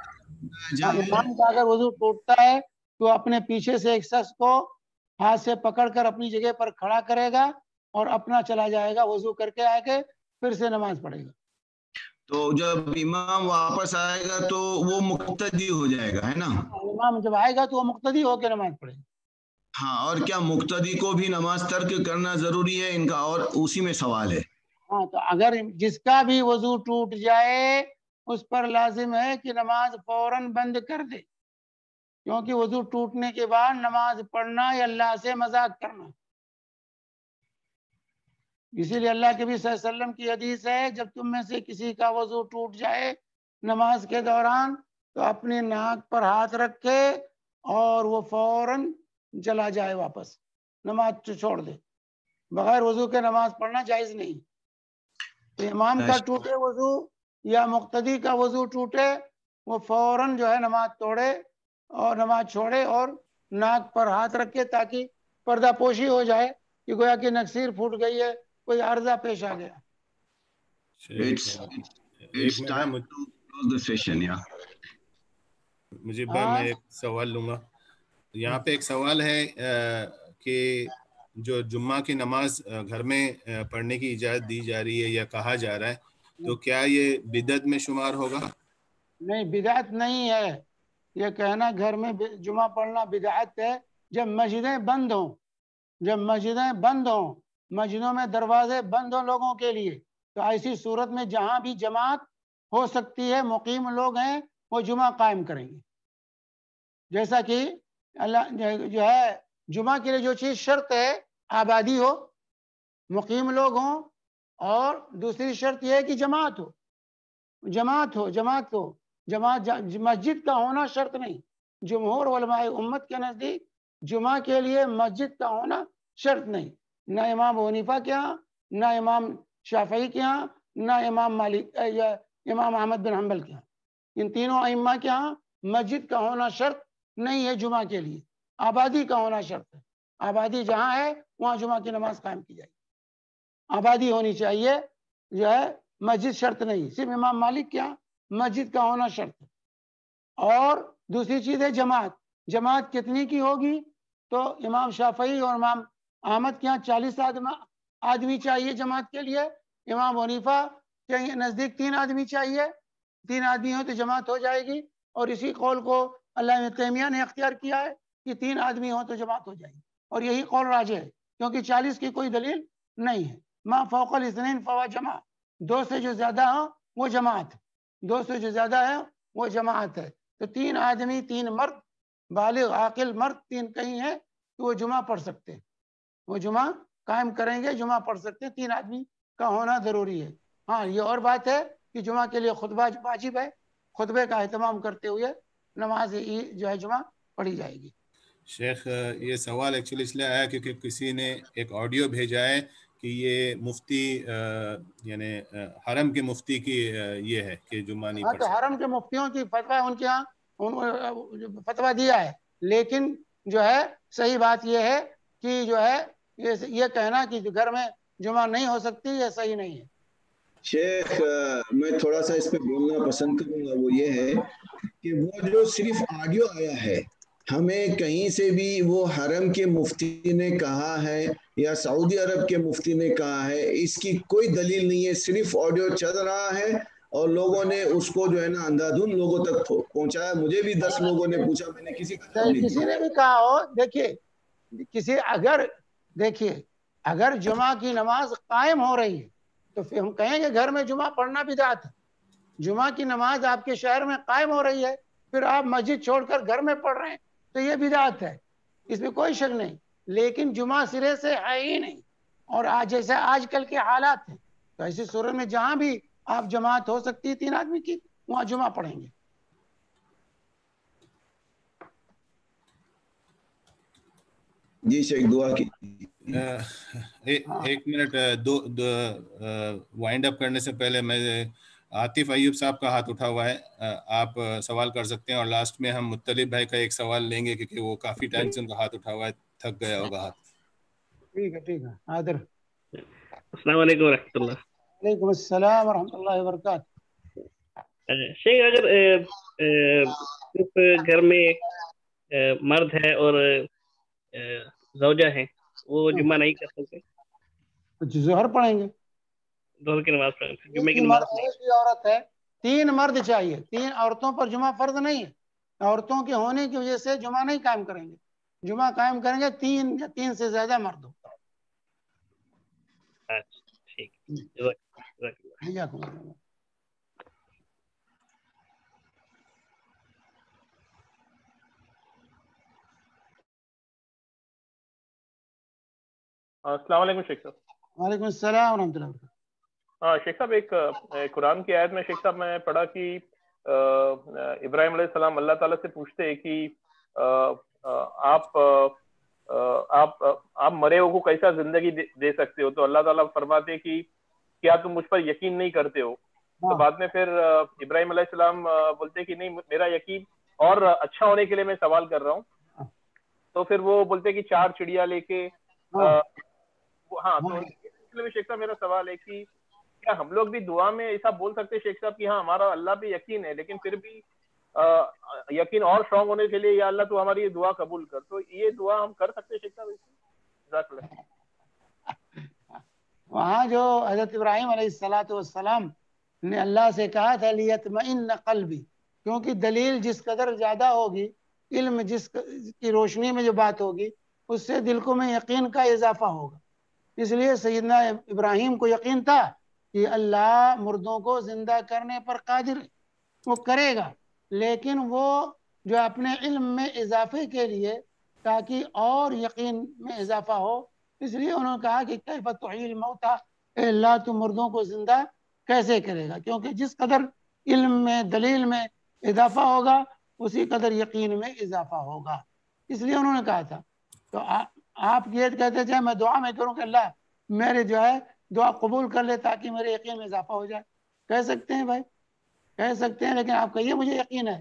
جائے؟ امام کا اگر وضو ٹوٹتا ہے تو اپنے پیچھے سے ایک شخص کو ہاتھ سے پکڑ کر اپنی جگہ پر کھڑا کرے گا اور اپنا چلا جائے گا، وضو کر کے آ کے پھر سے نماز پڑھے گا. تو جب امام واپس آئے گا تو وہ مقتدی ہو جائے گا، ہے نا؟ امام جب آئے گا تو وہ مقتدی ہو کے نماز پڑھے گا. ہاں، اور کیا مقتدی کو بھی نماز ترک کرنا ضروری ہے ان کا؟ اور اسی میں سوال ہے. ہاں، تو اگر جس کا بھی وضو ٹوٹ جائے اس پر لازم ہے کہ نماز فوراً بند کر دے، کیونکہ وضو ٹوٹنے کے بعد نماز پڑھنا یا اللہ سے مذاق کرنا. اسی لیے اللہ کے نبی صلی اللہ علیہ وسلم کی حدیث ہے، جب تم میں سے کسی کا وضو ٹوٹ جائے نماز کے دوران تو اپنے ناک پر ہاتھ رکھے اور وہ فوراً چلا جائے واپس، نماز چھوڑ دے. بغیر وضو کے نماز پڑھنا جائز نہیں. تو امام کا ٹوٹے وضو یا مقتدی کا وضو ٹوٹے، وہ فوراً جو ہے نماز توڑے اور نماز چھوڑے اور ناک پر ہاتھ رکھے تاکہ پردہ پوشی ہو جائے کہ گویا کہ نکسیر پھوٹ گئی ہے، کوئی عارضہ پیش آ گیا. مجھے میں ایک سوال لوں گا. یہاں پہ ایک سوال ہے کہ جو جمعہ کی نماز گھر میں پڑھنے کی اجازت دی جا رہی ہے یا کہا جا رہا ہے، تو کیا یہ بدعت میں شمار ہوگا؟ نہیں، بدعت نہیں ہے. یہ کہنا گھر میں جمعہ پڑھنا بدعت ہے جب مسجدیں بند ہوں. جب مسجدیں بند ہوں، مسجدوں میں دروازے بند ہوں لوگوں کے لیے، تو ایسی صورت میں جہاں بھی جماعت ہو سکتی ہے، مقیم لوگ ہیں وہ جمعہ قائم کریں گے. جیسا کہ اللہ جو ہے جمعہ کے لیے جو چیز شرط ہے، آبادی ہو، مقیم لوگ ہوں، اور دوسری شرط یہ ہے کہ جماعت ہو. جماعت مسجد کا ہونا شرط نہیں. جمہور علماء امت کے نزدیک جمعہ کے لیے مسجد کا ہونا شرط نہیں. نہ امام ابو حنیفہ کے ہاں، نہ امام شافعی کے ہاں، نہ امام مالک یا امام احمد بن حنبل کے ہاں. ان تینوں ائمہ کے ہاں مسجد کا ہونا شرط نہیں ہے جمعہ کے لیے، آبادی کا ہونا شرط ہے. آبادی جہاں ہے وہاں جمعہ کی نماز قائم کی جائے گی. آبادی ہونی چاہیے، جو ہے مسجد شرط نہیں. صرف امام مالک کے ہاں مسجد کا ہونا شرط ہے. اور دوسری چیز ہے جماعت. جماعت کتنی کی ہوگی؟ تو امام شافعی اور امام احمد کے ہاں 40 آدمی چاہیے جماعت کے لیے. امام ابو حنیفہ کے نزدیک 3 آدمی چاہیے. 3 آدمی ہو تو جماعت ہو جائے گی. اور اسی قول کو علامہ ابن تیمیہ نے اختیار کیا ہے کہ 3 آدمی ہو تو جماعت ہو جائے گی، اور یہی قول راجح ہے کیونکہ 40 کی کوئی دلیل نہیں ہے. ما فوق الاثنین فہو جمع، 2 سے جو زیادہ ہوں وہ جماعت ہے. 2 سے جو زیادہ ہے وہ جماعت ہے. تو 3 آدمی، 3 مرد، بالغ عاقل مرد 3 کہیں ہیں تو وہ جمعہ پڑھ سکتے ہیں، وہ جمعہ قائم کریں گے، جمعہ پڑھ سکتے ہیں. 3 آدمی کا ہونا ضروری ہے. ہاں، یہ اور بات ہے کہ جمعہ کے لیے خطبہ واجب ہے، خطبے کا اہتمام کرتے ہوئے نماز جو ہے جمعہ پڑھی جائے گی. شیخ، یہ سوال ایکچولی اس لیے آیا کیونکہ کسی نے ایک آڈیو بھیجا ہے کہ یہ مفتی یعنی حرم کے مفتی کی یہ ہے کہ جمعہ نہیں پڑھ تو سکتے. حرم کے مفتیوں کی فتویٰ ان کے ہاں فتویٰ دیا ہے، لیکن جو ہے صحیح بات یہ ہے کہ جو ہے یہ کہنا کہ گھر میں جمعہ نہیں ہو سکتی، یہ صحیح نہیں ہے. شیخ میں تھوڑا سا اس پہ بولنا پسند کروں گا، وہ یہ ہے کہ وہ جو صرف آڈیو آیا ہے، ہمیں کہیں سے بھی وہ حرم کے مفتی نے کہا ہے یا سعودی عرب کے مفتی نے کہا ہے، اس کی کوئی دلیل نہیں ہے، صرف آڈیو چل رہا ہے اور لوگوں نے اس کو جو ہے نا اندھادھند لوگوں تک پہنچایا. مجھے بھی 10 لوگوں نے پوچھا، میں نے کسی کا جواب نہیں کسی دیا. نے بھی کہا ہو، دیکھیے اگر جمعہ کی نماز قائم ہو رہی ہے تو پھر ہم کہیں گے گھر میں جمعہ پڑھنا بدعت ہے. جمعہ کی نماز آپ کے شہر میں قائم ہو رہی ہے، پھر آپ مسجد چھوڑ کر گھر میں پڑھ رہے ہیں تو یہ بدعت ہے، اس میں کوئی شک نہیں. لیکن جمعہ سرے سے ہے ہی نہیں، اور جیسے آج کل کے حالات ہیں، تو ایسی صورت میں جہاں بھی آپ جماعت ہو سکتی ہے 3 آدمی کی، وہاں جمعہ پڑھیں گے. جی شیخ دعا کی. ایک منٹ، وائنڈ اپ کرنے سے پہلے میں عاطف ایوب صاحب کا ہاتھ اٹھا ہوا ہے، آپ سوال کر سکتے ہیں، اور لاسٹ میں ہم مطلب بھائی کا ایک سوال لیں گے کیونکہ وہ کافی ٹائم سے ان کا ہاتھ اٹھا ہوا ہے، تھک گیا ہوگا ہاتھ. ٹھیک ہے حاضر. السلام علیکم ورحمۃ اللہ. وعلیکم السلام ورحمۃ اللہ وبرکاتہ. شیخ اگر صرف گھر میں مرد ہے اور زوجہ ہے، وہ جمعہ نہیں کر سکتے؟ کچھ ظہر پڑھیں گے، ظہر کی نماز پڑھیں گے، جمعے کی ایک نماز مرد نہیں. ایک ہی عورت ہے، 3 مرد چاہیے، 3 عورتوں پر جمعہ فرض نہیں ہے. عورتوں کے ہونے کی وجہ سے جمعہ نہیں قائم کریں گے، جمعہ قائم کریں گے 3 یا 3 سے زیادہ مرد ہو. اچھا ٹھیک ہے، جزاک اللہ. حیاکم اللہ. السلام علیکم شیخ صاحب. وعلیکم السلام ورحمۃ اللہ وبرکاتہ. ہاں شیخ صاحب، ایک قرآن کی آیت میں شیخ صاحب میں نے پڑھا کہ ابراہیم علیہ السلام اللہ تعالیٰ سے پوچھتے ہیں کہ آپ مرے ہو کو کیسا زندگی دے سکتے ہو، تو اللہ تعالیٰ فرماتے کہ کیا تم مجھ پر یقین نہیں کرتے ہو. تو بعد میں پھر ابراہیم علیہ السلام بولتے کہ نہیں، میرا یقین اور اچھا ہونے کے لیے میں سوال کر رہا ہوں. تو پھر وہ بولتے کہ 4 چڑیا لے کے تو اس لیے شیخ صاحب میرا سوال ہے کہ کیا ہم لوگ بھی دعا میں ایسا بول سکتے ہیں شیخ صاحب کہ ہاں ہمارا اللہ پہ یقین ہے، لیکن پھر بھی یقین اور اسٹرانگ ہونے کے لیے یا اللہ تو ہماری یہ دعا قبول کر، تو یہ دعا ہم کر سکتے ہیں شیخ صاحب؟ جزاک اللہ. وہاں جو حضرت ابراہیم علیہ السلام نے اللہ سے کہا تھا لیطمئن قلبی، کیونکہ دلیل جس قدر زیادہ ہوگی، علم جس کی روشنی میں جو بات ہوگی، اس سے دل کو میں یقین کا اضافہ ہوگا. اس لیے سیدنا ابراہیم کو یقین تھا کہ اللہ مردوں کو زندہ کرنے پر قادر ہے، وہ کرے گا، لیکن وہ جو اپنے علم میں اضافے کے لیے تاکہ اور یقین میں اضافہ ہو، اس لیے انہوں نے کہا کہ کیف تحیی الموتى، اے اللہ تو مردوں کو زندہ کیسے کرے گا؟ کیونکہ جس قدر علم میں دلیل میں اضافہ ہوگا اسی قدر یقین میں اضافہ ہوگا. اس لیے انہوں نے کہا تھا. تو آپ یہ کہتے تھے میں دعا میں کروں کہ اللہ میرے جو ہے دعا قبول کر لے تاکہ میرے یقین میں اضافہ ہو جائے. کہہ سکتے ہیں بھائی، کہہ سکتے ہیں، لیکن آپ کہیے مجھے یقین ہے.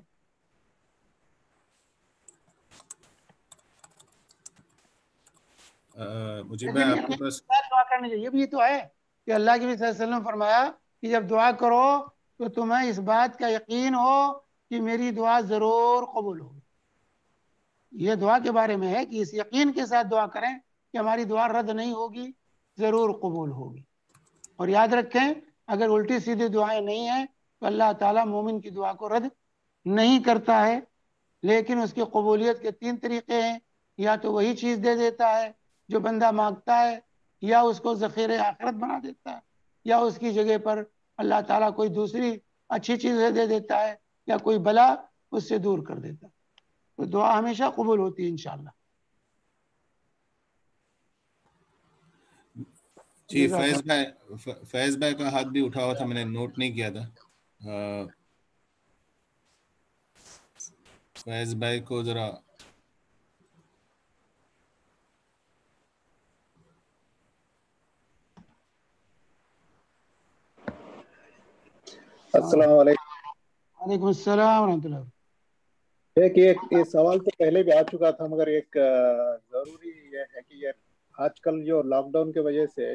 مجھے میں آپ کے پاس دعا کرنی چاہیے. یہ بھی تو ہے کہ اللہ کے بھی صلی اللہ علیہ وسلم فرمایا کہ جب دعا کرو تو تمہیں اس بات کا یقین ہو کہ میری دعا ضرور قبول ہوگی. یہ دعا کے بارے میں ہے کہ اس یقین کے ساتھ دعا کریں کہ ہماری دعا رد نہیں ہوگی، ضرور قبول ہوگی. اور یاد رکھیں اگر الٹی سیدھی دعائیں نہیں ہیں تو اللہ تعالیٰ مومن کی دعا کو رد نہیں کرتا ہے، لیکن اس کی قبولیت کے 3 طریقے ہیں. یا تو وہی چیز دے دیتا ہے جو بندہ مانگتا ہے، یا اس کو ذخیرہ آخرت بنا دیتا ہے، یا اس کی جگہ پر اللہ تعالیٰ کوئی دوسری اچھی چیزیں دے دیتا ہے، یا کوئی بلا اس سے دور کر دیتا ہے. تو دعا ہمیشہ قبول ہوتی ہے انشاءاللہ. جی فیض بھائی کا ہاتھ بھی اٹھا ہوا تھا، میں نے نوٹ نہیں کیا تھا. فیض بھائی کو ذرا السلام علیکم. وعلیکم السلام ورحمۃ اللہ. یہ سوال تو پہلے بھی آ چکا تھا، مگر ایک ضروری یہ ہے کہ یہ آج کل جو لاک ڈاؤن کی وجہ سے